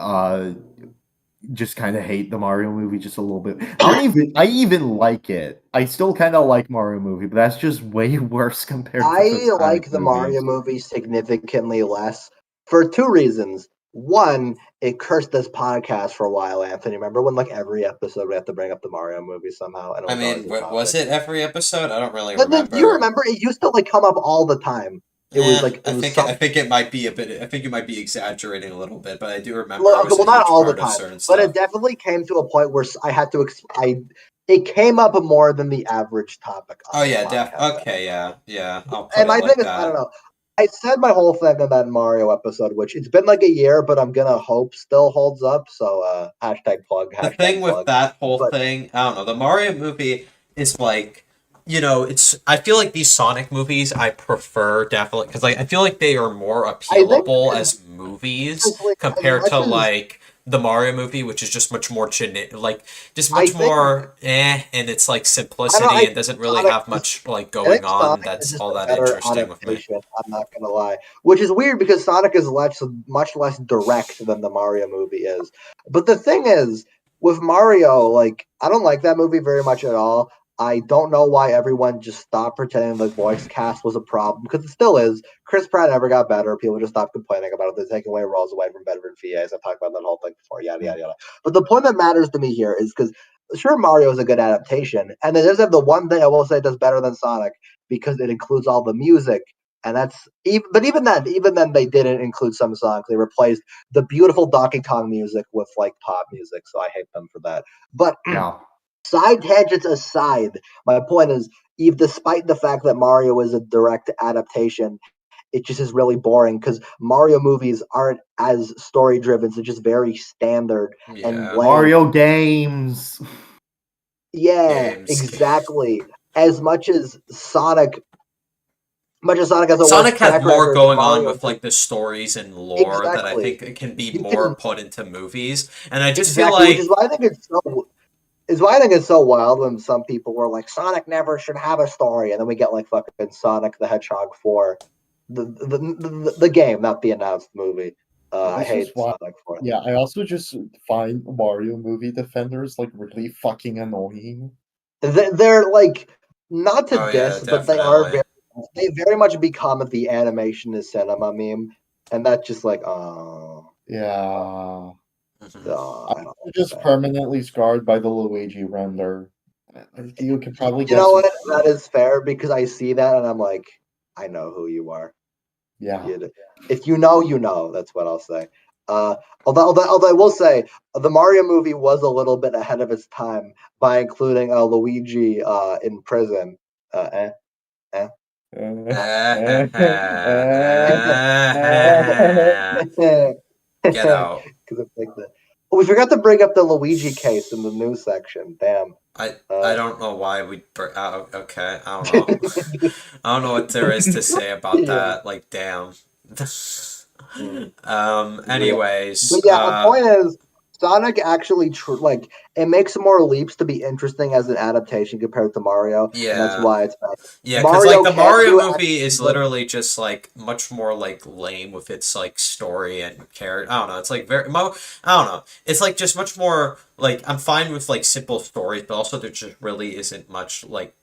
just kind of hate the Mario movie just a little bit. I even like it. I still kind of like Mario movie, but that's just way worse compared to the I Sonic like the Mario movies. movie significantly less for two reasons. One, it cursed this podcast for a while, Anthony. Remember when, like, every episode we have to bring up the Mario movie somehow, and it I was always mean, a was topic. it every episode? I don't really And then, do you remember. remember? It used to like come up all the time. It was Yeah, like it I was think I something. think it might be a bit. I think you might be exaggerating a little bit, but I do remember it Okay, was a well, not huge all the part of time, certain but it stuff. definitely came to a point where I had to. It came up more than the average topic Oh on the yeah, podcast. Okay, yeah, yeah. I'll put And it my thing like is, I don't that. know. I said my whole thing on that Mario episode, which it's been like a year, but I'm gonna hope still holds up. So hashtag plug, The thing hashtag with plug. that whole But thing, I don't know. The Mario movie is like, it's. I feel like these Sonic movies I prefer definitely because like I feel like they are more I think appealable as as movies honestly, as compared to much as like the Mario movie, which is just much more like just I much think more and it's like I don't know, simplicity and doesn't really Sonic have is much like I think going on. Sonic is That's just all a that better interesting with me. adaptation. I'm not gonna lie, which is weird because Sonic is much less direct than the Mario movie is. But the thing is, with Mario, like I don't like that movie very much at all. I don't know why everyone just stopped pretending the voice cast was a problem because it still is. Chris Pratt never got better. People just stopped complaining about it. They're taking away roles away from veteran VAs. I've talked about that whole thing before. Yada yada yada. But the point that matters to me here is because sure Mario is a good adaptation, and it does have the one thing I will say it does better than Sonic because it includes all the music, and that's even. But even then, they didn't include some songs. They replaced the beautiful Donkey Kong music with like pop music, so I hate them for that. But Yeah. side tangents aside, my point is, even despite the fact that Mario is a direct adaptation, it just is really boring because Mario movies aren't as story driven. So just very standard and Yeah, lame. Mario games. Yeah, games. exactly. As much as Sonic has a worse Sonic has track more record than going on Mario with does. like the stories and lore that I Exactly. think it can be You more can put into movies. And I just feel exactly, which is like why I think it's so is why I think it's so wild when some people were like, Sonic never should have a story, and then we get like fucking Sonic the Hedgehog 4. The game, not the announced movie. I This is hate why. Sonic 4. Yeah, I also just find Mario movie defenders like really fucking annoying. They're like not to oh yeah, diss, but they are definitely. they very much become the animation is cinema meme, and that's just like Yeah. Mhm. oh, I don't I'm like just that. permanently scarred by the Luigi render. You could probably You know guess. what? That is fair because I see that and I'm like, I know who you are. Yeah. You, if you know, you know. That's what I'll say. Uh, although I will say the Mario movie was a little bit ahead of its time by including Luigi in prison. Uh, eh, eh. Get out. Because it's like the. Oh, we forgot to bring up the Luigi case in the news section. Damn. I don't know why we. Okay, I don't know. I don't know what there is to say about Yeah. that. Like, damn. Mm. Real. But Anyways, yeah, the point is, Sonic actually like it makes more leaps to be interesting as an adaptation compared to Mario, and that's yeah. why it's better. Yeah, because like Mario the can Mario do movie action, is but literally just like much more like lame with its like story and character. I don't know. It's like I don't know. It's like just much more like I'm fine with like simple stories, but also there just really isn't much like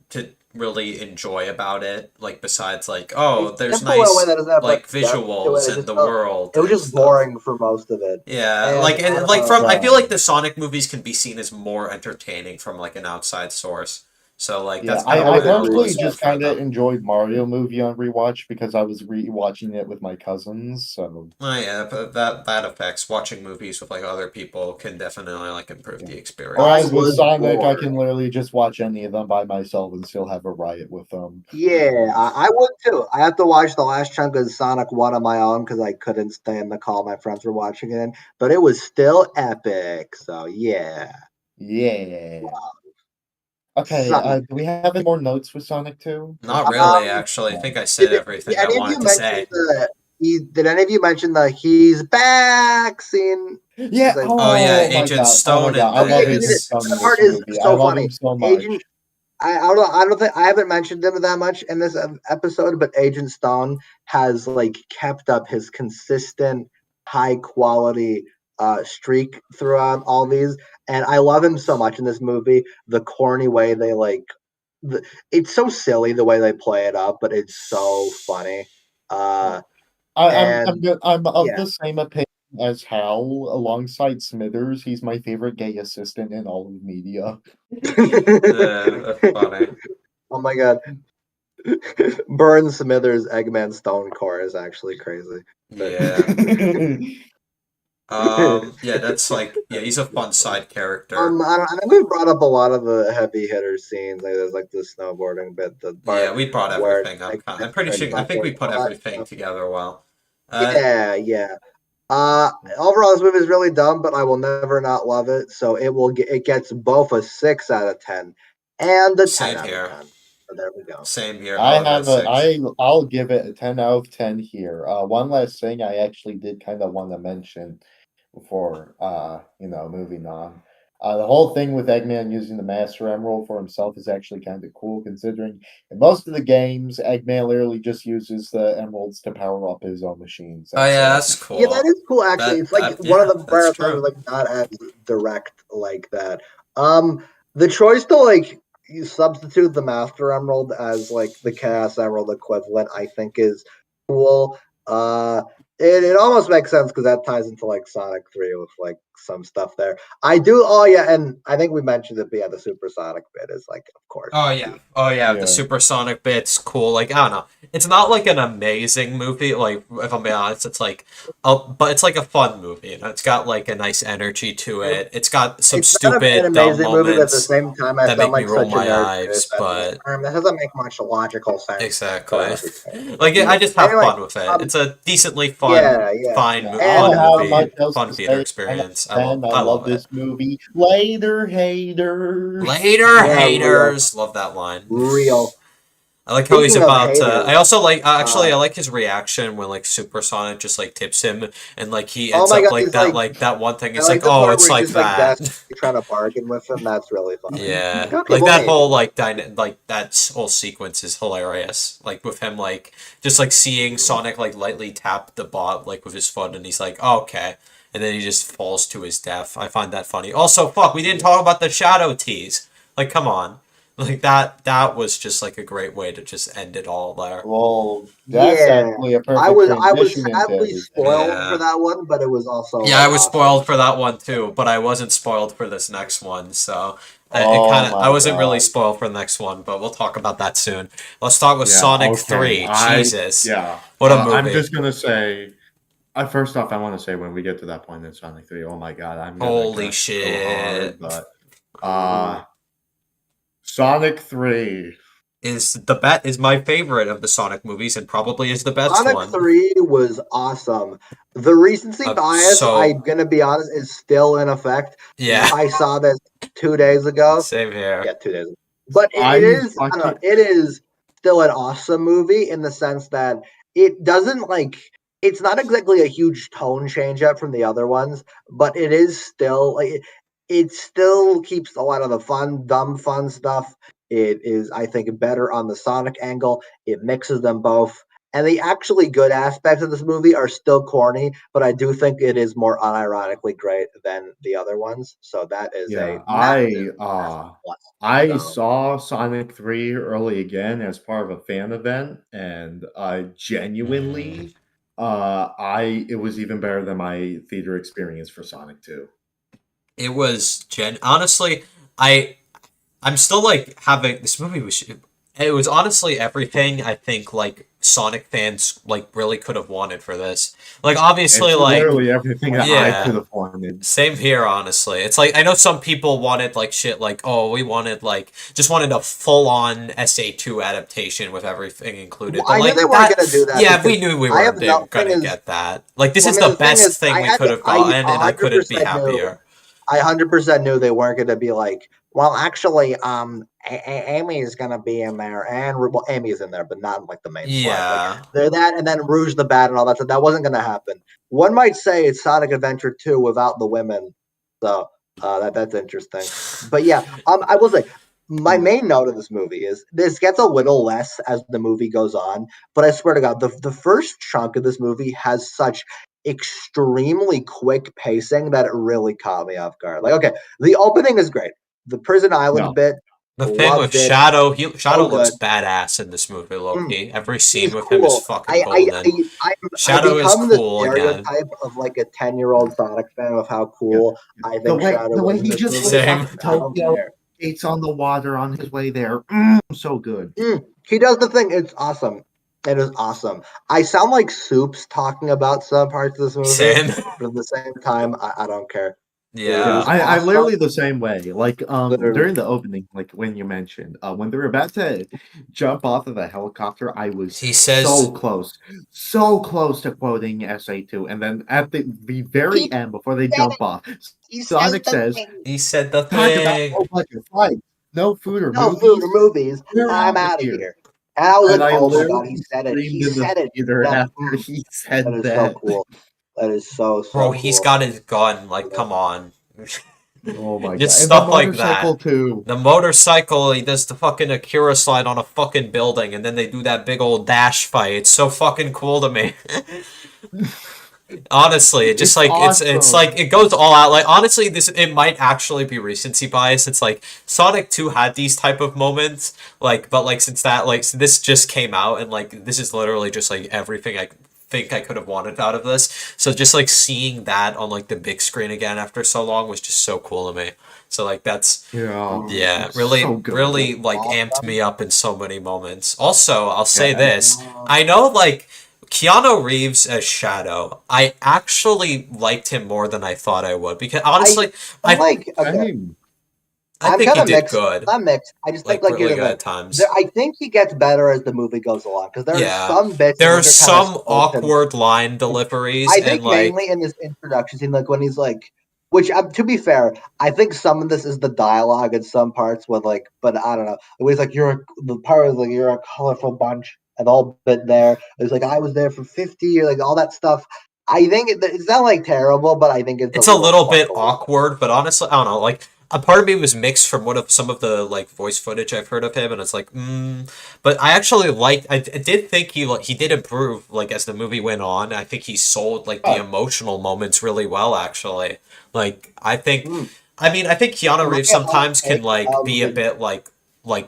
to really enjoy about it. Like besides like oh, it's there's simple in a way nice that doesn't have much like depth to it. visuals It and just the felt world it was and just stuff. boring for most of it, Yeah, and I don't like know. from I feel Yeah. like the Sonic movies can be seen as more entertaining from like an outside source. So like Yeah, that's kind of I I why would I agree personally with always that. just prefer kind of them. enjoyed Mario movie on rewatch because I was rewatching it with my cousins. So Oh yeah, but that affects watching movies with like other people can definitely like improve yeah. the I experience. Whereas with was Sonic, I bored. can literally just watch any of them by myself and still have a riot with them. Yeah, Mm. I would too. I have to watch the last chunk of Sonic 1 on my own because I couldn't stay in the call my friends were watching it in, but it was still epic. So yeah. Yeah. Okay, Sonic. do we have any more notes with Sonic 2? Not really, Um, actually. I think I did, said did everything I any of you wanted to mention say. did any of you mention the he's back scene? Yeah. Because I Oh yeah, Oh my Agent god. Oh my Stone in god. I okay, love Agent, Agent this. Stone in that this part is movie. I so love funny. him so much. Agent I don't think I haven't mentioned him that much in this episode, but Agent Stone has like kept up his consistent high quality streak throughout all these, and I love him so much in this movie. The corny way they it's so silly the way they play it up, but it's so funny. Yeah. Uh, I'm and I'm of yeah. the same opinion as Hal alongside Smithers. He's my favorite gay assistant in all of media. Yeah, that's funny. Oh my god. Burn Smithers Eggman Stone core is actually crazy. But Yeah. Yeah, that's like yeah, he's a fun side character. I think we brought up a lot of the heavy hitter scenes. Like there's like the snowboarding bit, the Yeah, part we brought where everything up. like I'm pretty sure. I think we snowboarding, put all that everything stuff. together well. Uh, Yeah, yeah. Overall, this movie is really dumb, but I will never not love it. So it gets both a 6 out of 10 and a ten Same out of here. ten. So there we go. Same here. I love that six. I'll give it a 10 out of 10 here. One last thing I actually did kind of want to mention before moving on. The whole thing with Eggman using the Master Emerald for himself is actually kind of cool, considering in most of the games, Eggman literally just uses the emeralds to power up his own machines. Oh That's yeah, it. that's Yeah, that cool. is cool. Actually, it's like one of Yeah, the that's rare times true. like not as direct like that. The choice to like you substitute the Master Emerald as like the Chaos Emerald equivalent, I think, is cool. Uh, it almost makes sense because that ties into like Sonic 3 with like some stuff there. I do. Oh yeah, and I think we mentioned it. But yeah, the supersonic bit is like, of course, Oh yeah. key. Oh yeah, the Yeah. supersonic bit's cool. Like I don't know. It's not like an amazing movie, like if I'm being honest, it's like but it's like a fun movie, you know. It's got like a nice energy to it. It's got some It's not an stupid dumb amazing movie, but at the moments same time, as that I'm make me like roll such a my nerd for eyes, this, I'm like, but that doesn't make much logical sense. But I exactly. understand it. Like Yeah. I just have Anyway, fun with it. um, It's a decently fun, yeah, yeah, Yeah, I and fun don't have movie, much else fun to theater say. 10 out experience. of 10. I I love love it. this movie. Later, haters. Later, yeah, real, haters. Love that line. real. I like how he's Speaking of about to. I haters, also like. uh, Actually, I like his reaction when like Supersonic just like tips him, and like he oh ends my up god, he's like that one thing. I It's like, like the oh, part it's where he's like just like that. desperately trying to bargain with him. That's really funny. Yeah, Okay, like well that maybe. whole like that whole sequence is hilarious. Like with him like just like seeing Sonic like lightly tap the bot like with his foot, and he's like, oh, okay, and then he just falls to his death. I find that funny. Also, fuck, we didn't talk about the shadow tease. Like, come on, like that was just like a great way to just end it all there. Well, that's Yeah, actually a perfect I was transition into sadly everything. spoiled for Yeah. that one, but it was also Yeah, I like was awesome. spoiled for that one too, but I wasn't spoiled for this next one. So Oh I my wasn't really god. spoiled for the next one, but we'll talk about that soon. Let's start with Yeah, Sonic okay. 3. Jesus. Yeah. What a I'm movie. just gonna say, first off, I want to say when we get to that point in Sonic 3, oh my god, I'm gonna Holy gush so shit. hard. But Mhm. Sonic 3, Is my favorite of the Sonic movies and probably is the best Sonic one. 3 was awesome. The recency bias, So I'm gonna be honest, is still in effect. yeah. I saw this 2 days ago. Same here. Yeah, 2 days ago. But it I is, I don't know, fucking it is still an awesome movie in the sense that it doesn't like, it's not exactly a huge tone change up from the other ones, but it is still like, it still keeps a lot of the fun, dumb fun stuff. It is, I think, better on the Sonic angle. It mixes them both. And the actually good aspects of this movie are still corny, but I do think it is more unironically great than the other ones. So that is a yeah, massive, massive plus. I So saw Sonic 3 early again as part of a fan event, and I genuinely I it was even better than my theater experience for Sonic 2. It was honestly, I I'm still like having this movie was. It was honestly everything I think like Sonic fans like really could have wanted for this. Like obviously It's like literally everything that I yeah. could have wanted. Same here, honestly. It's like I know some people wanted like shit like, oh, we wanted like just wanted a full on SA2 adaptation with everything included. Well, But I knew like they weren't that gonna do that yeah, we because knew we I have weren't no thing gonna is. get that. Like this Well, is I mean, the the thing best is, thing we could have I gotten and I couldn't be 100% knew. happier. I 100% knew they weren't going to be like, well, actually, Amy is going to be in there, and well, Amy is in there, but not in like the main slide. Like Yeah. they're that, and then Rouge the Bat and all that stuff. That wasn't going to happen. One might say it's Sonic Adventure 2 without the women, so that's interesting. But yeah, I will say my main note of this movie is this gets a little less as the movie goes on, but I swear to God, the first chunk of this movie has such extremely quick pacing that it really caught me off guard. Like, okay, the opening is great. The prison island No. bit, The thing with loved it. Shadow, Shadow So looks good. badass in this movie, Loki. Every scene He's with him is cool. fucking golden. I Shadow is become the cool again. stereotype of like a 10-year-old Sonic fan of how Yeah. cool I The think Shadow way was in he this just movie. goes Same. back to I don't Tokyo, care. skates on the water on his way there. So good. He does the thing. It's awesome. It is awesome. I sound like Soups talking about some parts of this movie, Same. but at the same time, I don't care. It Yeah, Yeah. is I'm awesome. literally the same way. Like Literally. during the opening, like when you mentioned, when they were about to jump off of the helicopter, I was He says so close to quoting SA2, and then at the very end, before they jump off, Sonic says, he said the "Talk about thing. no budget flights, no food or No food or movies. movies. We're I'm out of out of here." here. And I was And like, I oh my God, he literally said it. He screamed in the said it. theater That, after he that said is so that. cool. That is so Bro, he's cool. got his gun. Like, come on. Oh my god! Just And the stuff like motorcycle that. too. The motorcycle, he does the fucking Akira slide on a fucking building, and then they do that big old dash fight. It's so fucking cool to me. Honestly, it just It's like it's awesome. like it goes all out. Like honestly, this it might actually be recency bias. It's like Sonic 2 had these type of moments, like but like since that like so this just came out and like this is literally just like everything I think I could have wanted out of this. So just like seeing that on like the big screen again after so long was just so cool to me. So like that's Yeah, really so good. really like amped Awesome. me up in so many moments. Also, I'll say Yeah. this. I know like Keanu Reeves as Shadow, I actually liked him more than I thought I would because honestly, I'm I like, okay, Same. I I'm think kind he of did mixed. good, Not mixed. I just think like like here's really the good thing. at times. I think he gets better as the movie goes along because there are Yeah, some bits in there's which are kind of some slow to me. awkward line deliveries I and think like mainly in this introduction scene, like when he's like, which to be fair, I think some of this is the dialogue in some parts when like, but I don't know. When he's like, the part is like, you're a colorful bunch, and the whole bit there. It's like I was there for 50, or like all that stuff. I think it's not like terrible, but I think it's it's a a little little bit fumbly. awkward, but honestly, I don't know. Like a part of me was mixed from what of some of the like voice footage I've heard of him, and it's like, but I actually liked. I did think he did improve like as the movie went on. I think he sold like the Oh, emotional moments really well. Actually, like I think, Mm. I mean, I think Keanu My Reeves hot sometimes can take like of be a the bit like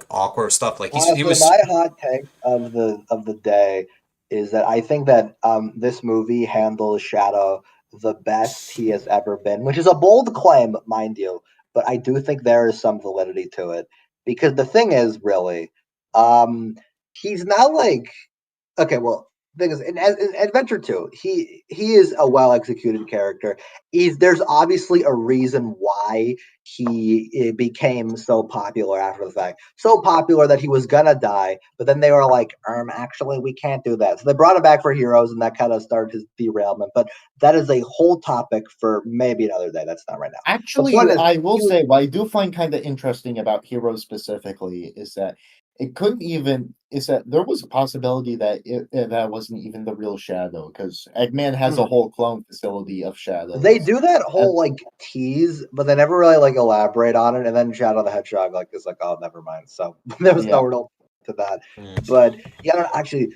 awkward stuff. Like he Honestly, was my hot take of the day is that I think that this movie handles Shadow the best he has ever been, which is a bold claim, mind you, but I do think there is some validity to it because the thing is really, um, he's not like okay, well, thing is, in Adventure Two, he is a well executed character. There's obviously a reason why he became so popular after the fact. So popular that he was gonna die, but then they were like, actually, we can't do that. So they brought him back for Heroes, and that kind of started his derailment. But that is a whole topic for maybe another day. That's not right now. The actually, point is, I will he was say what I do find kind of interesting about Heroes specifically is that it couldn't even is that there was a possibility that that wasn't even the real Shadow because Eggman has a hmm, whole clone facility of they shadows. do that And whole like tease, but they never really like elaborate on it. And then Shadow the Hedgehog like is like, oh, never mind. So there was yeah, no real to that. mm, But yeah, no, actually,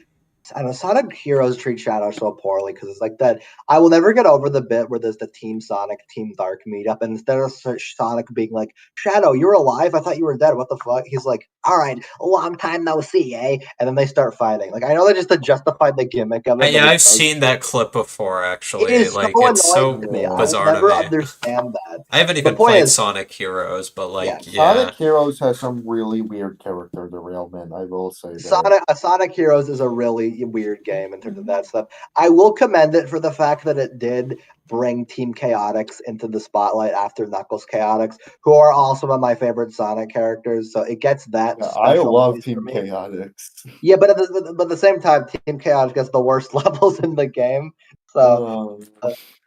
I know Sonic heroes treat Shadow so poorly because it's like that. I will never get over the bit where there's the Team Sonic, Team Dark meetup, and instead of Sonic being like, "Shadow, you're alive. I thought you were dead. What the fuck?" He's like, "All right, a long time no see, eh?" And then they start fighting. Like I know that just to justify the gimmick of it. Yeah, But I've seen that clip before. it Actually, is so like it's annoying so to me. I will bizarre to never me. understand that. I haven't But even point played is, Sonic Heroes, but yeah, like, yeah. Sonic Heroes has some really weird character derailment. I will say that. Sonic Heroes is a really weird game in terms of that stuff. I will commend it for the fact that it did bring Team Chaotix into the spotlight after Knuckles Chaotix, who are all some of my favorite Sonic characters. So it gets that Yeah, I special love place for Team me. Chaotix. Yeah, but at the same time, Team Chaotix gets the worst levels in the game. So Um,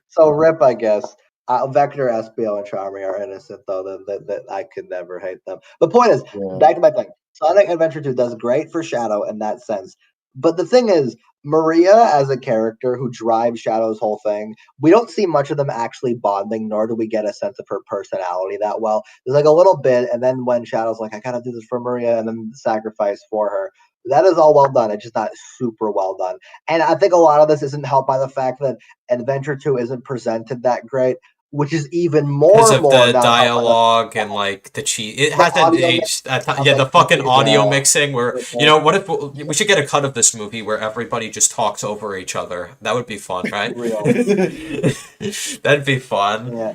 so rip, I guess. Vector, Espio, and Charmy are innocent, though. That I could never hate them. The point is, yeah. back to my thing. Sonic Adventure 2 does great for Shadow in that sense. But the thing is, Maria as a character who drives Shadow's whole thing, we don't see much of them actually bonding, nor do we get a sense of her personality that well. There's like a little bit, and then when Shadow's like, I gotta do this for Maria, and then sacrifice for her. That is all well done. It's just not super well done. And I think a lot of this isn't helped by the fact that Adventure 2 isn't presented that great, which is even Because more of the not helped by dialoge and like the cheat, it the hasn't audio aged. of Yeah, like the fucking audio Yeah. mixing. Where what if we should get a cut of this movie where everybody just talks over each other? That would be fun, right? real. That'd be fun. Yeah,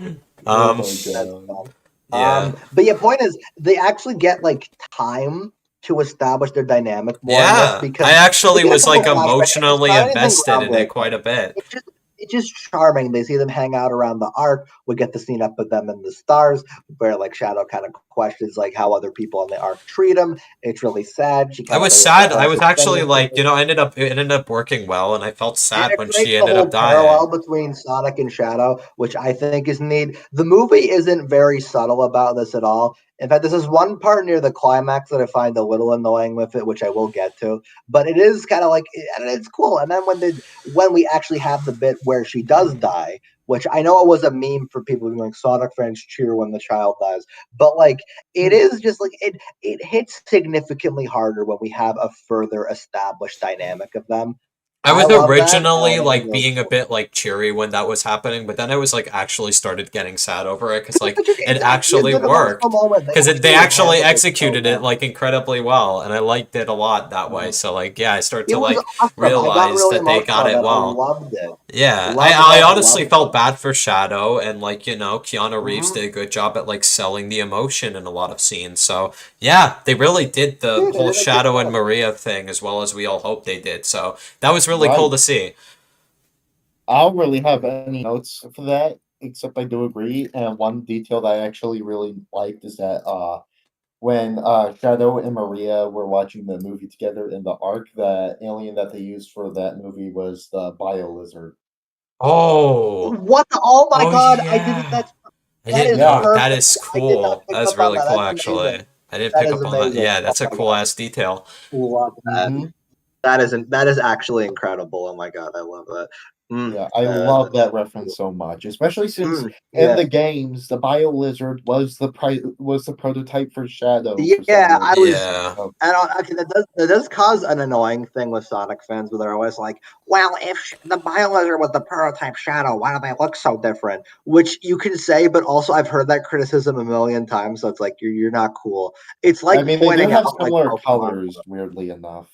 Oh Um, my that's god. fun. yeah, But yeah, point is they actually get like time to establish their dynamic more in this yeah. I because we actually get a was couple like flashbacks. It's emotionally not anything invested in it groundbreaking. quite a bit. It's just it's just charming. They see them hang out around the arc. We get the scene up with them in the stars, where like Shadow kind of questions like how other people in the arc treat him. It's really sad. She I kind of was like sad. I reflects was her actually feelings. like, it ended up working well, and I felt And sad it when creates she the ended up whole dying. parallel between Sonic and Shadow, which I think is neat. The movie isn't very subtle about this at all. In fact, this is one part near the climax that I find a little annoying with it, which I will get to. But it is kind of like, and it's cool. And then when we actually have the bit where she does die, which I know it was a meme for people being like Sonic fans cheer when the child dies, but like it is just like it hits significantly harder when we have a further established dynamic of them. I I was love that, and I originally think it's like really being a cool. bit like cheery when that was happening, but then I was like actually started getting sad over it because like it It's actually a actually good emotional worked moment. because they Actually actually handled it so executed it well. like incredibly well, and I liked it a lot that way. Mhm. So like yeah, I start It to was like awesome. I got realize really that they got emotional it that I well. loved it. Yeah, Loved, I loved, honestly loved felt it. bad for Shadow, and like Keanu Reeves Hmm. did a good job at like selling the emotion in a lot of scenes. So yeah, they really did the Yeah, they whole did a good Shadow and job. Maria thing as well as we all hoped they did. So that was really cool Right. to see. I don't really have any notes for that, except I do agree. And one detail that I actually really liked is that when Shadow and Maria were watching the movie together in the Ark, the alien that they used for that movie was the Bio Lizard. Oh, What? Oh my oh God! I didn't. yeah. I That didn't is know. Yeah, That perfect. is I did not cool. pick That is up on really that. cool, That's amazing. actually. I didn't That pick is up on that. amazing. Yeah, Oh that's a my cool God, ass detail. love that. hmm That is actually incredible. Oh my God, I love that. yeah, I love That's that so reference cool. so much, especially since in Yeah. the games the Bio Lizard was the prototype for Shadow for some Yeah, I reason. was. Yeah. So, I don't. Okay, that does cause an annoying thing with Sonic fans, where they're always like, "Well, if the Biolizard was the prototype Shadow, why do they look so different?" Which you can say, but also I've heard that criticism a million times, so it's like you're not cool. It's I like mean, they do pointing have out like similar Pokemon. colors, weirdly enough.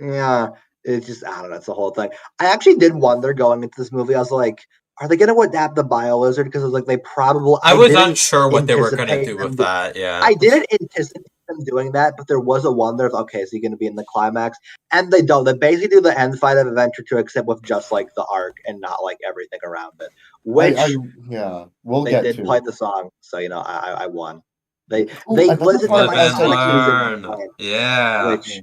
Yeah, it's just I don't know. It's the whole thing. I actually did wonder going into this movie. I was like, are they going to adapt the Biolizard? Because I was like, they probably. I I was didn't unsure what they were gonna anticipate do with them. that. Yeah. I didn't anticipate them doing that, but there was a wonder of okay, is he going to be in the climax? And they don't. They basically do the end fight of Adventure 2, except with just like the arc and not like everything around it. I Which yeah, we'll they get did play to. the song, so I won. Yeah. Ooh, They another listened to part Live of my and SA Sonic two. music learn. playing, Yeah. Yeah, which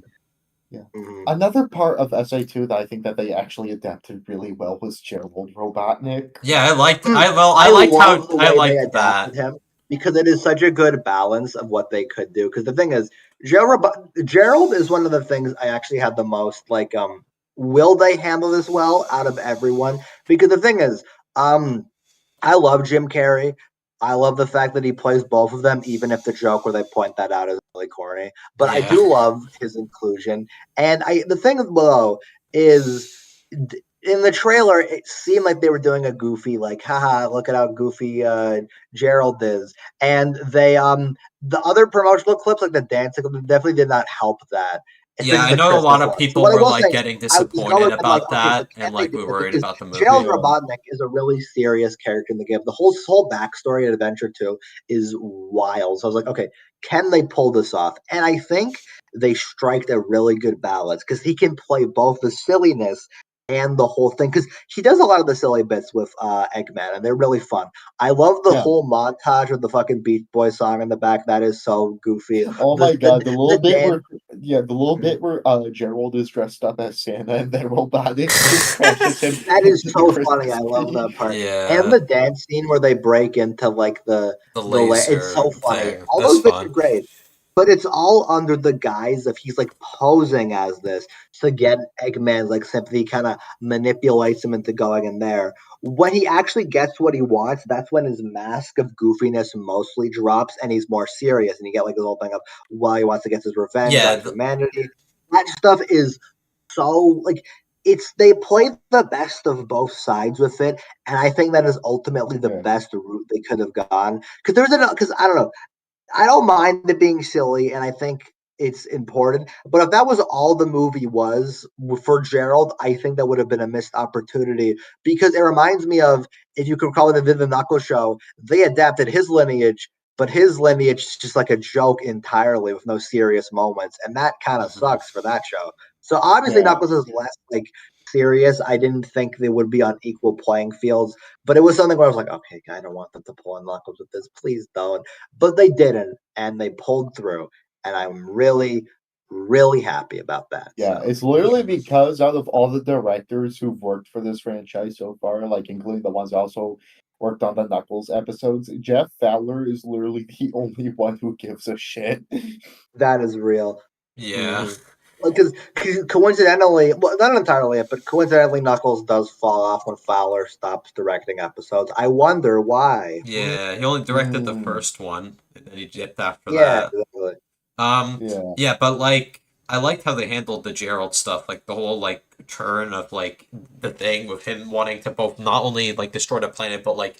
yeah. mhm. Another part of SA2 that I think that they actually adapted really well was Gerald Robotnik. Yeah, I liked. Mm, I I liked how love the I way they liked that. adapted him because it is such a good balance of what they could do. Because the thing is, Gerald is one of the things I actually had the most like. Will they handle this well out of everyone? Because the thing is, I love Jim Carrey. I love the fact that he plays both of them, even if the joke where they point that out is really corny. But I Yeah. do love his inclusion. And the thing though is, in the trailer, it seemed like they were doing a goofy, like, haha, look at how goofy Gerald is. And the other promotional clips, like the dancing, definitely did not help that. Yeah, Especially I the know a lot Christmas of one. So people what I were will like say is, getting I was going disappointed and like, about okay, but that, can and they like do we it? were worried Because about the Gerald movie. Yeah. Robotnik is a really serious character in the game. The whole backstory at Adventure 2 is wild. So I was like, okay, can they pull this off? And I think they strike a really good balance because he can play both the silliness and the whole thing, because he does a lot of the silly bits with Eggman, and they're really fun. I love the Yeah. whole montage with the fucking Beach Boy song in the back. That is so goofy. Oh my god, the little bit dance- where Gerald is dressed up as Santa and then Robotnik just crashes him. that is into the so Christmas funny. I love tree. that part. And Yeah, the dance scene where they break into like the it's laser so funny. thing. All That's those bits are fun. great. But it's all under the guise of he's like posing as this to get Eggman's like sympathy, kind of manipulates him into going in there. When he actually gets what he wants, that's when his mask of goofiness mostly drops and he's more serious. And you get like this whole thing of, well, he wants to get his revenge Yeah, on humanity. That stuff is so like, they play the best of both sides with it, and I think that is ultimately the Yeah. best route they could have gone. Because I don't know, I don't mind it being silly, and I think it's important. But if that was all the movie was for Gerald, I think that would have been a missed opportunity, because it reminds me of, if you could call it the Knuckle Show, they adapted his lineage, but his lineage is just like a joke entirely with no serious moments, and that kind of Mhm. sucks for that show. So obviously, Yeah. Knuckles is less like serious. I didn't think they would be on equal playing fields, but it was something where I was like, okay, I don't want them to pull in Knuckles with this. Please don't. But they didn't, and they pulled through, and I'm really, really happy about that. Yeah, So it's literally because out of all the directors who've worked for this franchise so far, like including the ones who also worked on the Knuckles episodes, Jeff Fowler is literally the only one who gives a shit. that is real. yeah, Because coincidentally, well, not entirely, but coincidentally, Knuckles does fall off when Fowler stops directing episodes. I wonder why. yeah. He only directed the Mm, first one, and then he dipped after Yeah, that. exactly. yeah. Yeah, but like I liked how they handled the Gerald stuff, like the whole like turn of like the thing with him wanting to both not only like destroy the planet, but like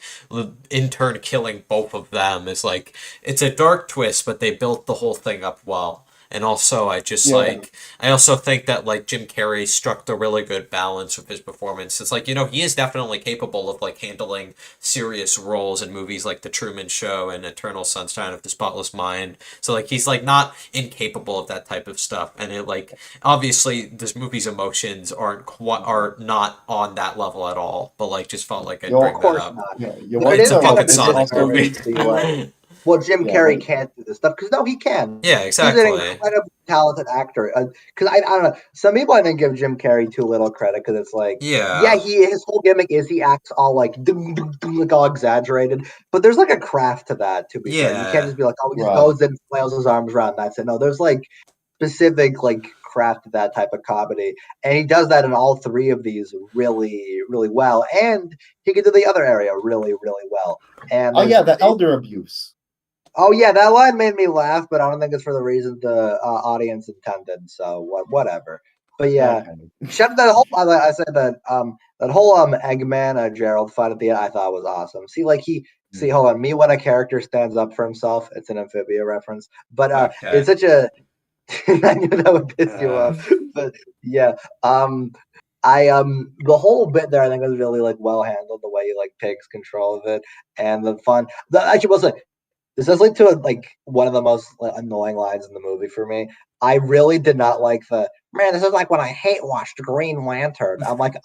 in turn killing both of them is like it's a dark twist, but they built the whole thing up well. And also, Yeah. I also think that like Jim Carrey struck the really good balance with his performance. It's like, you know, he is definitely capable of like handling serious roles in movies like The Truman Show and Eternal Sunshine of the Spotless Mind. So like he's like not incapable of that type of stuff, and it like obviously this movie's emotions are not on that level at all. But like just felt like I'd You'll Of bring that course up. not. yeah, you But it want It's is a to kind fucking of a it's Sonic also disservice movie. to be like, well, Jim yeah, Carrey but can't do this stuff, because no, he can. Yeah, He's an exactly. incredibly talented actor. Because I don't know, some people I think give Jim Carrey too little credit, because it's like, yeah, Yeah, his whole gimmick is he acts all like dum, dum, dum, like all exaggerated, but there's like a craft to that. To be fair, you can't yeah, just be like, oh, he just right. goes and flails his arms around. That's it. No, there's like specific like craft to that type of comedy, and he does that in all three of these really, really well, and he can do the other area really, really well. And Oh there's yeah, the elder abuse. Oh yeah, that line made me laugh, but I don't think it's for the reason the audience intended. So whatever. But yeah, Okay. shut that whole. I said that that whole Eggman Gerald fight at the end, I thought was awesome. See, like see, hold on, me when a character stands up for himself. It's an Amphibia reference, but it's okay. such a. I knew that would piss you Uh, off, but yeah. Um, the whole bit there I think was really like well handled, the way he like takes control of it, and the fun. Actually, will say this does lead to like one of the most like, annoying lines in the movie for me. I really did not like the man. This is like when I hate watched Green Lantern. I'm like, that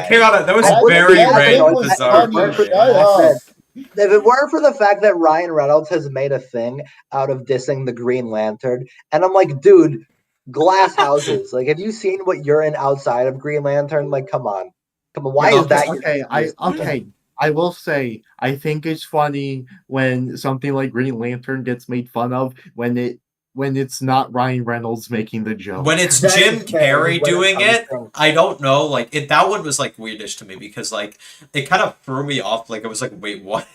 came okay, out. That was I That wouldn't be very as that bit right, annoyed was if it bizarre funny. weren't for for the me. Shut fact up. that if it weren't for the fact that Ryan Reynolds has made a thing out of dissing the Green Lantern, and I'm like, dude, glass houses. Like, have you seen what you're in outside of Green Lantern? Like, come on, come on. Why Yeah, is okay, that your excuse? okay. I will say I think it's funny when something like Green Lantern gets made fun of when it's not Ryan Reynolds making the When joke. it's That is Jim fair Carrey when it doing comes it, from. I don't know. Like it, that one was like weirdish to me because like it kind of threw me off. Like I was like, wait, what?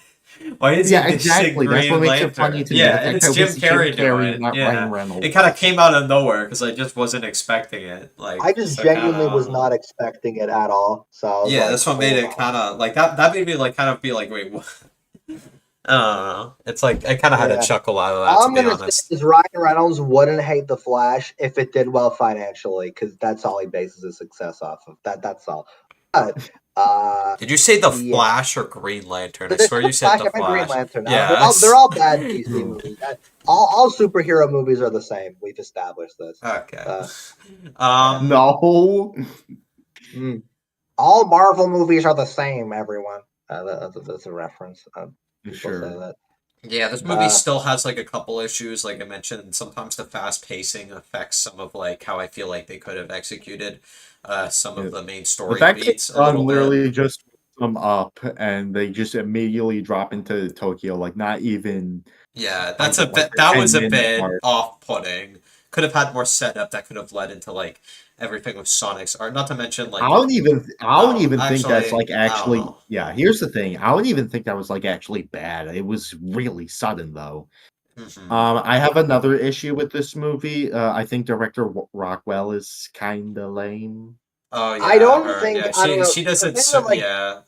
Why is Yeah, he dissing exactly. That's what Green makes it funny Lantern? to me. The Yeah, and fact it's that it Jim was Jim Carrey Carrey, doing. not Ryan Yeah, it Reynolds. kind of came out of nowhere because I just wasn't expecting it. I Like, just so kind of, genuinely I was don't know. not expecting it at all. So I was Yeah, like, that's what made hold it on. kind of like that. That made me like kind of be like, wait, what? I don't know. It's like I kind of had a Yeah. chuckle out of that, All to I'm be gonna say honest. is Ryan Reynolds wouldn't hate the Flash if it did well financially, because that's all he bases his success off of. That's all. But Did you say the yeah. Flash or Green Lantern? I Did I say swear the you said Flash? the I meant Green Flash. Lantern. Yeah, They're that's all bad DC movies. All superhero movies are the same. We've established this. okay. Uh, yeah. No. Mm. All Marvel movies are the same. Everyone. That's a reference. People say Sure. that. Yeah, this movie Uh, still has like a couple issues. Like I mentioned, sometimes the fast pacing affects some of like how I feel like they could have executed some Yeah. of the main The story fact that beats a little Sun bit. literally just them up and they just immediately drop into Tokyo, like not even Yeah, I that's a don't know, like bit. That was a 10 minute bit mark. off-putting. Could have had more setup that could have led into like everything with Sonic's art. Not to mention I like don't even I don't even think that's actually like I don't actually know. yeah, here's the thing. I don't even think that was like actually bad. It was really sudden though. Hmm. I have another issue with this movie. I think director Rockwell is kind of lame. Oh I yeah, don't her. think Yeah, I don't know. she The doesn't. thing that like Yeah.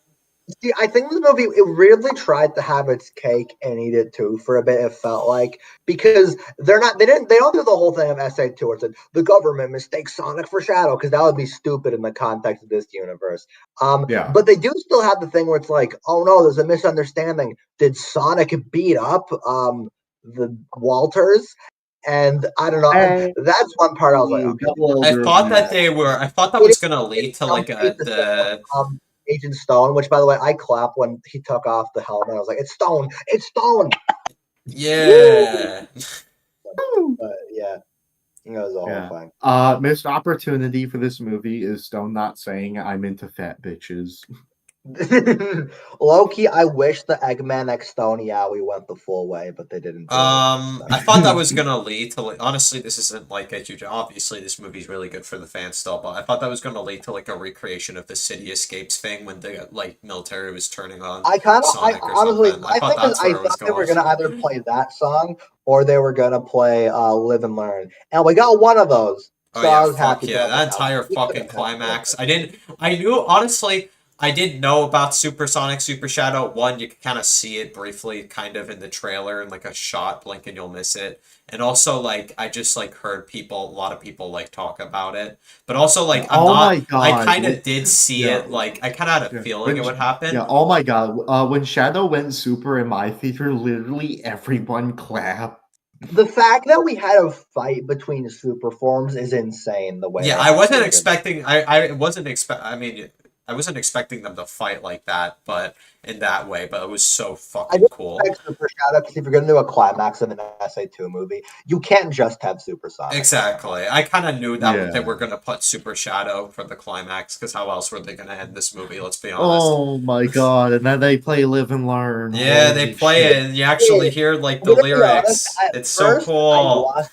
see, I think this movie it really tried to have its cake and eat it too for a bit. It felt like because they don't do the whole thing of SA2 where it's like the government mistakes Sonic for Shadow because that would be stupid in the context of this universe. Yeah. But they do still have the thing where it's like, oh no, there's a misunderstanding. Did Sonic beat up the Walters? And I don't know. And Hey, that's one part I was like, okay, double I elder thought that abuse. they were. I thought that it was is gonna lead to like complete a the same with the Agent Stone, which by the way, I clapped when he took off the helmet. I was like, "It's Stone! It's Stone!" Woo! yeah. But yeah, it was a whole Yeah. thing. Missed opportunity for this movie is Stone not saying I'm into fat bitches. Low key, I wish the Eggman X Stone Yowie went the full way, but they didn't do it. So. I thought that was gonna lead to like honestly, this isn't like a huge. Obviously, this movie's really good for the fans still, but I thought that was gonna lead to like a recreation of the City Escapes thing when the like military was turning on I Sonic or honestly, something. I my thought thing is, that's I where it was thought they were going. gonna either play that song or they were gonna play "Live and Learn," and we got one of those. Oh So I yeah, was fuck happy, but yeah! I'm like, That no, entire we could fucking have had more of climax. it. I didn't. I knew honestly. I didn't know about Super Sonic, Super Shadow. One, you can kind of see it briefly, kind of in the trailer, in like a shot, blink and you'll miss it. And also, like, I just like heard people, a lot of people like talk about it. But also, Yeah. like, I'm Oh not. my I god. kind of did see Yeah. it. Like, I kind of had a Yeah. feeling it would happen. Yeah. Oh my god. When Shadow went super in my theater, literally everyone clapped. The fact that we had a fight between super forms is insane. The way Yeah, they I wasn't actually did. expecting. I wasn't expect. I mean, I wasn't expecting them to fight like that, but in that way. But it was so I fucking didn't cool. expect Super Shadow because if you're going to do a climax of an SA2 movie, you can't just have Supersonic. Exactly. I kind of knew that they Yeah. were going to put Super Shadow for the climax, because how else were they going to end this movie? Let's be honest. Oh my god. And then they play Live and Learn. Yeah, they Holy play shit. it, and you actually hear like I'm the gonna be honest. lyrics. At It's so first, I cool. lost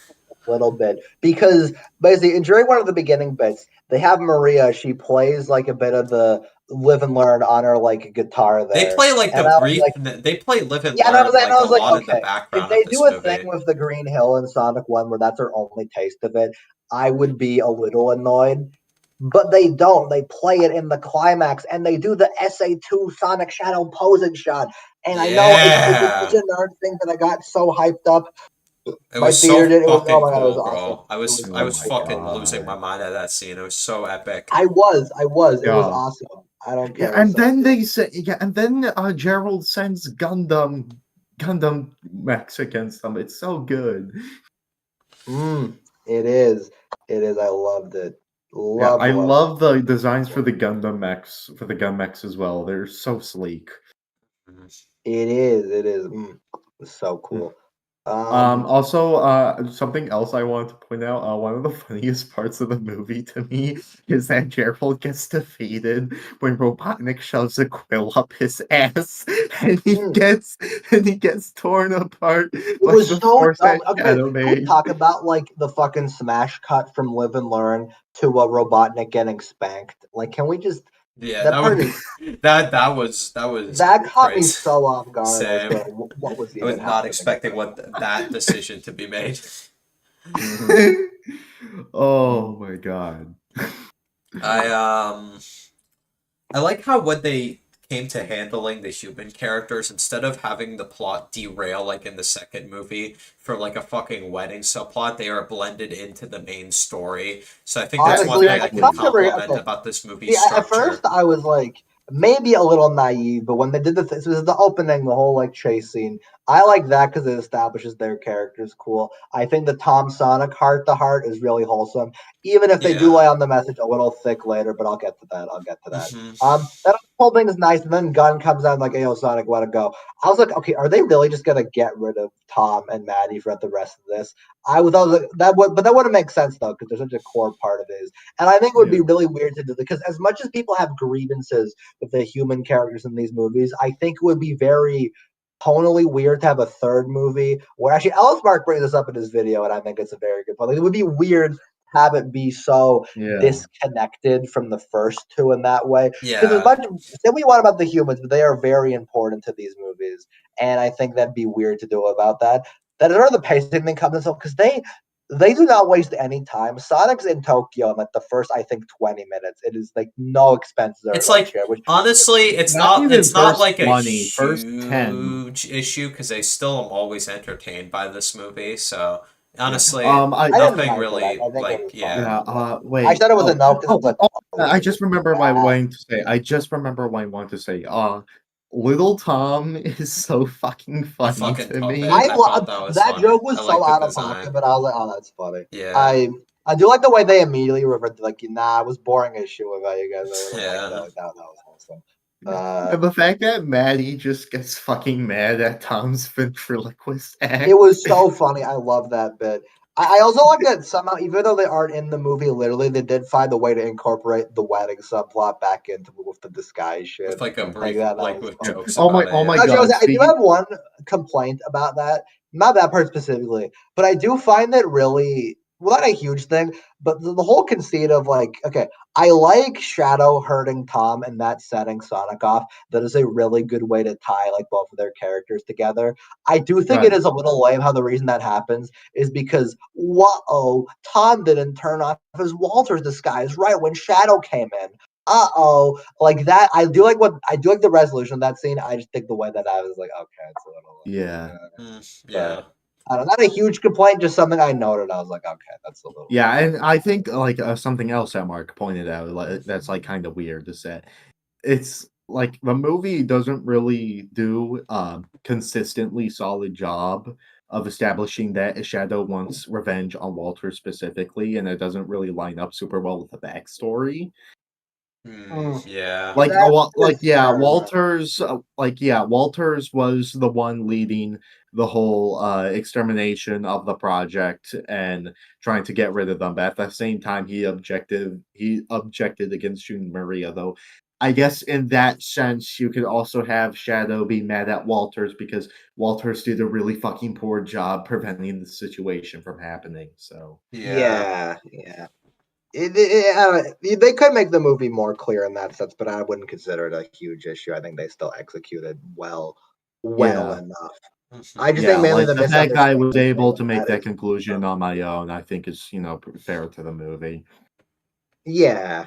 a little bit because basically during one of the beginning bits, they have Maria. She plays like a bit of the "Live and Learn" on her like guitar They there, play like and the I was brief. like, They play Live and yeah, Learn and like I a was like, lot in the okay, if background of they do this a thing movie. with the Green Hill and Sonic One where that's their only taste of it, I would be a little annoyed. But they don't. They play it in the climax, and they do the SA2 Sonic Shadow posing shot. And I know it's Yeah, a nerd thing that I got so hyped up. it My was theater so did. It was oh fucking my god, it was cool, awesome. bro. It was I Oh so was my cool. fucking losing my god. mind at that scene. It was so epic. I was. It was Yeah. awesome. I don't Yeah, care what and some then people. they say yeah, and then Gerald sends Gundam mechs against them. It's so good. It is. It is. I loved it. Yeah, I Loved it. love the designs for the Gundam mechs for the gun mechs as well. They're so sleek. It is. It is. It's so cool. Also, something else I wanted to point out, one of the funniest parts of the movie to me is that Gerald gets defeated when Robotnik shoves a quill up his ass and mm. he gets torn apart It by was the so force dumb. that Okay, Shadow can we made. talk about like the fucking smash cut from Live and Learn to a Robotnik getting spanked? Like, can we just Yeah, That that part would is that was that caught me crazy. so off guard. I was Same. like, what was I was even not happening? expecting that decision to be made. Oh my god. I I like how when they came to handling the human characters, instead of having the plot derail like in the second movie for like a fucking wedding subplot, they are blended into the main story. So I think that's one Honestly, thing I can some degree, compliment okay. about this movie's See, at first structure. I was like maybe a little naive, but when they did this was the opening, the whole like chase scene. I like that because it establishes their characters cool. I think the Tom Sonic heart to heart is really wholesome, even if they do Yeah. lay on the message a little thick later. But I'll get to that. I'll get to that. Hmm. That whole thing is nice, and then Gunn comes out like, "Hey, yo, Sonic, let it go." I was like, "Okay, are they really just gonna get rid of Tom and Maddie for the rest of this?" I was like, but that wouldn't make sense though, because they're such a core part of it. And I think it would be Yeah. really weird to do because as much as people have grievances with the human characters in these movies, I think it would be very tonally weird to have a third movie where actually Ellis Mark brings this up in his video, and I think it's a very good point. Like, it would be weird to have it be so Yeah. disconnected from the first two in that way. Because as Yeah. much say we want about the humans, but they are very important to these movies, and I think that'd be weird to do about that. That is where the pacing thing comes in, because they do not waste any time. Sonic's in Tokyo in like the first, I think, 20 minutes. It is like no expenses are It's like like shared, which honestly, Not even it's not first like a 20, first 10. huge issue because I still am always entertained by this movie. So Yeah. honestly, I I didn't nothing mind it. really I think it like was fine. yeah. Yeah, I wait. said it was a no because it's like, oh, I just remember what I bad. wanted to say. I just remember what I wanted to say. Little Tom is so fucking A funny fucking to puppet. me. I thought that was That funny. joke I was so like the out of design. pocket, but I was like, oh, that's funny. Yeah. I do like the way they immediately revert to like, nah, it was boring as shit without you guys. I would have liked that. Yeah. Like that was awesome. And the fact that Maddie just gets fucking mad at Tom's ventriloquist It act. was so funny. I love that bit. I also like that somehow, even though they aren't in the movie, literally, they did find a way to incorporate the wedding subplot back into with the disguise With shit. like a Like brief that like was with fun. jokes about it, Oh my yeah. Actually, god. I do Speaking have one complaint about that. Not that part specifically, but I do find that really, well, not a huge thing, but the whole conceit of like, okay, I like Shadow hurting Tom and that setting Sonic off. That is a really good way to tie like both of their characters together. I do think it right. is a little lame how the reason that happens is because, whoa, Tom didn't turn off his Walter's disguise right when Shadow came in. Like that. I do like the resolution of that scene. I just think the way that I was like, okay, it's a little, Yeah. but Yeah. I don't know, not a huge complaint, just something I noted. I was like, okay, that's a little. Yeah, and I think like something else that Mark pointed out that's like kind of weird is that it's like the movie doesn't really do a consistently solid job of establishing that Shadow wants revenge on Walter specifically, and it doesn't really line up super well with the backstory. Mm, Yeah. Like, that like is yeah, fair enough. Walters was the one leading the whole extermination of the project and trying to get rid of them. But at the same time, he objected against shooting Maria. Though, I guess in that sense, you could also have Shadow be mad at Walters because Walters did a really fucking poor job preventing the situation from happening. So Yeah. Yeah. They could make the movie more clear in that sense, but I wouldn't consider it a huge issue. I think they still executed well yeah, enough. I Hmm. just think mainly like the the fact I was misunderstanding thing able with to make that that is, conclusion on my own, I think is fair to the movie. yeah.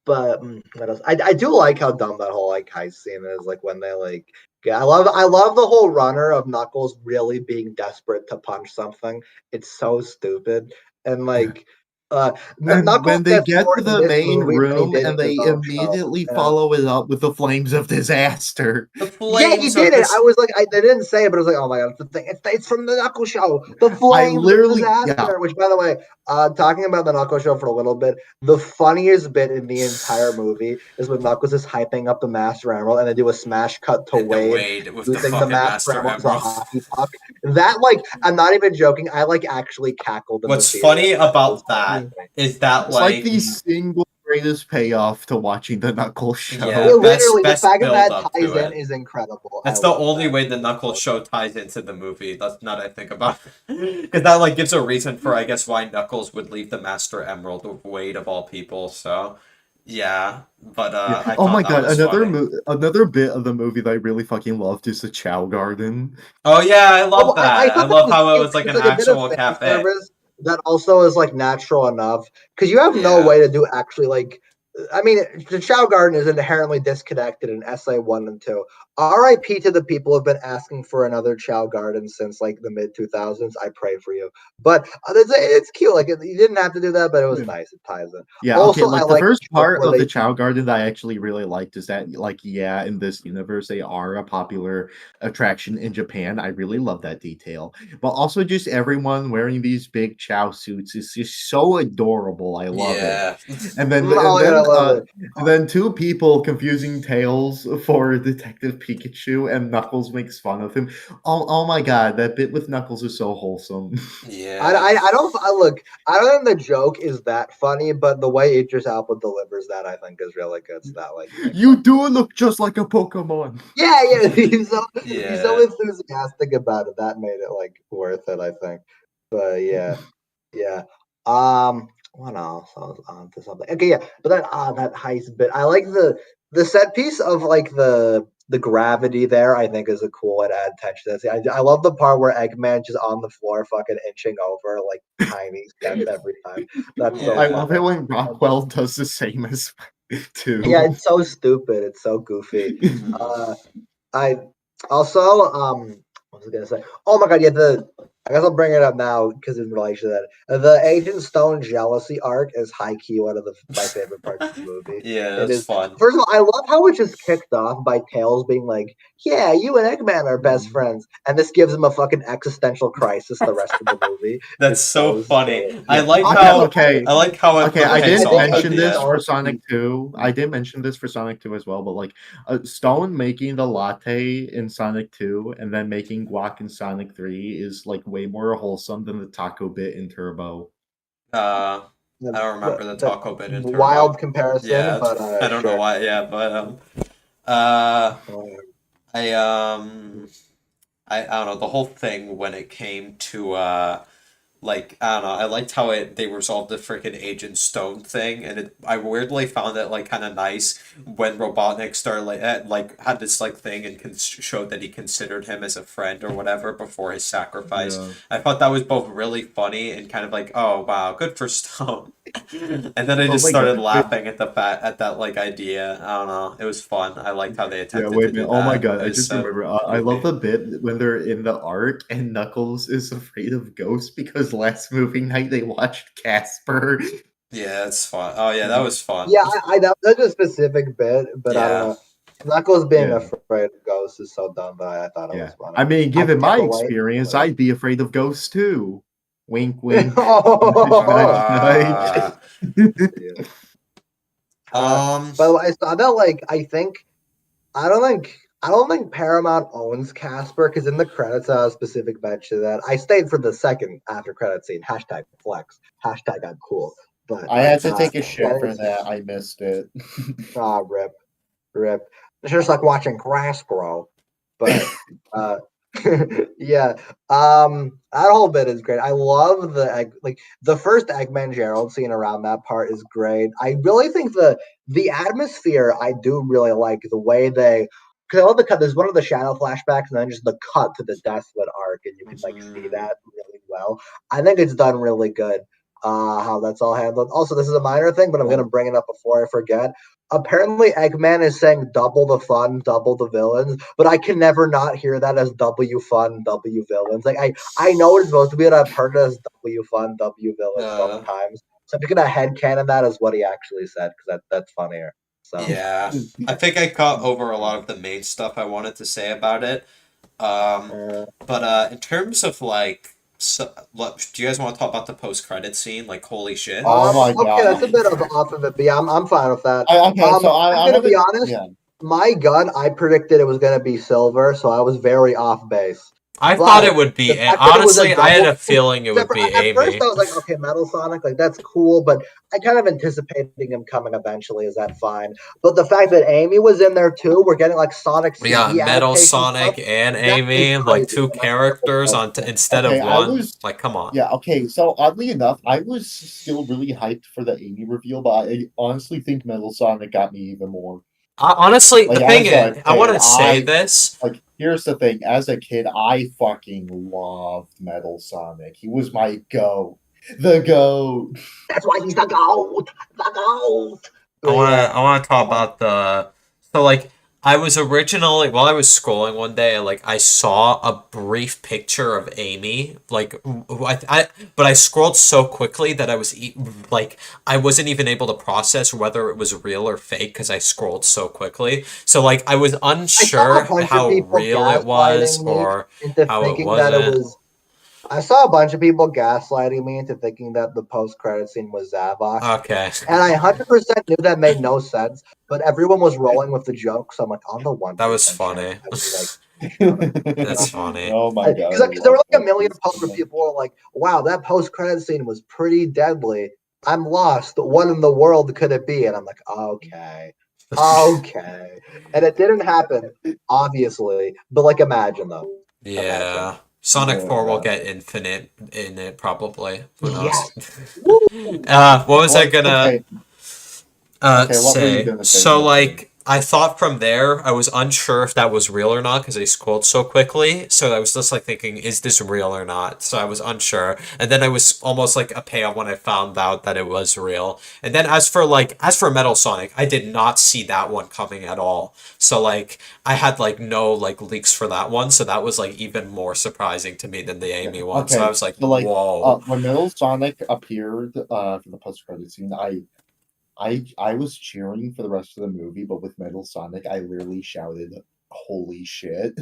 But what else? I do like how dumb that whole like heist scene is. Like when they like, yeah, I love the whole runner of Knuckles really being desperate to punch something. It's so stupid, and like, And Knuckles when they gets get more to in the this main movie than he room did in and his they own show. immediately Yeah. follow it up with the flames of disaster. The Yeah, he flames did of it. I this. was like, they didn't say it, but I was like, oh my god, it's the thing. It's from the Knuckle Show, the I Flames of literally, yeah, Disaster. Which, by the way, talking about the Knuckle Show for a little bit, the funniest bit in the entire movie is when Knuckles is hyping up the Master Emerald, and they do a smash cut to And the Wade Wade with the using the fucking Master Master Emerald as a Emerald. hockey puck. That, like, I'm not even joking. I like actually cackled in the What's theater. funny It was about so that funny. is that it's like like the single greatest payoff to watching the Knuckles yeah, It show. best literally, the best fact that build that up ties to in it. is incredible. I That's the love only that. way the Knuckles show ties into the movie. That's not I think about because that like gives a reason for I guess why Knuckles would leave the Master Emerald with Wade of all people. So Yeah, but Yeah. I Oh thought my that god, was funny. another bit of the movie that I really fucking loved is the Chow Garden. Oh yeah, I Oh, love I that. I thought that love was how it cute. was like It's an like a bit of actual fan cafe. service that also is like natural enough because you have no Yeah. way to do actually like. I mean, the Chow Garden is inherently disconnected in SA 1 and 2. R.I.P. to the people who've been asking for another Chow Garden since like the mid 2000s. I pray for you, but it's cute. Like you didn't have to do that, but it was Yeah. nice. It ties in. Yeah, okay, Also, I like the like first the joke part where of the they Chow Garden that I actually really liked is that, like, yeah, in this universe, they are a popular attraction in Japan. I really love that detail. But also, just everyone wearing these big Chow suits is just so adorable. I love it. Yeah. And then, oh and my god, I then, love it. and then two people confusing Tails for Detective Pikachu, and Knuckles makes fun of him. Oh my god, that bit with Knuckles is so wholesome. Yeah. I don't look. I don't think the joke is that funny, but the way Idris Elba delivers that, I think, is really good. So that like makes You sense. do look just like a Pokemon. Yeah, he's so Yeah. enthusiastic about it. That made it like worth it, I think. But yeah. What else? I was on to something. Okay, yeah. But then that heist bit. I like the set piece of like the gravity there. I think is a cool way to add tension. I love the part where Eggman just on the floor, fucking inching over like tiny steps every time. That's so I Yeah. love funny. it when Rockwell does the same as Yeah, too. it's so stupid. It's so goofy. Mhm. Uh, I also what was I gonna say? Oh my god, yeah, the I guess I'll bring it up now because in relation to that. The Agent Stone jealousy arc is high key one of my favorite parts of the movie. Yeah, It it's is fun. first of all, I love how it just kicked off by Tails being like, yeah, you and Eggman are best Mhm. friends. And this gives him a fucking existential crisis the rest of the movie. That's It's so so funny. silly. I Yeah. like Okay, Honestly, how okay. I like how it Okay, I I takes didn't think off at mention the Agent this end. for Stone Sonic 2. I did mention this for Sonic 2 as well, but like Stone making the latte in Sonic 2 and then making guac in Sonic 3 is like way more wholesome than the taco bit in Turbo. Uh, I don't remember the that taco bit in wild Turbo. comparison, Yeah, but I don't know sure. why. Yeah, but uh, Um, I um, I don't know the whole thing when it came to like I don't know. I liked how they resolved the freaking Agent Stone thing, and I weirdly found it like kind of nice when Robotnik started like had this like thing and showed that he considered him as a friend or whatever before his sacrifice. Yeah. I thought that was both really funny and kind of like, oh wow, good for Stone. And then I Oh just my started god. Wait, laughing at that like idea. I don't know. It was fun. I liked how they yeah, attempted wait to a minute. do Oh my that. god, It I was just so remember. I love goofy. the bit when they're in the Ark and Knuckles is afraid of ghosts because last movie night they watched Casper. Yeah, it's fun. Oh yeah, that was fun. yeah, that's a specific bit, but I don't Yeah. know. Knuckles being Yeah. afraid of ghosts is so dumb, but I thought it Yeah. was funny. I mean, I given can't my relate. experience, But, I'd be afraid of ghosts too. Wink, wink. Nudge, nudge, nudge. Uh, yeah. Uh, um, by the way, I saw that like I don't think Paramount owns Casper because in the credits a specific mention that I stayed for the second after credit scene. Hashtag flex. Hashtag I'm cool. But I had to uh, take a yeah, shit for that. I missed it. rip. Rip. It's just like watching grass grow. But uh yeah. That whole bit is great. I love the egg like the first Eggman Gerald scene around that part is great. I really think the atmosphere I do really like the way they because I love the cut. There's one of the shadow flashbacks, and then just the cut to the Deathwood arc, and you can like see mhm. that really well. I think it's done really good. How that's all handled. Also, this is a minor thing, but I'm gonna Well, bring it up before I forget. Apparently, Eggman is saying double the fun, double the villains, but I can never not hear that as W fun, W villains. Like I know it's supposed to be, but I've heard it as W fun, W villains both uh, times. So I'm just gonna headcanon that as what he actually said because that's funnier. So yeah. I think I got over a lot of the main stuff I wanted to say about it. Um, uh, but in terms of like, do you guys want to talk about the post-credit scene? Like, holy shit. oh my okay, god. that's a bit of off of it, but yeah, I'm fine with that. Okay, so I'm I'm gonna be gonna honest. yeah. My gun, I predicted it was gonna be silver, so I was very off base. I But thought it would be. the fact that it was Honestly, a I had double. a feeling it would be At first, Amy. I was like, okay, Metal Sonic, like that's cool, but I kind of anticipated him coming eventually. Is that fine? But the fact that Amy was in there too, we're getting like Sonic Yeah, CD Metal adaptation stuff. Sonic and That is Amy, like crazy, two and I'm here for characters both on of them. instead of Okay, I one. was Like, come on. yeah, okay. So oddly enough, I was still really hyped for the Amy reveal, but I honestly think Metal Sonic got me even more. Honestly, the Like thing as a is, I want kid, to say this. like here's the thing. As a kid, I fucking loved Metal Sonic. He was my goat. The goat. That's why he's the goat. The goat. I But want yeah, to. I want to talk about the. So like, I was originally while I was scrolling one day, like I saw a brief picture of Amy, like but I scrolled so quickly that like I wasn't even able to process whether it was real or fake because I scrolled so quickly. So like I was I saw a unsure bunch of how people real it was gaslighting me or into how it thinking that it wasn't. was. I saw a bunch of people gaslighting me into thinking that the post-credit scene was Zavok. Okay, And I 100% knew that made no sense, but everyone was rolling with the joke, so I'm like, on the that was 1% chance, funny. I would be like, shut up. That's funny. Oh my god, Because I there were love like a that million piece posts so where much. people were like, wow, that post-credit scene was pretty deadly. I'm lost. What in the world could it be? And I'm like, okay. Okay. And it didn't happen, obviously, but like, imagine though. Imagine. Yeah. Sonic 4 will Yeah. get infinite in it, probably. Who knows? Yes. Woo! What was I Like, gonna okay, what were you say? gonna say, So, Justin? like, I thought from there, I was unsure if that was real or not because I scrolled so quickly. So I was just like thinking, is this real or not? So I was unsure. And then I was almost like a payoff when I found out that it was real. And then as for Metal Sonic, I did not see that one coming at all. So like I had like no like leaks for that one. So that was like even more surprising to me than the Yeah. Amy one. So I Okay. was like, So like whoa. when Metal Sonic appeared for the post credit scene, I was cheering for the rest of the movie, but with Metal Sonic, I literally shouted, "Holy shit!"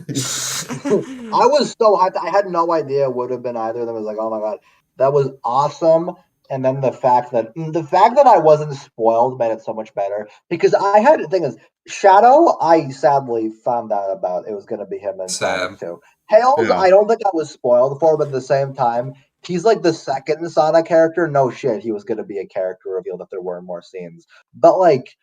I was so hyped. I had no idea it would have been either of them. I was like, oh my god, that was awesome. And then the fact that I wasn't spoiled made it so much better because I had the thing is Shadow. I sadly found out about it was going to be him in Sonic Sam. 2. Tails, Yeah. I don't think I was spoiled for, but at the same time, he's like the second Sonic character. No shit, he was going to be a character revealed if there were more scenes. But like,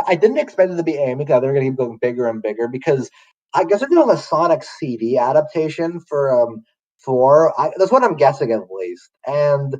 I didn't expect it to be Amy because they're going to keep going bigger and bigger because I guess they're doing a Sonic CD adaptation for 4. That's what I'm guessing at least. And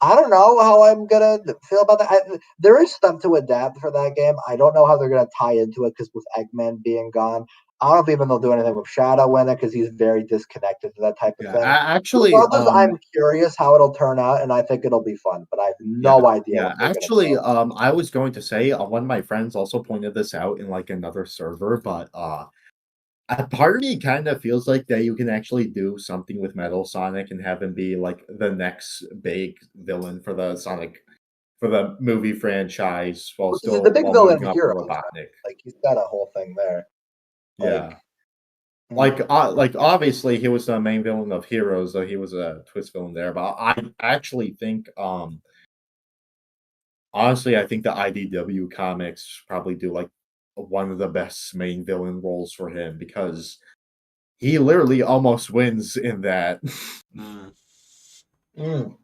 I don't know how I'm gonna feel about that. There is stuff to adapt for that game. I don't know how they're gonna tie into it because with Eggman being gone, I don't know if even they'll do anything with Shadow in it because he's very disconnected to that type of Yeah. thing. Actually, Regardless, I'm curious how it'll turn out, and I think it'll be fun. But I have yeah, no idea yeah. what they're gonna Actually, do. I was going to say one of my friends also pointed this out in like another server, but a part of me kind of feels like that you can actually do something with Metal Sonic and have him be like the next big villain for the movie franchise while This is the still big while villain moving up to Heroes, right? Robotnik. Like he's got a whole thing there. Yeah. Like, mm. Like obviously he was the main villain of Heroes, though he was a twist villain there. But I actually think honestly I think the IDW comics probably do like one of the best main villain roles for him because he literally almost wins in that. Mm. Mm.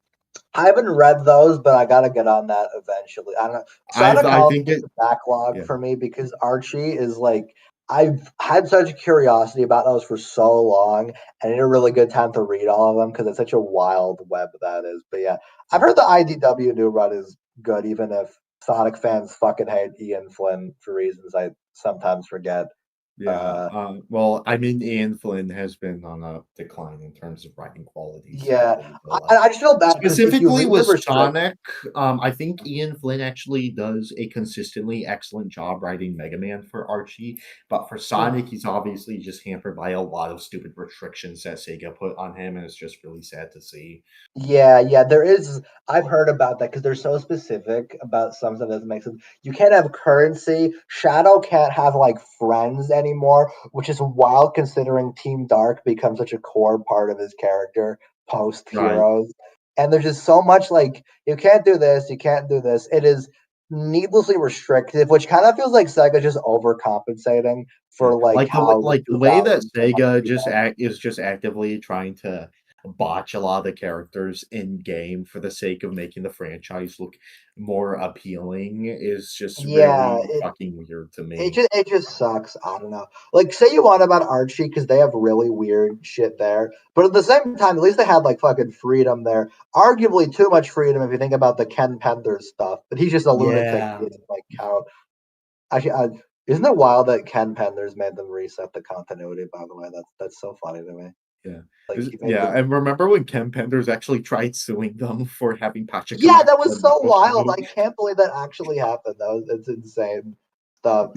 I haven't read those, but I gotta get on that eventually. I don't know. Sonic I Colors think is it a backlog yeah. for me because Archie is like I've had such a curiosity about those for so long. I need a really good time to read all of them because it's such a wild web that is. But yeah, I've heard the IDW new run is good, even if Sonic fans fucking hate Ian Flynn for reasons I sometimes forget. Yeah. Uh, Well, I mean Ian Flynn has been on a decline in terms of writing qualities yeah, lately. But I just feel bad because if you specifically read the with restrict, Sonic, I think Ian Flynn actually does a consistently excellent job writing Mega Man for Archie, but for Sonic, he's obviously just hampered by a lot of stupid restrictions that Sega put on him, and it's just really sad to see. yeah, there is. I've heard about that because they're so specific about some stuff that doesn't make sense. You can't have currency. Shadow can't have like friends anymore, which is wild considering Team Dark becomes such a core part of his character post Right. Heroes. And there's just so much like you can't do this, you can't do this. It is needlessly restrictive, which kind of feels like Sega just overcompensating Yeah. for like how the The way that 2000s Sega is just actively trying to botch a lot of the characters in game for the sake of making the franchise look more appealing is just yeah, really fucking weird to me. it just sucks. I don't know. Like, say you want about Archie because they have really weird shit there, but at the same time, at least they had like fucking freedom there. Arguably too much freedom if you think about the Ken Penders stuff. But he's just a lunatic. He Yeah. doesn't like count. Actually, isn't it wild that Ken Penders made them reset the continuity? By the way, that's so funny to me. Yeah. Like he made Yeah, them. and remember when Ken Penders actually tried suing them for having Yeah, Pachacamac that the was so knuckle wild. shadow? I can't believe that actually happened. It's insane stuff.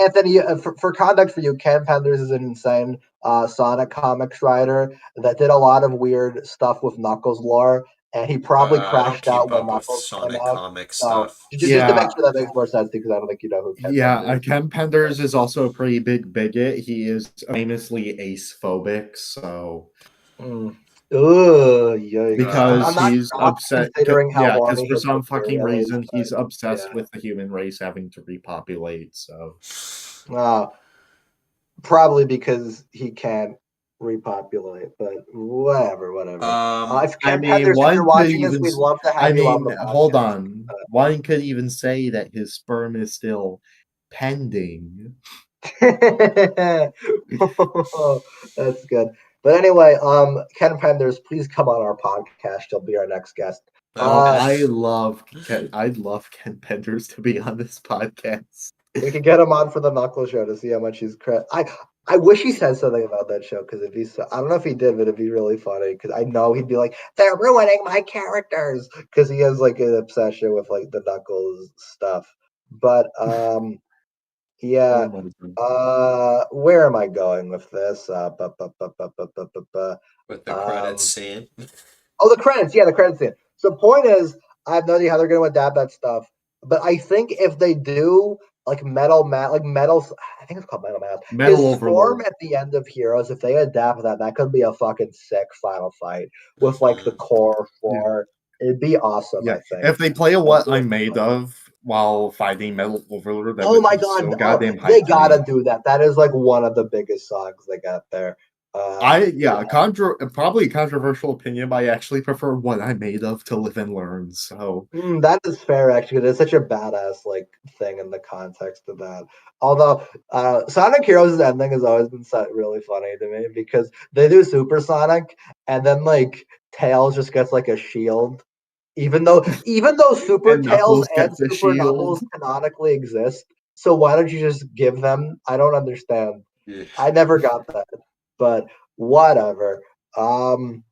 Anthony, for context for you, Ken Penders is an insane Sonic comics writer that did a lot of weird stuff with Knuckles lore, and he probably I don't crashed keep out when up with Knuckles came Sonic out. comic So stuff. just to make Yeah, sure that makes more sense because I don't think you know who Ken yeah, Penders is. Ken Penders is also a pretty big bigot. He is famously ace-phobic, so Mm. Ugh, yikes! I'm because not he's shocked upset. considering how Yeah, because horny for his some fucking material is, reason but he's obsessed yeah. with the human race having to repopulate. So Uh, Probably because he can't repopulate, but whatever. If I Ken mean, Penders, if you're watching this, we'd love to I have you on mean, the hold podcast. on. One could even say that his sperm is still pending. That's good. But anyway, Ken Penders, please come on our podcast. You'll be our next guest. Oh, Uh, I'd love Ken Penders to be on this podcast. we could get him on for the Knuckle Show to see how much he's I wish he said something about that show because if he's I don't know if he did, but it'd be really funny because I know he'd be like, they're ruining my characters because he has like an obsession with like the Knuckles stuff. But Oh yeah. my god. Where am I going with this? With the credits Um, scene. Oh, the credits. Yeah, the credits scene. So, point is, I have no idea how they're going to adapt that stuff. But I think if they do, like Metal, I think it's called Metal Mask. Metal His form Overlord. at the end of Heroes, if they adapt that, that could be a fucking sick final fight with like the Mhm. core Yeah. four. It'd be awesome, Yeah. I think. If they play a That'd What be I'm really Made fun. of while fighting Metal Overlord, that Oh would my be god! so Oh, goddamn they hype to gotta me. do that. That is like one of the biggest songs they got there. Yeah. Probably a controversial opinion, but I actually prefer What I'm Made of to Live and Learn. So That is fair, actually. It's such a badass like thing in the context of that. Although Sonic Heroes' ending has always been really funny to me because they do Supersonic and then like Tails just gets like a shield, even though Super and Tails Knuckles and gets a Super shield. Knuckles canonically exist. So why don't you just give them? I don't understand. Yeah. I never got that, but whatever. Um,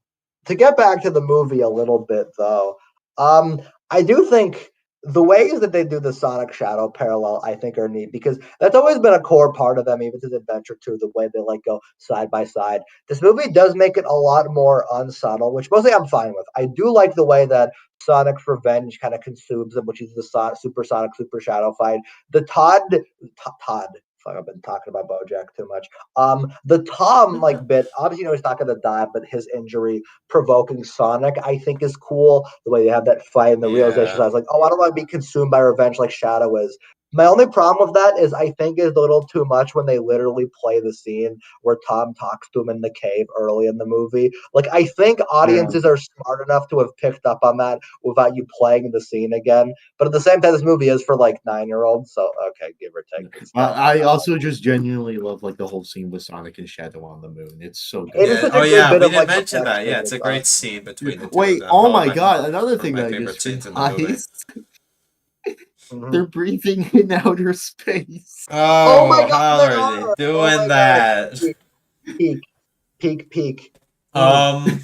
to get back to the movie a little bit though, I do think the ways that they do the Sonic Shadow parallel, I think, are neat because that's always been a core part of them, even to Adventure 2, the way they like go side by side. This movie does make it a lot more unsubtle, which mostly I'm fine with. I do like the way that Sonic's revenge kind of consumes them, which is the Super Sonic Super Shadow fight. The Todd. Fuck, I've been talking about BoJack too much. The Tom like bit, obviously, he's not going to die, but his injury provoking Sonic, I think is cool. The way they have that fight and the realization, I Yeah. was like, oh, I don't want to be consumed by revenge like Shadow is. My only problem with that is I think is a little too much when they literally play the scene where Tom talks to him in the cave early in the movie. Like I think Yeah. audiences are smart enough to have picked up on that without you playing the scene again. But at the same time, this movie is for like 9-year-olds, so okay, give or take. It's still I also just genuinely love like the whole scene with Sonic and Shadow on the moon. It's so it is good. Yeah. such Oh a good yeah, bit we of didn't like mention that. Yeah, reflection it's with a great scene between the two of Wait, them. oh my Probably god, another one of thing my that I favorite just scenes in the movie. realized. Mhm. They're breathing in outer space. Oh my Oh, god, how they are they are! Oh doing my god! that? Peak, peak, peak. Mm. Um,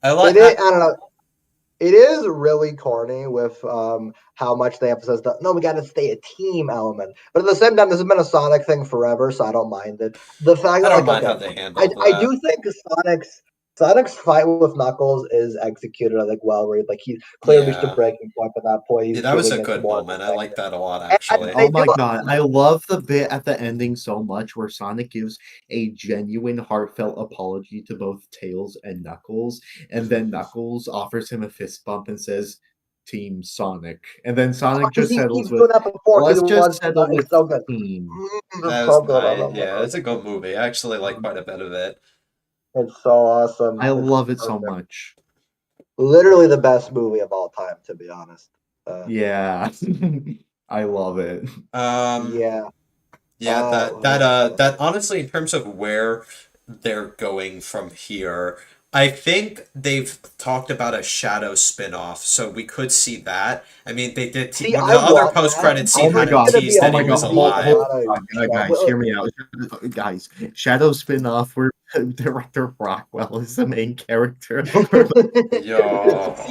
I It like. is. I don't know. It is really corny with how much they emphasize the no, we got to stay a team element. But at the same time, this has been a Sonic thing forever, so I don't mind it. The fact I that don't like mind okay, how they I handled I that. do think Sonic's fight with Knuckles is executed like well read. Like he clearly reached a Yeah. breaking point at that point. Yeah, He's that was giving a into good more of moment. I the like that a lot, and actually. they Oh do my god, I love the bit at the ending so much where Sonic gives a genuine, heartfelt apology to both Tails and Knuckles, and then Knuckles offers him a fist bump and says, Team Sonic, and then Sonic Because just he settles keeps with, doing that before. let's He just wants settle it's with so good. Team. It's That so was good. I nice. love Yeah, it. it's a good movie. I actually like quite a bit of it. It's so awesome. I It's love it so perfect. much. Literally the best movie of all time, to be honest. Yeah, I love it. Um, Yeah. yeah, Oh, that honestly, in terms of where they're going from here, I think they've talked about a Shadow spin-off, so we could see that. I mean, they did See, one of I the other want that. post-credit I Oh scene my think had it's him god! gonna be teased a that Oh he my god! was movie and alive. Hold not a on, show. guys, hear me out, guys. Shadow spin-off where director Rockwell is the main character. See,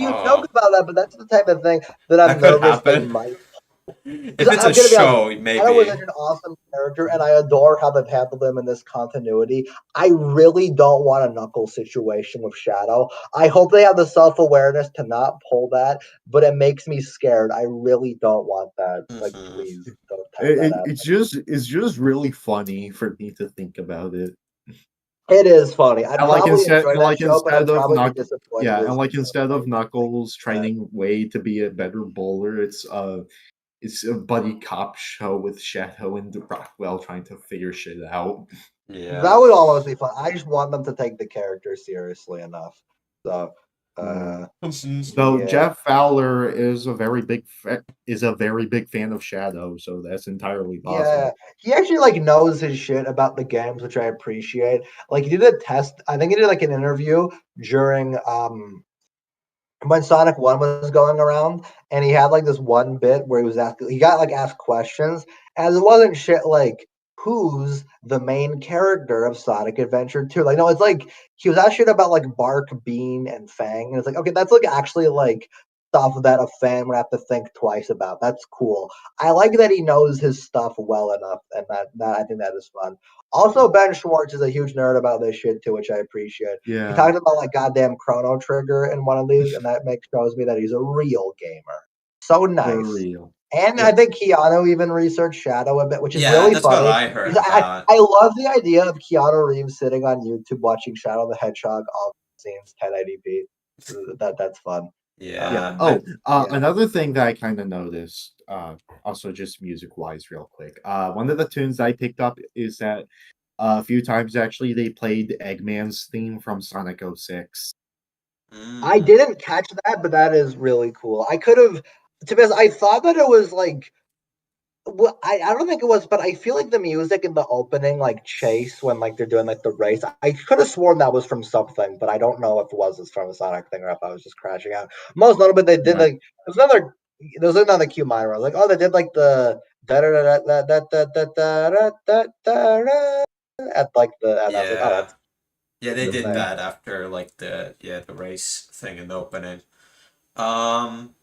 you joke Yo, about that, but that's the type of thing that that I'm could nervous they happen. might. If Because it's a I'm gonna be honest, show, Shadow was such maybe. an awesome character, and I adore how they've handled him in this continuity. I really don't want a Knuckles situation with Shadow. I hope they have the self awareness to not pull that, but it makes me scared. I really don't want that. Like, Hmm. please don't have that happen. It's just really funny for me to think about it. It is funny. I'd And like probably instead, enjoy and that like show, but instead I'd of probably be Knuck, disappointed yeah, to and see like instead of something like Knuckles that. training Way to be a better bowler, it's a buddy cop show with Shadow and Rockwell trying to figure shit out. That Yeah. would almost be fun. I just want them to take the character seriously enough. So, Mm. uh, So yeah, Jeff Fowler is a very big fan of Shadow, so that's entirely yeah. possible. He actually like knows his shit about the games, which I appreciate. Like he did a test. I think he did like an interview during when Sonic 1 was going around, and he had like this one bit where he got like asked questions, and it wasn't shit like who's the main character of Sonic Adventure 2. Like, no, it's like he was asked shit about like Bark, Bean, and Fang, and it's like, okay, that's like actually like stuff that a fan would have to think twice about. That's cool. I like that he knows his stuff well enough, and that I think that is fun. Also, Ben Schwartz is a huge nerd about this shit too, which I appreciate. He Yeah, talked about like goddamn Chrono Trigger in one of these, and that makes shows me that he's a real gamer. So for nice. real. And Yeah, I think Keanu even researched Shadow a bit, which is Yeah, really that's what funny I heard because about. I love the idea of Keanu Reeves sitting on YouTube watching Shadow the Hedgehog all scenes 1080p. That's fun. yeah. Yeah. Um, Oh, yeah. another thing that I kind of noticed, also just music wise, real quick. One of the tunes I picked up is that a few times actually they played Eggman's theme from Sonic 06. I Mm. didn't catch that, but that is really cool. I could have, to be honest, I thought that it was like, well, I don't think it was, but I feel like the music in the opening, like Chase, when like they're doing like the race, I could have sworn that was from something, but I don't know if it was from a Sonic thing or if I was just crashing out. Most notable, they did Yeah, like there was another Q minor. I was like, oh, they did like the da da da da da da da da da da da at like and I was like, oh, Yeah. that's Yeah, they the did thing. mhm. that after like the race thing in the opening. Um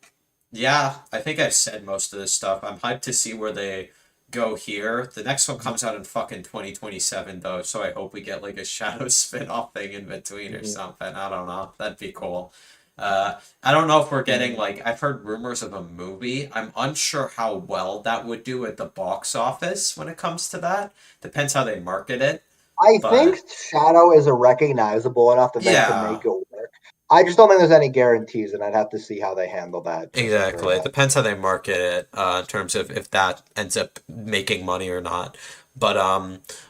yeah, I think I've said most of this stuff. I'm hyped to see where they go here. The next one comes out in fucking 2027 though, so I hope we get like a Shadow spin-off thing in between or Mhm. something. I don't know. That'd be cool. I don't know if we're getting Mhm. like I've heard rumors of a movie. I'm unsure how well that would do at the box office when it comes to that. Depends how they market it. I think But Shadow is a recognizable enough that they can yeah, make it work. I just don't think there's any guarantees, and I'd have to see how they handle that just for exactly. It that. depends how they market it in terms of if that ends up making money or not. But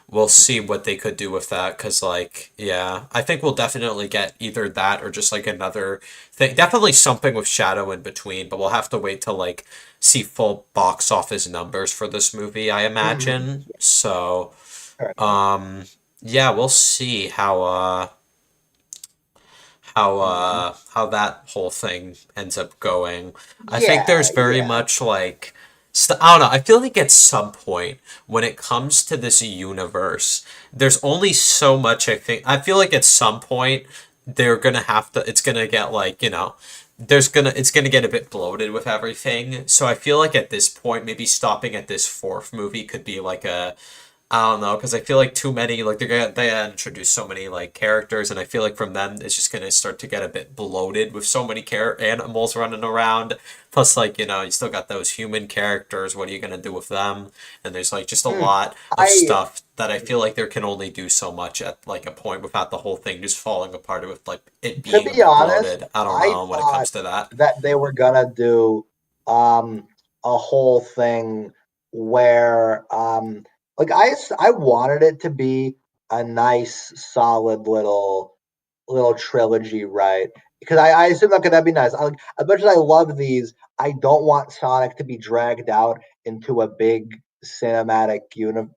we'll see what they could do with that because like yeah, I think we'll definitely get either that or just like another thing. Definitely something with Shadow in between, but we'll have to wait to like see full box office numbers for this movie, I Mhm. imagine. So Fair enough. um yeah, we'll see Mhm. how that whole thing ends up going. I think there's Yeah, very yeah. much like I don't know. I feel like at some point when it comes to this universe, there's only so much. I feel like at some point they're gonna have to. It's gonna get like it's gonna get a bit bloated with everything. So I feel like at this point, maybe stopping at this fourth movie could be like I don't know, because I feel like too many, like they introduce so many like characters, and I feel like from them it's just gonna start to get a bit bloated with so many animals running around. Plus, like you still got those human characters. What are you gonna do with them? And there's like just a Mm, lot of I stuff that I feel like there can only do so much at like a point without the whole thing just falling apart with like it To being a be bit honest, bloated. I don't I know when it thought comes to that. that they were gonna do a whole thing where like I wanted it to be a nice solid little trilogy, right? Because I assume that that'd be nice. As much as I love these, I don't want Sonic to be dragged out into a big cinematic universe.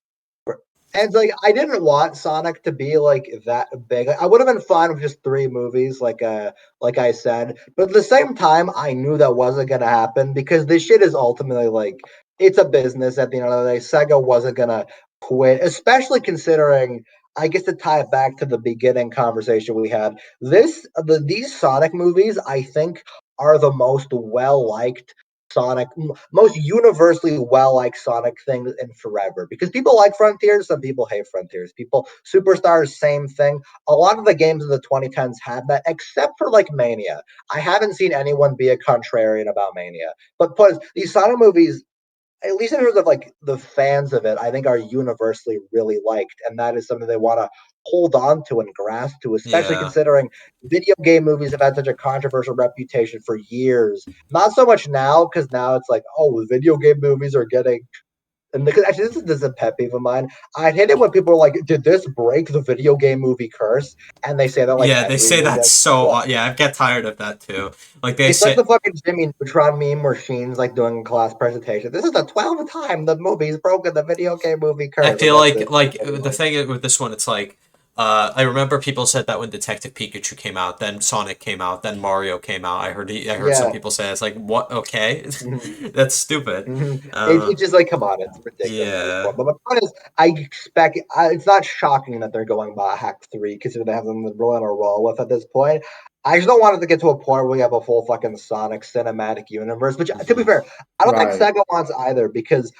And it's like I didn't want Sonic to be like that big. I would have been fine with just three movies, like I said. But at the same time, I knew that wasn't gonna happen because this shit is ultimately like it's a business at the end of the day. Sega wasn't gonna quit, especially considering I guess to tie it back to the beginning conversation we had. These Sonic movies, I think, are the most well liked Sonic, most universally well liked Sonic things in forever. Because people like Frontiers, some people hate Frontiers. People Superstars, same thing. A lot of the games of the 2010s have that, except for like Mania. I haven't seen anyone be a contrarian about Mania. But these Sonic movies, at least in terms of like the fans of it, I think are universally really liked, and that is something they want to hold on to and grasp to, especially Yeah. considering video game movies have had such a controversial reputation for years. Not so much now, because now it's like, oh, the video game movies are getting. And because actually, this is a pet peeve of mine. I hate it when people are like, "Did this break the video game movie curse?" And they say that like Yeah, they every say movie that's does. so. Yeah, I get tired of that too. Like they It's like say, the fucking Jimmy Neutron meme where Sheen's like doing a class presentation. This is the 12th time the movie's broken the video game movie I curse. And feel that's it. like the thing with this one, it's like I remember people said that when Detective Pikachu came out, then Sonic came out, then Mario came out. I heard some Yeah. people say it's like what? Okay, Mhm. that's stupid. It's just like, come on, it's ridiculous at this Yeah, point. But my point is, it's not shocking that they're going by Hack 3, considering they have them rolling a roll with at this point. I just don't want it to get to a point where we have a full fucking Sonic cinematic universe, which, to be hmm fair, I don't think Right. Sega wants either, because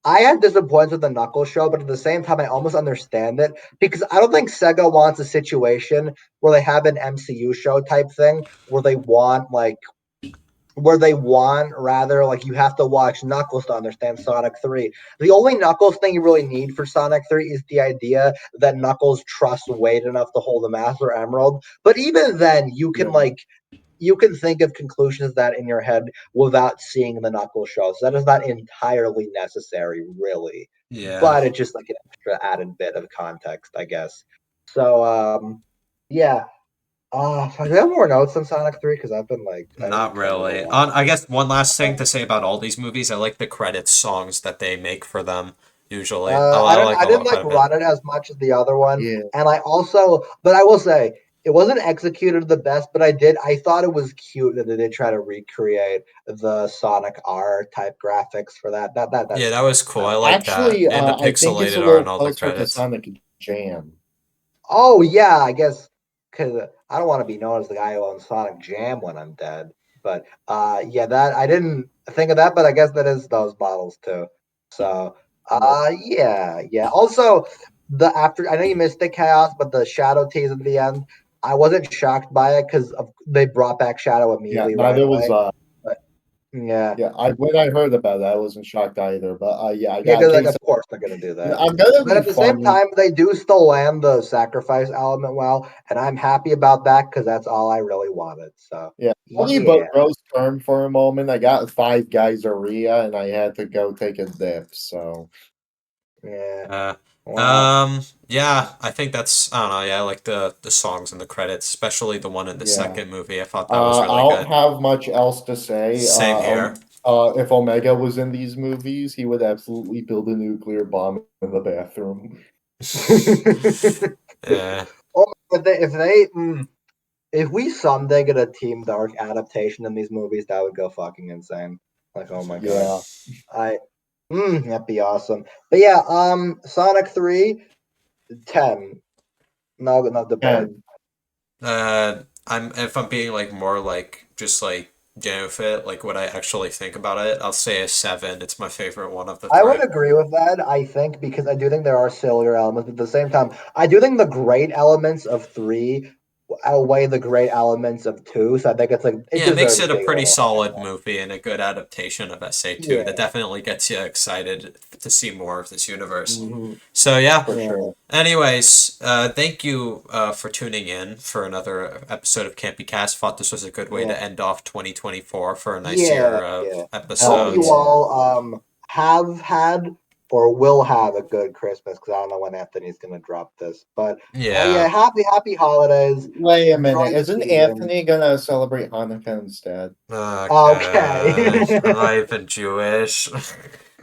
I had disappointments with the Knuckles show, but at the same time, I almost understand it because I don't think Sega wants a situation where they have an MCU show type thing where they want rather like you have to watch Knuckles to understand Sonic 3. The only Knuckles thing you really need for Sonic 3 is the idea that Knuckles trusts Wade enough to hold the Master Emerald. But even then, Yeah. you can think of conclusions of that in your head without seeing the Knuckles show. So that is not entirely necessary, really. yeah, But it's just like an extra added bit of context, I guess. So yeah. Do you have more notes on Sonic 3? Because I haven't not covered a really. lot. I guess one last thing to say about all these movies, I like the credits songs that they make for them. Usually, I like I a didn't lot like quite a bit. Run It as much as the other one, Yeah. and but I will say it wasn't executed the best. But I thought it was cute that they did try to recreate the Sonic R type graphics for that. Yeah, That's that was cool. I nice. like that, Actually, and the I think it's a pixelated art and little all the closer to credits. Sonic Jam. Oh yeah, I guess because I don't want to be known as the guy who owns Sonic Jam when I'm dead. But yeah, that I didn't think of that, but I guess that is those models too. So Yeah. yeah. Also, the after I know you missed the chaos, but the shadow tease at the end, I wasn't shocked by it because they brought back Shadow Yeah. immediately right Neither was away. But yeah, yeah. I when I heard about it, I wasn't shocked either. But yeah, I yeah, got a because like case. of course they're gonna do that. I'm gonna But be at the same funny. time, they do still land the sacrifice element well, and I'm happy about that because that's all I really wanted. So Yeah, funny but yeah, gross term for a moment. I got Five Guys Aria, and I had to go take a dip. So yeah. Uh, Wow. yeah, I think that's I don't know. Yeah, I like the songs and the credits, especially the one in the yeah. second movie. I thought that was I really don't good. have much else to say. Same here. If Omega was in these movies, he would absolutely build a nuclear bomb in the bathroom. Yeah, Oh, if we someday get a Team Dark adaptation in these movies, that would go fucking insane. Like, oh my god, Yeah, I that'd be awesome. But yeah, Sonic 3, 10. No debate. and I'm if I'm being like more like just like with it, like what I actually think about it, I'll say a 7. It's my favorite one of the I three. would agree with that. I think because I do think there are sillier elements, but at the same time, I do think the great elements of 3 outweigh the great elements of 2. So I think it's like it Yeah, it makes deserves it a being a pretty little higher. solid movie and a good adaptation of SA2 that Yeah. definitely gets you excited to see more of this universe. Hmm. So yeah. For sure. Anyways, thank you for tuning in for another episode of Campy Cast. Thought this was a good way Yeah. to end off 2024 for a nice Yeah. year of Yeah. Hell Hope you episodes. yeah. all have had or will have a good Christmas because I don't know when Anthony's gonna drop this. But Yeah. yeah, happy holidays. Wait a Enjoy minute. the Isn't season. Anthony gonna celebrate Hanukkah instead? Okay. Okay. I'm not even Jewish.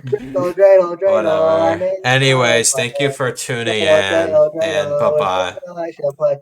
Dreidel, Dreidel, I Whatever. made you Anyways, thank you play. for tuning Dreidel, in, Dreidel, and bye Dreidel, bye. I shall play.